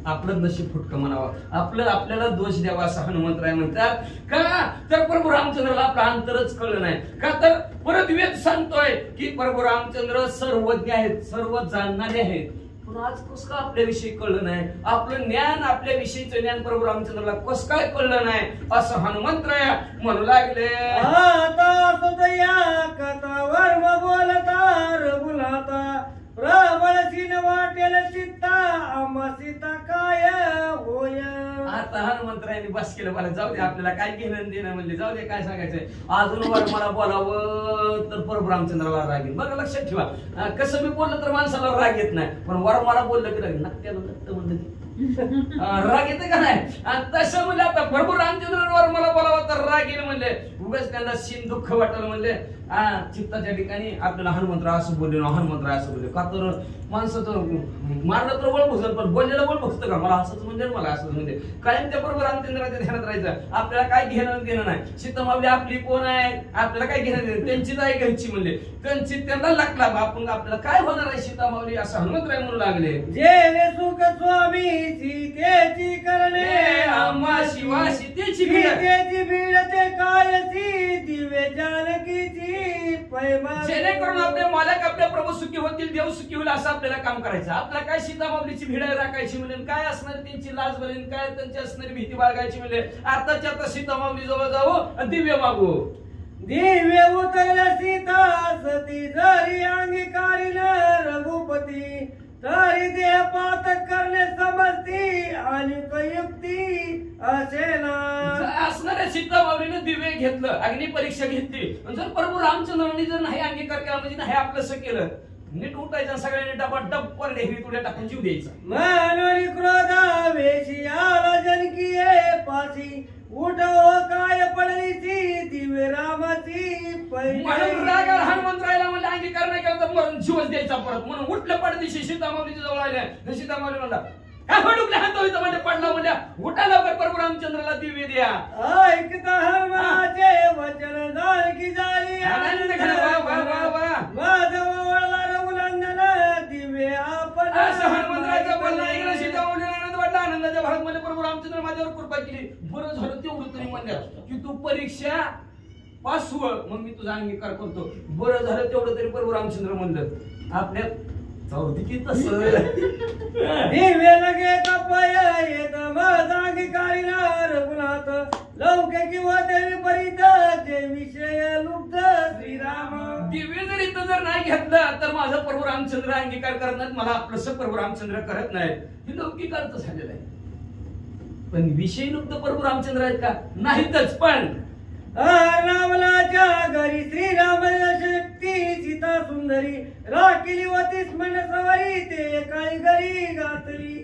आपलं नशीब फुटकं म्हणावं, आपल्याला दोष द्यावा असं हनुमंतराय म्हणतात. का तर प्रभू रामचंद्राला आपलं अंतरच कळलं नाही. का तर परत वेद सांगतोय की प्रभू रामचंद्र सर्वज्ञ आहेत, सर्व जाणणारे आहेत. पण आज कस काय आपल्याविषयी कळलं नाही, आपलं ज्ञान, आपल्या विषयीचं ज्ञान प्रभू रामचंद्राला कस काय कळलं नाही असं हनुमंतराय म्हणू लागले. आता सुदया कथा वर्म बोलता रघुनाथा, प्रबळशीन वाटेल चित्ता आम्हा सीता काय होय. आता हनुमंतरायांनी बस केलं. मला जाऊ दे, आपल्याला काय घेणं देणं म्हणले, जाऊ दे काय सांगायचंय. अजून वर मला बोलावं तर प्रभू रामचंद्राला राग येईल. बघा लक्षात ठेवा, कसं मी बोललं तर माणसाला राग येत नाही, पण वर मला बोललं की राग नक्त्याला नक्त म्हणलं राग येते का नाही. आणि तसं म्हणले आता प्रभू रामचंद्रांवर मला बोलावं तर राग येईल म्हणले. उगाच त्यांना सीन दुःख वाटलं म्हणले. चित्ताच्या ठिकाणी आपल्याला हनुमंतराय असं बोलले ना, हनुमंतराय असं बोलले. का तर माणसाचं मारलं तर बळ भुजल पण बोललेलं बळ भुजतं का. मला असंच म्हणजे मला असंच म्हणजे कायम त्या बरोबर रामचंद्राच्या ध्यानात राहायचं. आपल्याला काय घेणं देणं नाही. सीतामाऊली आपली कोण आहे, आपल्याला काय घेणं देणं, त्यांचीच आहे घरची म्हणले, त्यांची त्यांना लागला. आपण आपल्याला काय होणार आहे सीतामाऊली असं हनुमंतराय म्हणू लागले. जे सुख स्वामी सीतेची करणे आम्हा शिवा सीतेची सीतेची भीड ते कायसी दिवे जानकीची पैमा. जेणेकरून आपले मालक आपले प्रभू सुखी होतील, देव सुखी होईल असं आपल्याला काम करायचं. आपल्याला काय सीतामाऊलीची भिडा राखायची म्हणजे, काय असणार त्यांची लाज बरेन, काय त्यांची असणारी भीती बाळगायची म्हणजे. आताच्या आता सीतामाऊली जवळ जाऊ दिव्य मागू. दिव्य उतरल्या सीता सती जरी अंगीकारीन रघुपती, तरी देह पातक करणे समजती आणि युक्ती असे ना. असणाऱ्या सीतामाऊलीने दिवे घेतलं, अग्नी परीक्षा घेतली. जर प्रभू रामचंद्रांनी जर नाही अंगीकार केला म्हणजे नाही आपलंसं केलं, नीट उठायचं, सगळ्यांनी डबा डब्बर डेहरी तुड्या टाकून जीव द्यायचा. मनोनी क्रोधा वेशी आला जनकीये पासी उठो काय पडलीची दिव्य रामाची म्हणून रागाला हनुमंतरायला म्हणलं अंगीकार नाही केला तर मरून जीवच द्यायचा परत. म्हणून उठलं पडदिशी सीतामाऊलीच्या जवळ आल्या. सीतामाऊली म्हणला डुकल्या हात होईत म्हणजे पडला म्हणल्या उठा लवकर प्रभू रामचंद्राला दिवे द्या. ऐकता हनुमाचे वचन जानकी झाली आनंद घ्या. वा वा वा माझवळला रघुनंदन दिव्य आपण. असं हनुमंतरायचं बोलणं ऐकलं सीतामाऊलीला आनंद वाटला. आनंदाच्या भरात म्हणजे प्रभू रामचंद्र माझ्यावर कृपा केली. बरं झालं तेवढं तरी म्हणल्या की तू परीक्षा पास हो, मग मी तुझा अंगीकार करतो. बरं झालं तेवढं तरी प्रभू रामचंद्र म्हणलं आपल्या चौथी तसं दिव्य लगे कपय येत माझा अंगीकारी ना रघुनाथ लौके किंवा देवी परित जे विषय लुप्त श्रीराम. दिव्य जर इथं जर नाही घेतलं तर माझा प्रभू रामचंद्र अंगीकार करत नाहीत, मला आपलंसं प्रभू रामचंद्र करत नाहीत. हे लौकिक अर्थ झालेला आहे. पण विषय लुप्त प्रभू रामचंद्र आहेत का? नाहीतच. पण रावणाच्या घरी श्रीराम शक्ती सीता सुंदरी राखिली होतीस मन सवारी ते काही घरी घातली.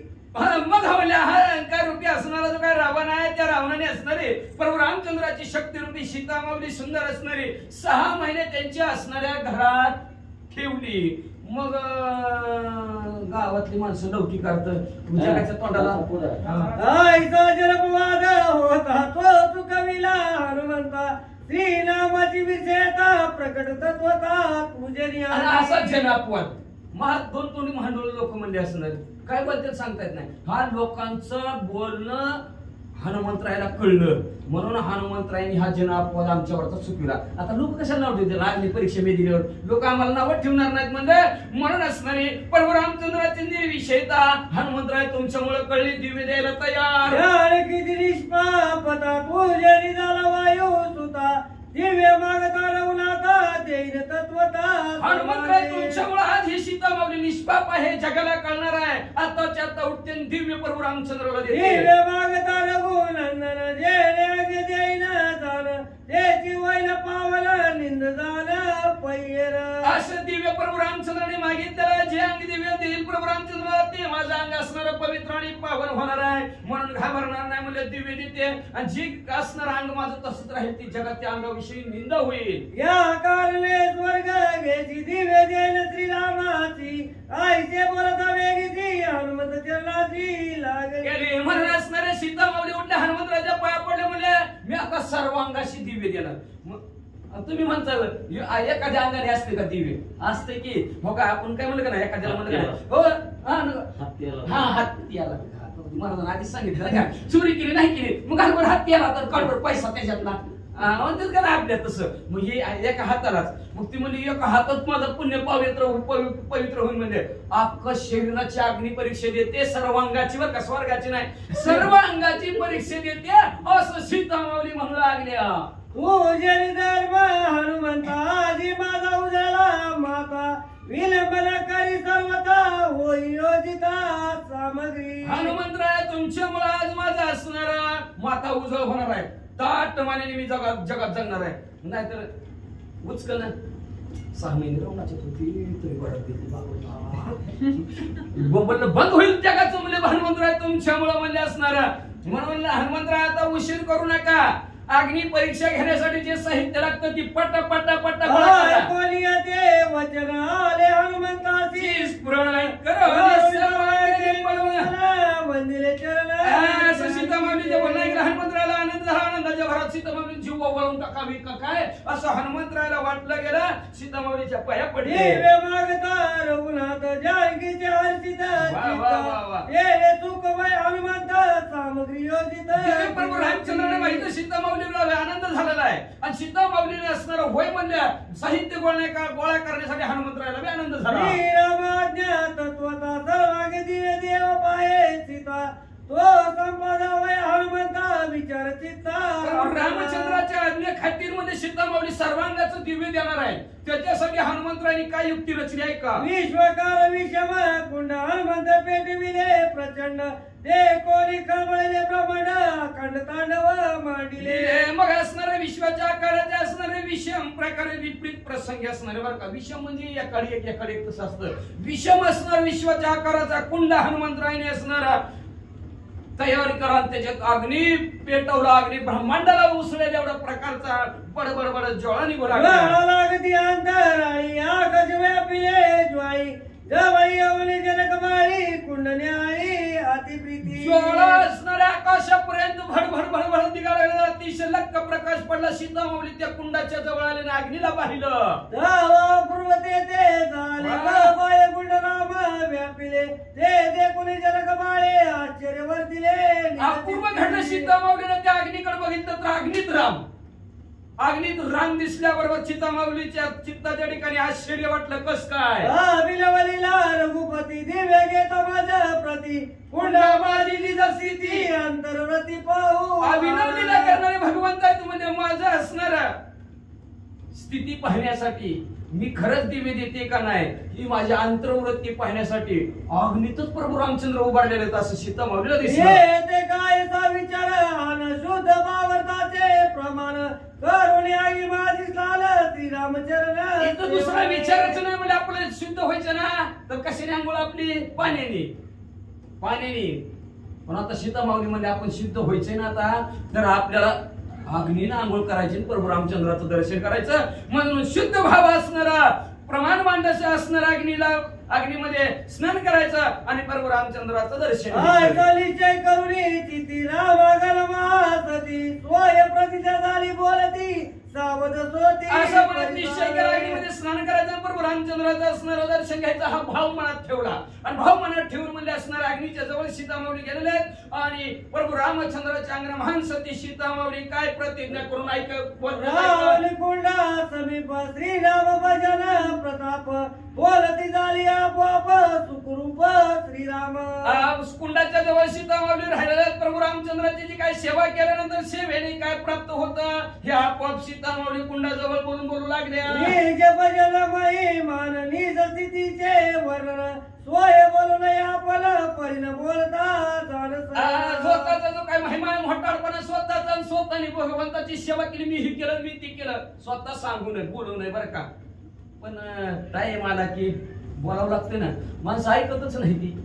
मग हवल्या हा अलंकार रूपी असणारा जो काय रावण आहे त्या रावणाने असणारे प्रभू रामचंद्राची शक्ती रूपी सीतामाऊली सुंदर असणारी 6 महिने त्यांच्या असणाऱ्या घरात ठेवली. मग गावातली माणसं लौकिक अर्थ जगाच्या तोंडाला जलपवाद होता तो चुकविला हनुमंता श्रीनामाची विषयता प्रकट तत्वता पूजनीय. असा जनापवाद महा 2 तोंडी महांडोळ लोक म्हणले असणार काय बोलतात सांगता येत नाही. हा लोकांचं बोलणं हनुमंतरायला कळलं म्हणून हनुमंतरायनी हा जनापवाद आमच्यावरचा चुकविला. आता लोक कशाला नाव ठेवतील? अग्नी परीक्षा मी दिल्यावर लोक आम्हाला नाव ठेवणार नाहीत म्हणजे म्हणून असणारे प्रभू रामचंद्राची निर्विषयता हनुमंतराय तुमच्यामुळे कळली. दिवे द्यायला तयार किती निष्पापता पूजनी झाला वायू सुता दिव्य मागता रघुनाथा देईन तत्वता. हनुमंतराय तुमच्यामुळे आज ही सीतामाऊली निष्पाप आहे, जगाला कळणार आहे. आताच्या आता उठते दिव्य प्रभू रामचंद्राला देते. दिव्य मागता रघुनंदन जे रेग देईन जाण त्याची वैन पावन निंद जाण पैर. असं दिव्य प्रभू रामचंद्राने मागितलं जे अंग दिव्य देईल प्रभू रामचंद्र ते माझं अंग असणार पवित्र आणि पावन होणार आहे. म्हणून घाबरणार नाही म्हणजे दिव्य देते. आणि जे असणार अंग माझं तसंच राहील ती जगात अंगाविषयी निंदा होईल. या कारणे स्वर्ग घ्यायची दिव्य देन श्रीरामाची आईचे बोलता वेगीची हनुमंत चरणाची लागली. म्हणून असणारे सीतामाऊली उठल्या हनुमंतराच्या पाया पडले म्हणले मी आता सर्वांगाशी दिव्य देणार. तुम्ही म्हणता एखाद्या अंगाने असते का दिव्य? असते की हो का? आपण काय म्हणलं का नाही एखाद्याला म्हणलं का हो हा हत्तीला महाराजांना आधीच सांगितलं का चोरी केली नाही केली मग घरभर हत्ती आला तर काढवर पैसा त्याच्यातला म्हणतात का नाही आपल्या तसं. मग हे एका हातालाच मग ती म्हणजे एका हातात माझं पुण्य पवित्र होईल म्हणजे अख्खा शरीराची अग्नी परीक्षा देते सर्वांगाची वर का स्वर्गाची नाही सर्व अंगाची परीक्षा देते असं सीतामाऊली म्हणू लागल्या. पूजन धर्म हनुमंता आजी माझा उजाला माता विलंबन करी सर्वता होई योजिता सामग्री. हनुमंतराय तुमच्यामुळे आज माझा असणारा माता उजळ होणार आहे. ताट मानेने मी जगात जगणार आहे. नाहीतर उचकन 6 महिने रवणाची होती तरी बंद होईल जगाचं म्हणजे हनुमंतराय तुमच्यामुळे म्हणले असणार. म्हणून हनुमंतराय आता उशीर करू नका. अग्नी परीक्षा घेण्यासाठी जे साहित्य लागतं ती पट कोणी ते वचन आले हनुमंताची स्फुरण वंदिले चरण. सीतामाऊलीचे बोलणं ऐकलं हनुमंतरायला आनंद झाला. आनंदाच्या भरात सीतामाऊली जीव वळून टाकावी का काय असं हनुमंतरायला वाटलं गेलं. सीतामाऊलीच्या पाया पडले. दिव्य मागता रघुनाथ जानकीचे हर्षित चूक वय हनुमंत सामग्री योजित. प्रभू रामचंद्राने माहिती सीतामाऊलीला आनंद झालेला आहे. आणि सीतामाऊलीने असणार होय म्हणल्या साहित्य गोळा करण्यासाठी हनुमंतरायला बी आनंद झाला. श्रीरामाज्ञा तत्वता सर्वांगे दिवे देव पाहे सीता तो संपदा वय हनुमंता विचार चित्ता रामचंद्राच्या आज्ञे खातीर मध्ये सीतामाऊली सर्वांगाचं दिव्य देणार आहे. त्याच्यासाठी हनुमंतरायांनी काय युक्ती रचली आहे का? विश्वकाल विषम कुंड हनुमंत पेटविले प्रचंड ते कोणी खळबळले ब्रह्मांड अखंड तांडव मांडिले. मग असणारे विश्वाच्या आकाराचे असणारे विषम प्रकारे विपरीत प्रसंगी असणारे बरं का. विषम म्हणजे एकाडी एक तसं असतं. विषम असणार विश्वाच्या आकाराचा कुंड हनुमंतरायाने असणारा तयारी करा. त्याच्यात अग्नी पेटवला. अग्नी ब्रह्मांडाला उसळेल एवढा प्रकारचा बडबड ज्वाळा निघू लागला. लागती अंतराई आकाश व्यापिले ज्वाई जवळी अवनी जनकमारी कुंड न्यायी अति प्रीती. ज्वाळा असणाऱ्या आकाशापर्यंत भडभड निघाला. अतिशय लक्क प्रकाश पडला. सीतामाऊली त्या कुंडाच्या जवळ आले आणि अग्नीला पाहिलं. पूर्वते ते झाले बाय कुंड राम व्यापिले ते कुणी जनकमाळे आश्चर्य वर्तिले. अपूर्व घडलं. सीतामाऊलीने त्या अग्नीकडे बघितलं तर अग्नीत राम दिसल्याबरोबर सीतामाऊलीच्या चित्ताच्या ठिकाणी आश्चर्य वाटलं. कस काय? विलवलीला रघुपती दिव्य घेता माझ्या प्रती कुंडा माझी जसी अंतर्वती पाहू. अभिनवलीला करणारे भगवंत आहेत म्हणजे माझं असणारा स्थिती पाहण्यासाठी मी खरंच दिवे देते का नाही ही माझी अंतर्वृत्ती पाहण्यासाठी अग्नीतच प्रभू रामचंद्र उभारलेले आहेत असं सीतामाऊलीला दिसलं. ते कायचा विचार आन शुद्ध भावार्थाचे प्रमाण करून आगी माझी चाल श्रीरामचरण. इथं दुसरा विचारच नाही म्हणजे आपल्याला शुद्ध व्हायचं ना तर कशाने आंघोळ आपली पाण्याने. पण आता सीतामाऊली मध्ये आपण शुद्ध व्हायचंय ना आता तर आपल्याला अग्नीनं आंघोळ करायची प्रभू रामचंद्राचं दर्शन करायचं. म्हणून शुद्ध भाव असणारा प्रमाण मांडायचं असणारा अग्नीमध्ये स्नान करायचं आणि प्रभू रामचंद्राचं दर्शन निश्चय करुणी चिती रामागलमासती स्वय प्रतिज्ञा झाली बोलती सावध सोती. असं म्हणत निश्चय केला अग्नीमध्ये स्नान करायचं प्रभू रामचंद्राचं असणारं दर्शन घ्यायचं. हा भाव मनात ठेवला आणि भाव मनात ठेवून म्हणजे असणाऱ्या अग्नीच्या जवळ सीतामाऊली गेलेले आहेत आणि प्रभू रामचंद्राच्या अंगण महान सती सीतामाऊली काय प्रतिज्ञा करून कुंडा समीप श्रीराम भजन प्रताप बोलती झाली आपोआप सुखरूप श्रीराम. कुंडाच्या जवळ सीतामाऊली राहिलेल्या प्रभू रामचंद्राची जी काय सेवा केल्यानंतर सेवेने काय प्राप्त होतं हे आपोआप सीतामाऊली कुंडाजवळ बोलू लागल्या. निज भजन महिमान निज स्थितीचे वर्णन स्वय बोलून आपण परिण बोलता स्वतःचा जो काय महिमा मोठापणा स्वतःचा स्वतःने भगवंताची सेवा केली मी ही केलं मी ती केलं स्वतः सांगू नये बोलू नये बरं का. पण टाइम आला की बोलावं लागतं ना. माणसं ऐकतच नाही ती.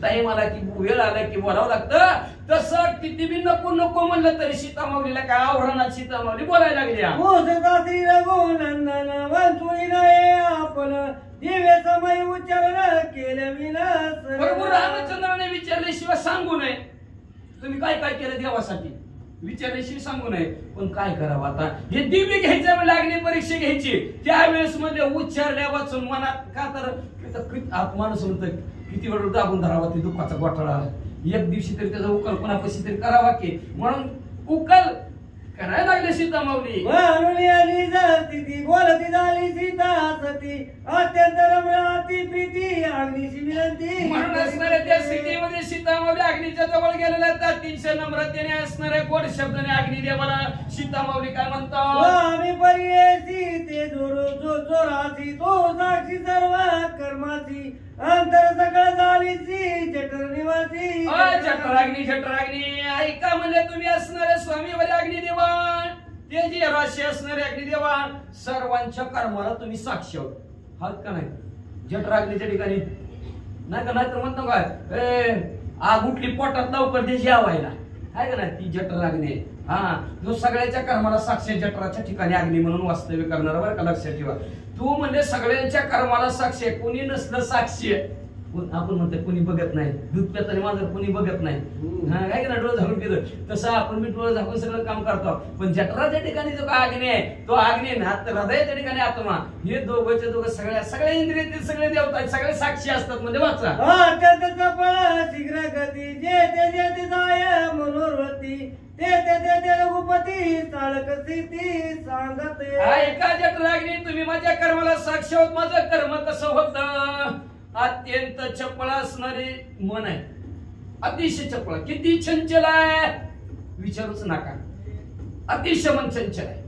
टाइम आला की वेळ आला की बोलावं लागतं. तसं किती बी नको म्हणलं तरी सीतामाऊलीला काय आवरणात सीतामाऊली बोलायला लागल्या. श्री रघुनंदन वंचुई नये आपण दिव्य समय उच्चारण केले विनाश. प्रभू रामचंद्राने विचारल्याशिवाय सांगू नये. तुम्ही काय काय केलं देवासाठी विचारल्याशिवाय सांगू नये. पण काय करावं आता हे दिव्य घ्यायचं म्हणजे अग्नी परीक्षा घ्यायची त्यावेळेस म्हणजे उच्चारल्या वाचून मनात का तर माणूस म्हणतं किती वेळ दाबून धरावा ते दुःखाचा गोठाळा. एक दिवशी तरी त्याचा उकल कोणापाशी तरी करावा की म्हणून उकल करायला लागले सीतामाऊली. स्थिती बोलती झाली सीता सती अत्यंत रमती प्रीती अग्नीची विनंती. म्हणून असणाऱ्या त्या स्थितीमध्ये सीतामाऊली अग्नीच्या जवळ गेलेल्या त्या 300 नम्रतेने असणाऱ्या गोड शब्दाने अग्निदेवाला सीतामाऊली काय म्हणतात. आम्ही परियेसी ते जोराची तो साक्षी सर्व कर्माची अंतर सगळं झालीची जठर निवासी. जठराग्नी ऐका म्हणजे तुम्ही असणारे स्वामीवर अग्निदेवा ते जे राशी असणारे अग्निदेवा सर्वांच्या कर्माला तुम्ही साक्ष आहात का नाही. जठराग्नीच्या ठिकाणी नाही का नाहीतर म्हणतो काय आग उठली पोटात लवकर ते जेवायला आहे का नाही ती जठराग्नी. हा जो सगळ्याच्या कर्माला साक्ष जठराच्या ठिकाणी अग्नी म्हणून वास्तव्य करणारा बरं का लक्षात ठेवा. तू म्हणजे सगळ्यांच्या कर्माला साक्ष कोणी नसलं साक्षी आपण म्हणतो कोणी बघत नाही दूध पिताना माझं कोणी बघत नाही काय का डोळं झाकून पितं तसं आपण मी डोळं झाकून सगळं काम करतो. पण जठराच्या ठिकाणी जो काय अग्नी आहे तो अग्नी हृदयाच्या ठिकाणी आत्मा हे दोघं सगळ्या इंद्रियातील सगळे देवता आहेत सगळे साक्षी असतात म्हणजे वाचा. शीघ्र गती जे ते जाय मनोरती ते रघुपती चालक स्थिती सांगत. एका जठराग्नी तुम्ही माझ्या कर्माला साक्ष होत. माझं कर्म कसं होतं अत्यंत चपळ असणारे मन आहे अतिशय चपळ किती चंचल आहे विचारूच नका. अतिशय मन चंचल आहे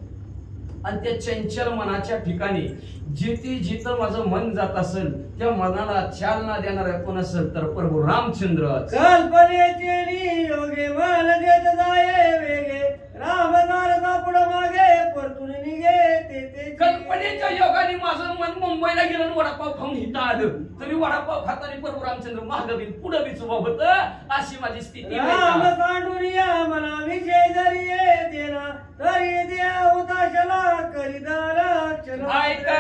आणि त्या चंचल मनाच्या ठिकाणी जिथं माझं मन जात असेल त्या मनाला चालना देणारा कोण असेल तर प्रभू रामचंद्र. कल्पनेचे नियोगे मन देत जाये वेगे राम सारसा पुढे मागे परतून निघे ते कल्पनेच्या योगाने माझं मन मुंबईला गेलं आणि वडापाव खाऊन इथं आलं तरी वडापाव खाताना प्रभू रामचंद्र मागं बी पुढं बी उभा होत. अशी माझी स्थिती. राम सांडून या मना विषय जरी देना तरी द्या उदाशाला करीदारा ऐका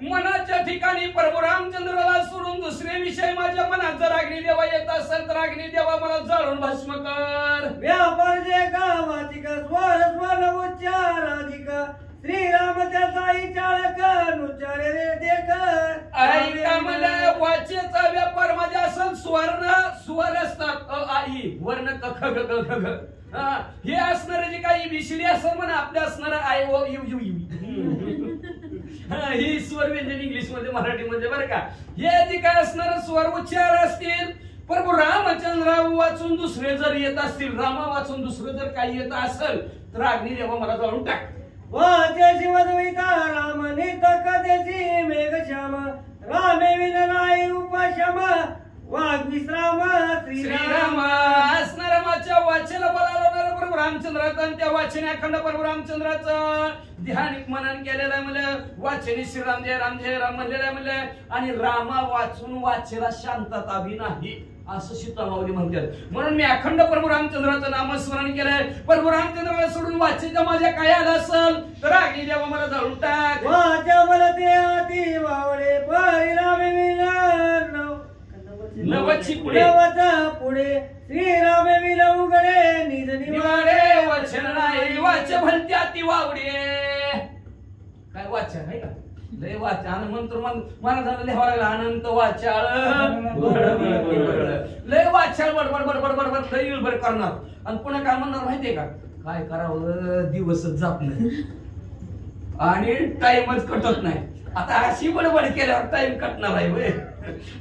मनाच्या ठिकाणी प्रभू रामचंद्राला सोडून दुसरे विषय माझ्या मनात जर अग्निदेवा येत असेल तर अग्निदेवा मला जाळून भस्म कर. व्यापार जे गावाधिक स्वर स्वर उच्चाराधिक श्रीराम त्याचाही चालक नुचारे रे देख. ऐका मला वाचेचा व्यापार माझ्या असेल स्वर असतात आई वर्ण क ख ग ग घ हे असणारे जे काही बिशिडी असं म्हणा आपल्या असणार I O U U U ही स्वर व्यंजन इंग्लिश मध्ये मराठीमध्ये बरं का. हे जे काय असणार स्वर उच्चार असतील प्रभू रामचंद्र वाचून दुसरे जर येत असतील रामा वाचून दुसरं जर काही येत असेल तर अग्निदेवा मला जाळून टाक. वाचेशी मधविता राम नित कदेशी मेघश्याम रामे विन नाही उपशम वाघ विश्राम श्रीराम असणारामाच्या वाचेला बोलावणारा प्रभू रामचंद्राचा आणि त्या वाचने अखंड प्रभू रामचंद्राचं ध्यान मनन केलेलं आहे. म्हणजे वाचने श्रीराम जय राम म्हणलेलं आहे. म्हणजे आणि रामा वाचून वाचेला शांतता बी नाही असं सीतामाऊली म्हणतात. म्हणून मी अखंड प्रभू रामचंद्राचं नामस्मरण केलंय. प्रभू रामचंद्राला सोडून वाचेच्या माझ्या काय आलं असेल तर अग्निदेवा मला जाळून टाक. वाचा बोलते अति वावळे परिणामी विलन नवची पुढे पुढे श्रीराम विल उघडे निज निवाडे वचन नाही वाच भलती अति वावडे. काय वाचा आहे का लय वाचा आणि मंत्र मला झालं लिहावं लागलं अनंत वाचाळ लय वाचाळ बडबड बडबड बडबड लय बरं करणार आणि पुन्हा काय म्हणणार माहितीये का काय करावं दिवसच जात नाही आणि टाइमच कटत नाही. आता अशी बडबड केल्यावर टाइम कटणार आहे व्हय.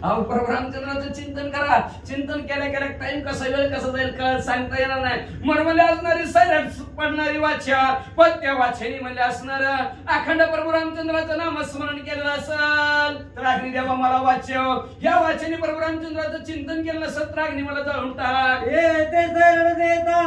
अहो प्रभू रामचंद्राचं चिंतन करा. चिंतन केल्या केल्या टाइम कसा वेळ कसा जाईल का सांगता येणार नाही. म्हणले असणारी सैरट पडणारी वाचा पत्या वाचेनी म्हणले असणार अखंड प्रभू रामचंद्राचं नामस्मरण केलेलं असेल तर अग्निदेवा मला वाचव. या वाचेने प्रभू रामचंद्राचं चिंतन केलं नसेल तर अग्नी मला जाळून टाक. ते सैरट देता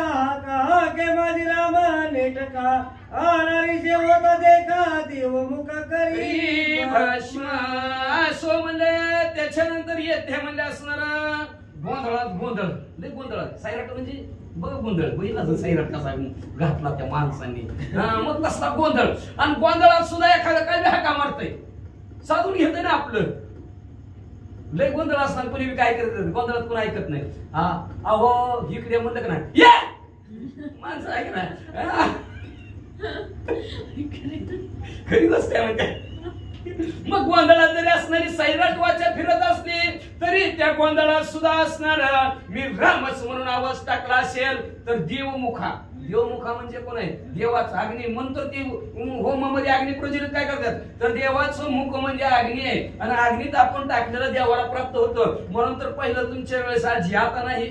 का के माझी राम नेटका आनारी शेवता देखा देव मुख करी भस्म असो म्हणले. त्याच्यानंतर येते म्हणले असणार गोंधळात गोंधळ लय गोंधळात सैराट म्हणजे बघ गोंधळ बघितला सैराट कसा घातला त्या माणसांनी मग तसला गोंधळ आणि गोंधळात सुद्धा एखादं काय हाका मारतय साधून घेतय ना आपलं लय गोंधळ असणार कोणी काय करत गोंधळात कोण ऐकत नाही. हा अहो इकडे म्हणलं का नाही माणसं ऐक ना खरी गोष्ट आहे म्हणजे. मग गोंधळात जरी असणारी सैराट वाचा फिरत असली तरी त्या गोंधळात सुद्धा असणार मी रामच म्हणून आवाज टाकला असेल तर देवमुखा. देवमुखा म्हणजे कोण आहे देवाचा अग्नी म्हणतो. ती होमामध्ये अग्नी प्रज्वलित काय करतात तर देवाचं मुख म्हणजे अग्नी आहे आणि अग्नीत आपण टाकलेलं देवाला प्राप्त होतं. म्हणून तर पहिलं तुमच्या वेळेस आज आता नाही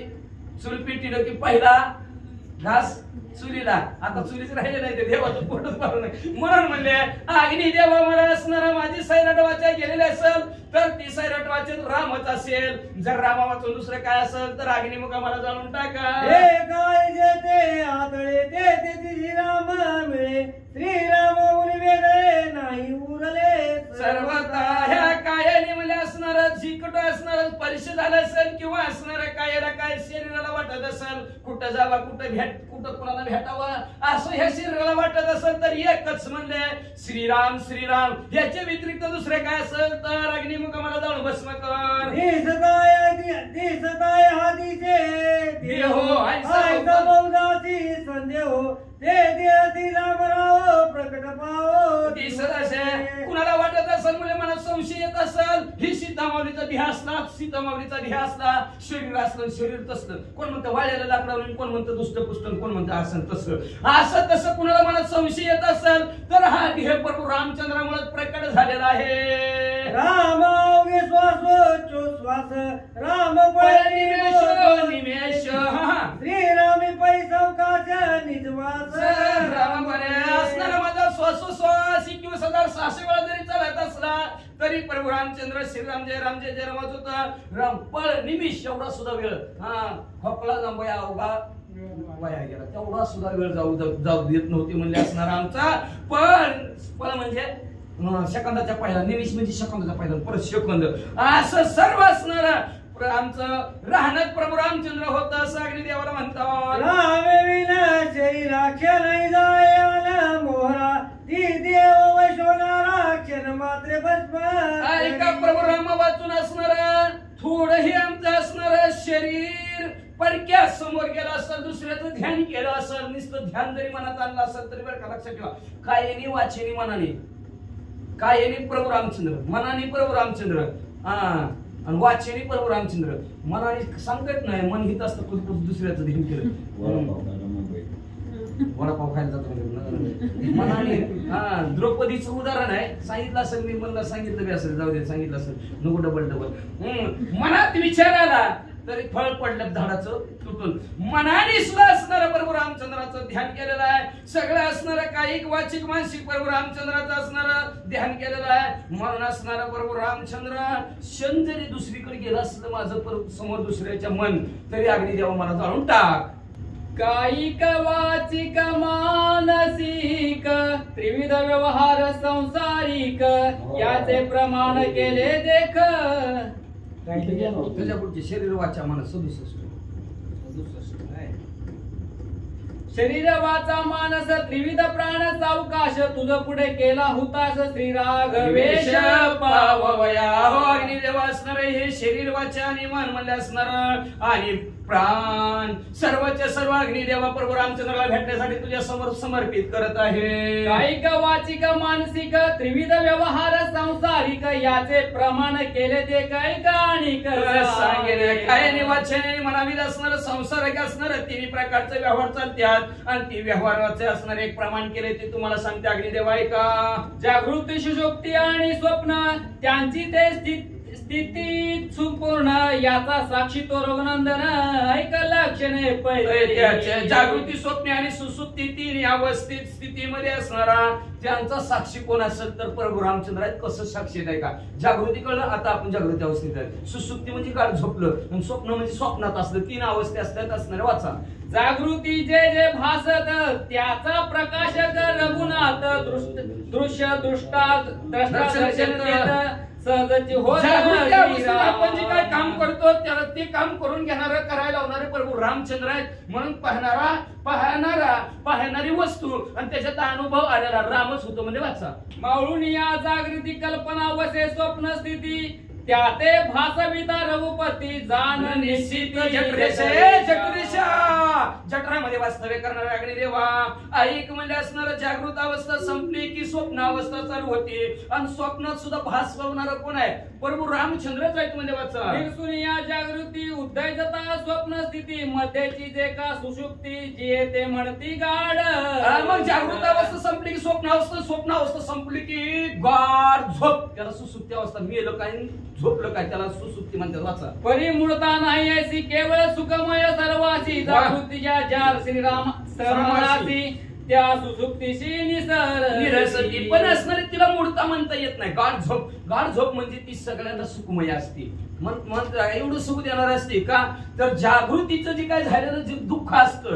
चूल पेटीलं की पहिला घास चुलीला. आता चुलीच राहिले नाही ते देवाचं पोटच भरलं नाही. म्हणून म्हणले अग्नी देवा मला असणारा माझी सैराट वाचा गेलेली असेल तर ती सैराट वाचेत रामच असेल. जर रामा वाचून दुसरं काय असेल तर अग्निमुखा मला जाळून टाका. हे काय जेते आदळे ते श्रीराम मिळे श्रीराम उनी वेगळे नाही उरले सर्वता ह्या कायाने मला असणार जिकट असणार परिषद झालं असेल किंवा असणाऱ्या कायाला काय शरीराला वाटत असेल कुठं जावा कुठं कुणाला भेटावं असं ह्या शरीराला वाटत असेल तर एकच म्हणले श्रीराम श्रीराम. याच्या व्यतिरिक्त दुसरे काय असेल तर अग्निमुख मला जाळून भस्म कर. दिसताय हा दिसे देहो बहुदासी संदेहो ते देती रामराव प्रकट पाव. दिसत असेल कुणाला वाटत असेल म्हणजे मला संशय येत असेल ही सीतामाऊलीचा ध्यासला सीतामाऊलीचा ध्यासला शरीर असलं शरीर तसलं कोण म्हणतं वाळलेलं लाकडावरून कोण म्हणतं दुष्ट पुष्ट कोण म्हणतं असं तसं तसं कुणाला मला संशय येत असेल तर हा ध्येय प्रभू रामचंद्रामुळे प्रकट झालेला आहे. राम श्वास राम निमेष श्रीरामी पैसा काश जन्मास राम बरे असणारा माझा श्वासोश्वास 21,600 वेळा जरी चालत असला तरी प्रभू रामचंद्र श्रीराम जय राम जय जय राम होता राम पळ निमिष एवढा सुद्धा वेळ खोकला जांभया अवघा वाया गेला तेवढा सुद्धा वेळ जाऊ देत नव्हती म्हणले असणार आमचा पळ म्हणजे सेकंदाच्या पहिला निमिष म्हणजे सेकंदाचा पहिला परत सेकंद असं सर्व असणार आमचं राहण्यात प्रभू रामचंद्र होत असं अग्निदेवाला म्हणतात रामे विनाशई राख्या नाही जाया मोहरा ती देव वैश्वनारा क्षण मात्रे ऐका प्रभू राम वाचून असणार थोडंही आमचं असणार शरीर पडक्या समोर गेला असेल दुसऱ्याचं ध्यान केलं असेल नुसतं ध्यान जरी मनात आणलं असेल तरी बरं का लक्षात ठेवा कायनी वाचेनी मनाने कायनी प्रभू रामचंद्र मनाने प्रभू रामचंद्र आणि वाचेनी प्रभू रामचंद्र मनाने सांगत नाही मन हित असतं कुठं दुसऱ्याचं ध्यान केलं वडापाव खायला जातो मनाने द्रौपदीचं उदाहरण आहे सांगितलं असेल मी मला सांगितलं बी असेल जाऊ दे सांगितलं असेल नको डबल मनात विचार आला तरी फळ पडलं झाडाचं तुटून मनाने सुद्धा असणारं प्रभू रामचंद्राचं ध्यान केलेलं आहे सगळं असणारं कायिक वाचिक मानसिक प्रभू रामचंद्राचं असणारं ध्यान केलेलं आहे म्हणून असणारं प्रभू रामचंद्र क्षण जरी दुसरीकडे गेलं असलं माझं समोर दुसऱ्याच्या मन तरी अग्निदेवा मला जाळून टाक कायिक वाचिक मानसिक त्रिविध व्यवहार संसारिक याचे प्रमाण केले देख तुझ्या पुढचे शरीर वाचा मन 67 शरीर वाचा मानस त्रिविध प्राण सावकाश तुझ पुढे केला होतास श्री राघवेश पावया हो अग्निदेवा असणार हे शरीर वाचा आणि मन म्हणले असणार आणि प्राण सर्वच्या सर्व अग्निदेवा प्रभू रामचंद्राला भेटण्यासाठी तुझ्या समोर समर्पित करत आहे कायिक वाचिक मानसिक त्रिविध व्यवहार संसारिक याचे प्रमाण केले ते कायिक आणि सांगेले काय वाचने मनाविध असणार संसारिक असणार तिन्ही प्रकारचे व्यवहार चालतात आणि ती व्यवहाराचे असणार एक प्रमाण केले ते तुम्हाला सांगते अग्निदेवा ऐका जागृती सुषुप्ती आणि स्वप्न त्यांची ते स्थिती संपूर्ण याचा साक्षी तो रघुनंदन ऐक लक्षणे पहिले जागृती स्वप्ने आणि सुसुप्ती तीन अवस्थित स्थितीमध्ये असणारा त्यांचा साक्षी कोण असेल तर प्रभू रामचंद्र आहेत कसं साक्षी आहे का जागृती कळलं आता आपण जागृती अवस्थेत आहे सुसुप्ती म्हणजे काळ झोपलं आणि स्वप्न म्हणजे स्वप्नात असलं तीन अवस्थे असतात असणारे वाचा जागृती जे जे भासत त्याचा प्रकाशक रघुनाथ दृश्य दृष्टा द्रष्टा सहजची हो आपण जे काय काम करतो त्याला ते काम करून घेणारे करायला लावणारे प्रभू रामचंद्र आहेत म्हणून पाहणारी वस्तू आणि त्याच्यात अनुभव आलेला रामच होतो म्हणजे वाचा मावळून या जागृती कल्पना वसे स्वप्न स्थिती त्या ते भासविता रघुपती जाण निश्चित जठरामध्ये वास्तव्य करणारे अग्निदेवा ऐक म्हणजे असणारं जागृत अवस्था संपली की स्वप्न अवस्था चालू होती आणि स्वप्नात सुद्धा भास पावणारा कोण आहे प्रभू रामचंद्रच आहेत म्हणजे वाचा या जागृती उद्दयता स्वप्न स्थिती मध्येची जे का सुषुप्ती जी ते म्हणती गाढ मग जागृत अवस्था संपली की स्वप्न अवस्था संपली की गाढ झोप त्याला सुसुप्ती अवस्था मेलं काय झोपलं काय त्याला सुसुप्ती म्हणतात वाचा परिमूळता नाही ऐसी केवळ सुखमय सर्वासी जागृतीच्या जार श्रीराम सर्वासी त्या सुसुप्तीशी निरसती पण असणारी तिला मूर्ता म्हणता येत नाही गाढ झोप म्हणजे ती सगळ्यांना सुखमय असते एवढं सुख देणार असते का तर जागृतीचं जे काय झालेलं जे दुःख असतं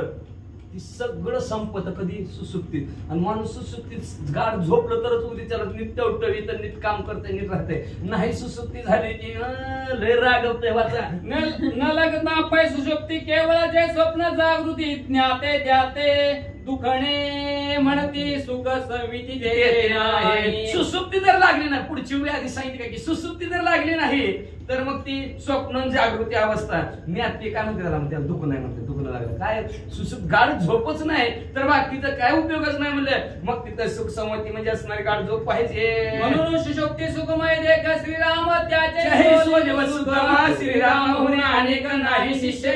ती सगळं संपत कधी सुसुप्तीत आणि माणूस सुसुप्तीत गाढ झोपलं तरच उद्या नित्य उठवी तर नीट काम करते नीट राहते नाही सुसुप्ती झाली की लय रागवते वाचा न लगता पै सुषुप्ती केवळ जे स्वप्न जागृती ज्ञाते द्याते दुखणे म्हणती सुख सविती सुसुप्ती जर लागली नाही पुढची वेळ आधी सांगितली की सुसुप्ती जर लागली नाही तर मग ती स्वप्न जागृती अवस्था मी आता काय म्हणते त्याला म्हणते दुःख नाही म्हणते दुःख लागलं काय सुसुप्त गाढ झोपच नाही तर बाकीचं काय उपयोगच नाही म्हणलं मग तिथं सुख समती म्हणजे असणारी गाढ झोप पाहिजे म्हणून सुषुप्ती सुखमय देख श्रीराम त्याचे श्रीराम होणे अनेक नाही शिष्य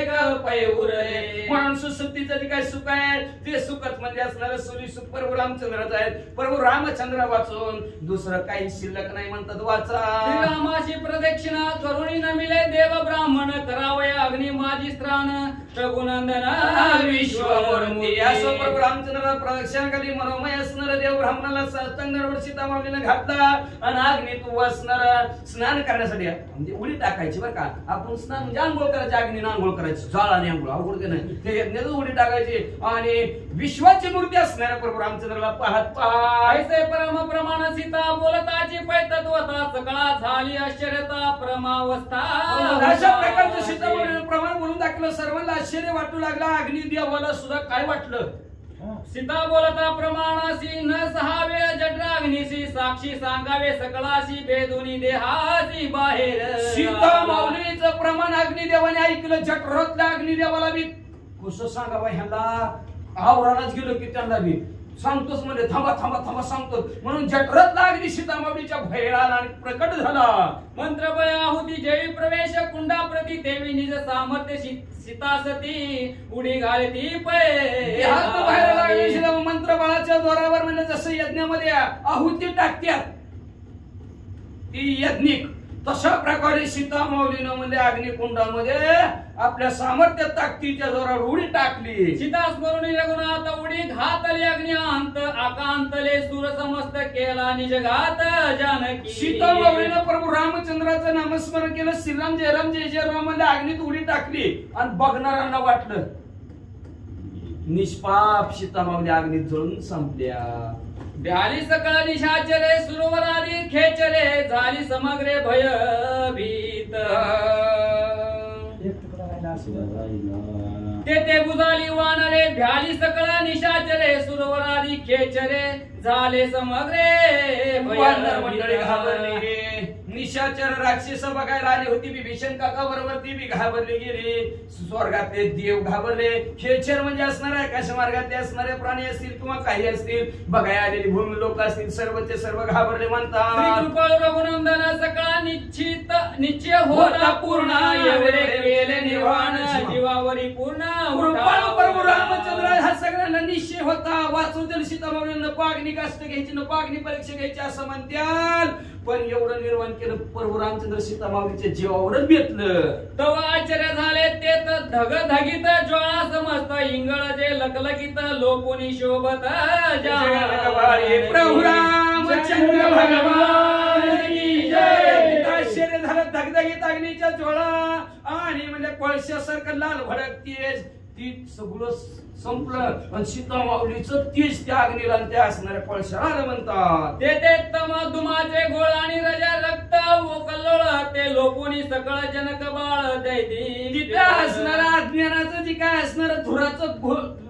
पै उरले म्हणून सुसुप्तीचं जे काय सुख आहे ते सुखच म्हणजे असणारं सुरी सुख प्रभू रामचंद्राचं आहे प्रभू रामचंद्र वाचून दुसरं काही शिल्लक नाही म्हणतात वाचा श्रीरामाची प्रदक्षिणा करुणी नमिले देव ब्राह्मण करावया अग्नी माझी स्त्रान रघुनंदन विश्वमूर्ती असं प्रभू राम रामचंद्राला प्रदक्षिणा केली. मनोमय असणार देव ब्राह्मणाला साष्टांगावर सीता माऊलीनं घातला आणि अग्नीत असणार स्नान करण्यासाठी म्हणजे उडी टाकायची बरं का. आपण स्नान म्हणजे आंघोळ करायची, अग्नीनं आंघोळ करायची, जाळाने आंघोळ अवघड नाही, ते यज्ञातच उडी टाकायची. आणि विश्वाची मूर्ती असणाऱ्या प्रभू रामचंद्राला पाहत ऐसे परम प्रमाण सीता बोलताची पैतत्वता सकळा झाली आश्चर्यता प्रमावस्था. अशा प्रकारचं सीता माऊलीनं प्रमाण बोलून दाखवलं. सर्वांना आश्चर्य वाटू लागला. अग्नी देवाला सुद्धा काय वाटलं. सीता बोलता प्रमाणाशी न सहावे जठराग्नीशी साक्षी सांगावे सकळाशी बेदुनी देहाशी बाहेर. सीता माऊलीचं प्रमाण अग्निदेवाने ऐकलं. जठरातल्या अग्निदेवाला बी कसं सांगावं ह्याला आवरालाच गेलो की त्यांना बी सांगतोच म्हणजे थांबा थांबा थांबा सांगतो म्हणून जठरातला अग्नी सीता माऊलीच्या भैराला आणि प्रकट झाला. मंत्रबळ आहुती जयी प्रवेश कुंडा प्रती देवी निज सामर्थ्य सीता सती उडी घालती पै. बाहेर लागली मंत्रबळाच्या जोरावर म्हणजे जसं यज्ञामध्ये आहुती टाकत्यात ती यज्ञिक तशा प्रकारे सीता माऊलीनं म्हणजे अग्निकुंडामध्ये आपल्या सामर्थ्य ताकदीच्या जोरावर उडी टाकली. सीता स्मरुणी रघुनाथ उडी घातले अग्निअंत आकांतले सूर समस्त केला निजघात जानकी. सीता माऊलीनं प्रभू रामचंद्राचं नामस्मरण केलं. श्रीराम जय राम जय जय राम म्हणजे अग्नीत उडी टाकली आणि बघणाऱ्यांना वाटलं निष्पाप सीता माऊली अग्नीत जळून संपल्या. ब्याली सकळ निशाचरे सुरवरादी खेचरे झाली समग्रे भयभीत. तेथे बुजाली वानरे भ्याली सकळ निशाचरे सुरवरादी खेचरे झाले समग्रे मंडळी घाबरली. निशाचर राक्षस बघायला आली होती. विभीषण काका बरोबर ती बी घाबरली गेली. स्वर्गातले देव घाबरले. खेचर म्हणजे असणारे आकाश मार्गातले असणारे प्राणी असतील किंवा काही असतील बघायला आलेली भूमी लोक असतील सर्वचे सर्व घाबरले म्हणतात. रघुनंदन सकळा निश्चय होता पूर्ण एवढे केले निर्वाण जीवावरी पूर्ण. प्रभू रामचंद्र हा सगळ्यांना निश्चय होता. वाचवतील सीता माऊली नको अग्नी कष्ट घ्यायची नको अग्नी परीक्षा घ्यायची असं म्हणत्याल. पण एवढं निर्माण केलं प्रभू रामचंद्र सीता माऊलीच्या जीवावरच बेतलं. तव आश्चर्य झाले ते धगधगीत ज्वाळा समस्त इंगळ जे लकलकीत लोकोनी शोभत प्रभू रामचंद्र भगवान की जय. आश्चर्य झालं धगधगीत अग्नीच्या ज्वाळा आणि म्हणजे कोळशासारखं लाल भडक तेज ती सगळं संपलं आणि सीता माऊलीचं तेज त्या अग्नीला त्या असणाऱ्या कोळशाला म्हणतात. ते तम धुमाचे गोळ आणि रजा रक्त कल्लोळ ते लोकोनी सकळ जनक बाळ दैदी. तिथे असणारा अज्ञानाचं जे काय असणारं धुराचं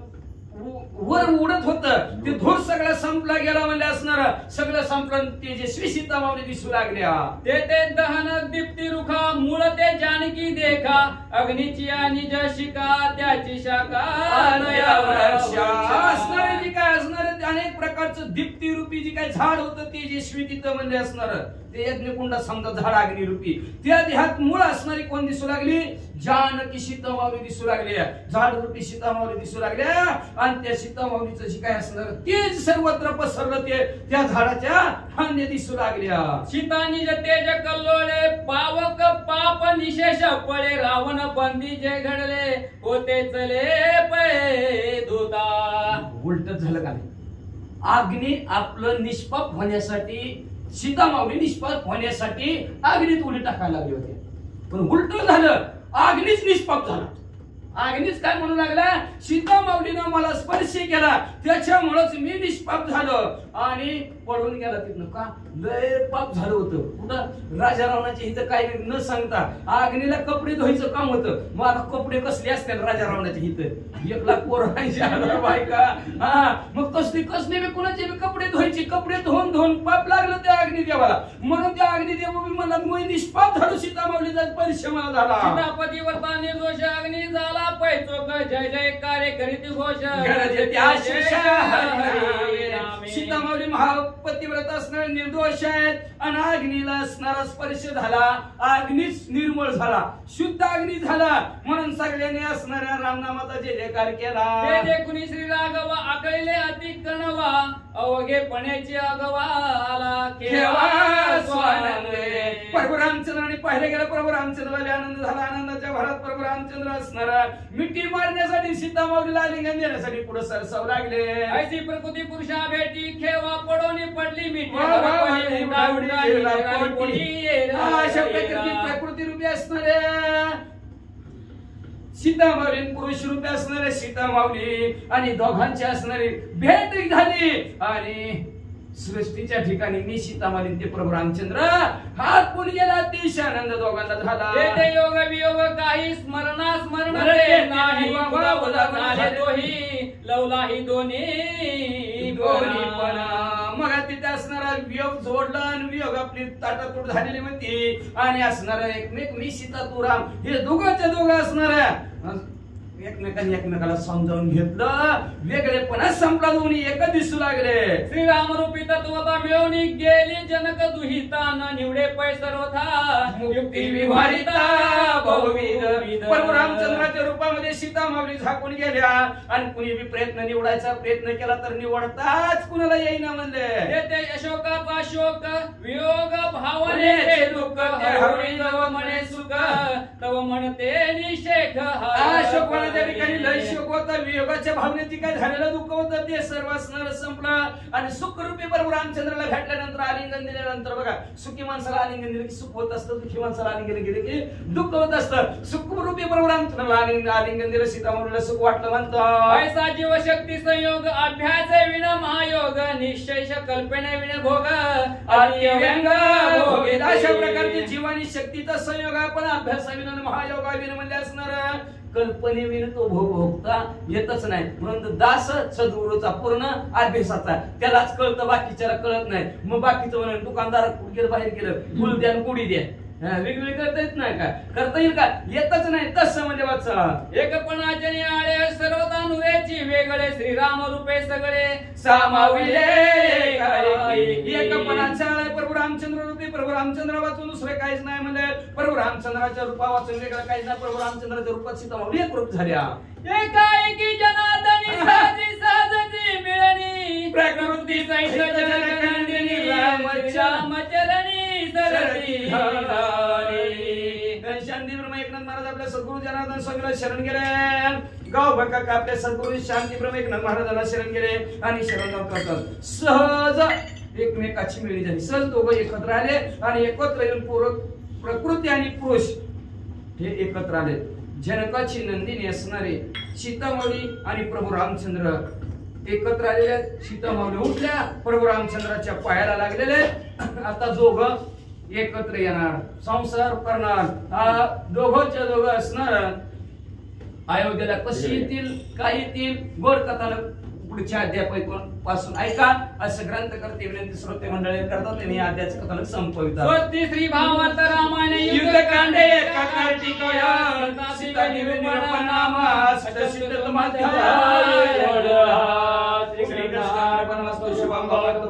वर उडत होत ते धूर सगळं संपला गेला म्हणजे असणार सगळं संपलं. तेजस्वी सीता माऊली दिसू लागल्या. ते दहन दीप्ती रुखा मूळ ते जानकी देखा अग्नीची आणि जशिका त्याची शाखा असणारे जे काय असणार अनेक प्रकारचं दीप्ती रूपी जे काय झाड होतं तेजस्वी तिथं म्हणजे असणार ते यज्ञकुंडात समजा झाड अग्नी रूपी त्या देहात मूळ असणारी कोण दिसू लागली. जानकी सीता माऊली दिसू लागल्या. झाड रूपी सीता माऊली दिसू लागल्या आणि त्या सीता माऊलीचं जे काय असणार तेज सर्वत्र पसरलं. ते त्या झाडाच्या फांद्या दिसू लागल्या. सीता निज तेज कल्लोळे पावक पाप निशेष पळे रावण बंदी जे घडले होते चले पै दूता. उलट झालं का नाही. अग्नी आपलं निष्पाप होण्यासाठी सीता माऊली निष्पाप होण्यासाठी अग्नीत उडी टाकायला लागली होती. पण उलट झालं. अग्नीच निष्पाप झाला. अग्नीच काय म्हणू लागला सीता माऊलीनं मला स्पर्श केला त्याच्यामुळेच मी निष्पाप झालो आणि पळून गेला तिथनं. का लय पाप झालं होतं. कुठं राजा रावणाच्या इथं काय न सांगता अग्नीला कपडे धुवायचं काम होतं. मग आता कपडे कसले असतील राजा रावणाच्या इथं 1,00,000 बायका हा मग कसले मी कुणाचे कपडे धुवायचे. कपडे धुवून पाप लागलं त्या अग्निदेवाला म्हणून त्या अग्निदेव मला निष्पाप झालो. सीता माऊलीचा स्पर्श मला झाला. सीतापतीवरता निर्दोष अग्नी झाला पैचोक जय जय कार्य करीत घोष सीता माऊली महापतिव्रत असणारे निर्दोष आहेत आणि अग्नीला असणारा स्पर्श झाला, अग्नीच निर्मळ झाला, शुद्ध अग्नी झाला, म्हणून सगळ्यांनी असणाऱ्या रामनामाचा जय जयकार केला. ते जे कुणी श्री राघव आकळले अति कणवा, अवघेपणाची अगवाला केव्हा स्वानंदे. प्रभू रामचंद्राने पाहिले गेला, प्रभू रामचंद्राला आनंद झाला, आनंदाच्या भरात प्रभू रामचंद्र असणारा मिठी मारण्यासाठी सीता माऊलीला आलिंगन देण्यासाठी पुढे सरसावू लागले. ऐसी प्रकृती पुरुषा भेटी खेवा पडोनी पडली मिठी अशा प्रकृती रूपी असणाऱ्या सीता माऊली, पुरुष रूपी असणारे सीता माऊली आणि दोघांची असणारी भेट झाली आणि सृष्टीच्या ठिकाणी मी सीता माऊली ते प्रभू रामचंद्र हात पुढे गेला, अतिशय आनंद दोघांना झाला. ते योग वियोग काही स्मरणा स्मरण नाही, तोही लवलाही दोन्ही पण मग तिथे असणारा वियोग जोडला आणि वियोग आपली ताटातूट झालेली होती आणि असणारा एकमेक मी सीता तू राम हे दोघांच्या दोघं असणाऱ्या एकमेकांनी एकमेकाला समजावून घेतलं, वेगळेपणा संपला, दोन्ही एक दिसू लागले. श्रीराम रूपी तत्वता मिळवून गेली जनक दुहिता, न निवडे पै सर्वथा युक्ती विवाहिता बहुविध. प्रभू रामचंद्राच्या रूपामध्ये सीता माऊली झाकून गेल्या आणि कुणी बी प्रयत्न निवडायचा प्रयत्न केला तर निवडताच कुणाला येईना म्हणले. ते अशोकाचा शोक वियोग भावने दुःख म्हणे सुख तव म्हणते निषेध. अशोक त्या ठिकाणी लय शोक होता, वियोगाच्या भावनेची काय झालेलं दुःख होतं ते सर्व असणार संपलं आणि सुखरूपी प्रभू रामचंद्राला भेटल्यानंतर आलिंगन दिल्यानंतर बघा, सुखी माणसाला आलिंगन दिले की सुख होत असतं, दुःखी माणसाला आलिंगन दिले की दुःख होत असतं. सुखरूपी प्रभू रामचंद्राला आलिंगन दिलं, सीता माऊलीला सुख वाटलं म्हणतं. ऐसा जीव शक्ती संयोग अभ्यास विन महायोग, निश्चय कल्पने विन भोग व्यंग भोग. अशा प्रकारची जीवानी शक्तीचा संयोग आपण अभ्यासाविना महायोगाविना म्हणजे असणार कल्पनेविना तो भोगता येतच नाही. म्हणून दास सद्गुरूचा पूर्ण अभ्यासाचा त्यालाच कळतं, बाकीच्याला कळत नाही. मग बाकीचं म्हणून दुकानदार गेलं बाहेर गेलं, फुल द्या कुडी द्या, वेगवेगळी करता येत नाही का, करता येईल का, येतच नाही. तसं म्हणजे वाचा एकपणाचे आळे सर्वता नुरेची वेगळे, श्रीराम रूपे सगळे सामाविले. एकपणाचे आळे प्रभू रामचंद्र रूपी, प्रभू रामचंद्र वाचून दुसरे काहीच नाही म्हणजे प्रभू रामचंद्राच्या रूपा वाचून वेगळं काहीच नाही. प्रभू रामचंद्राच्या रूपात सीता माऊली एक रूप झाल्या. एकाएकी जनार्दनी साजी साजची मिळणी, प्रकृती सहित जनकनंदिनी रामचरणी सरती शांती ब्रह्म एकनाथ महाराज आपल्या सद्गुरु जनार्दन स्वामीला शरण गेले. गाव भक्का आपल्या सद्गुरु शांती ब्रह्म एकनाथ महाराजांना शरण गेले आणि शरण करतात. सहज एकमेकाची मिळणी झाली, सहज दोघं एकत्र आले आणि एकत्र येऊन प्रकृती आणि पुरुष हे एकत्र आले. जनकाची नंदिनी असणारे सीता माऊली आणि प्रभू रामचंद्र एकत्र आलेले. सीता माऊली उठल्या, प्रभू रामचंद्राच्या पायाला लागलेले. आता दोघं एकत्र येणार, संसार करणार, दोघंच्या दोघं असणार. अयोध्येला कशी येतील, काय येतील, गोड कथानक पुढच्या अध्यापासून ऐका असं ग्रंथकर्ते विनंती श्रोते मंडळी करतात. त्यांनी अध्याचं कथानक संपवितात. श्री भावार्थ रामायण युद्धकांडे सीता निवेदनामा सतसिद्ध श्री कृष्ण शुभम भवतु.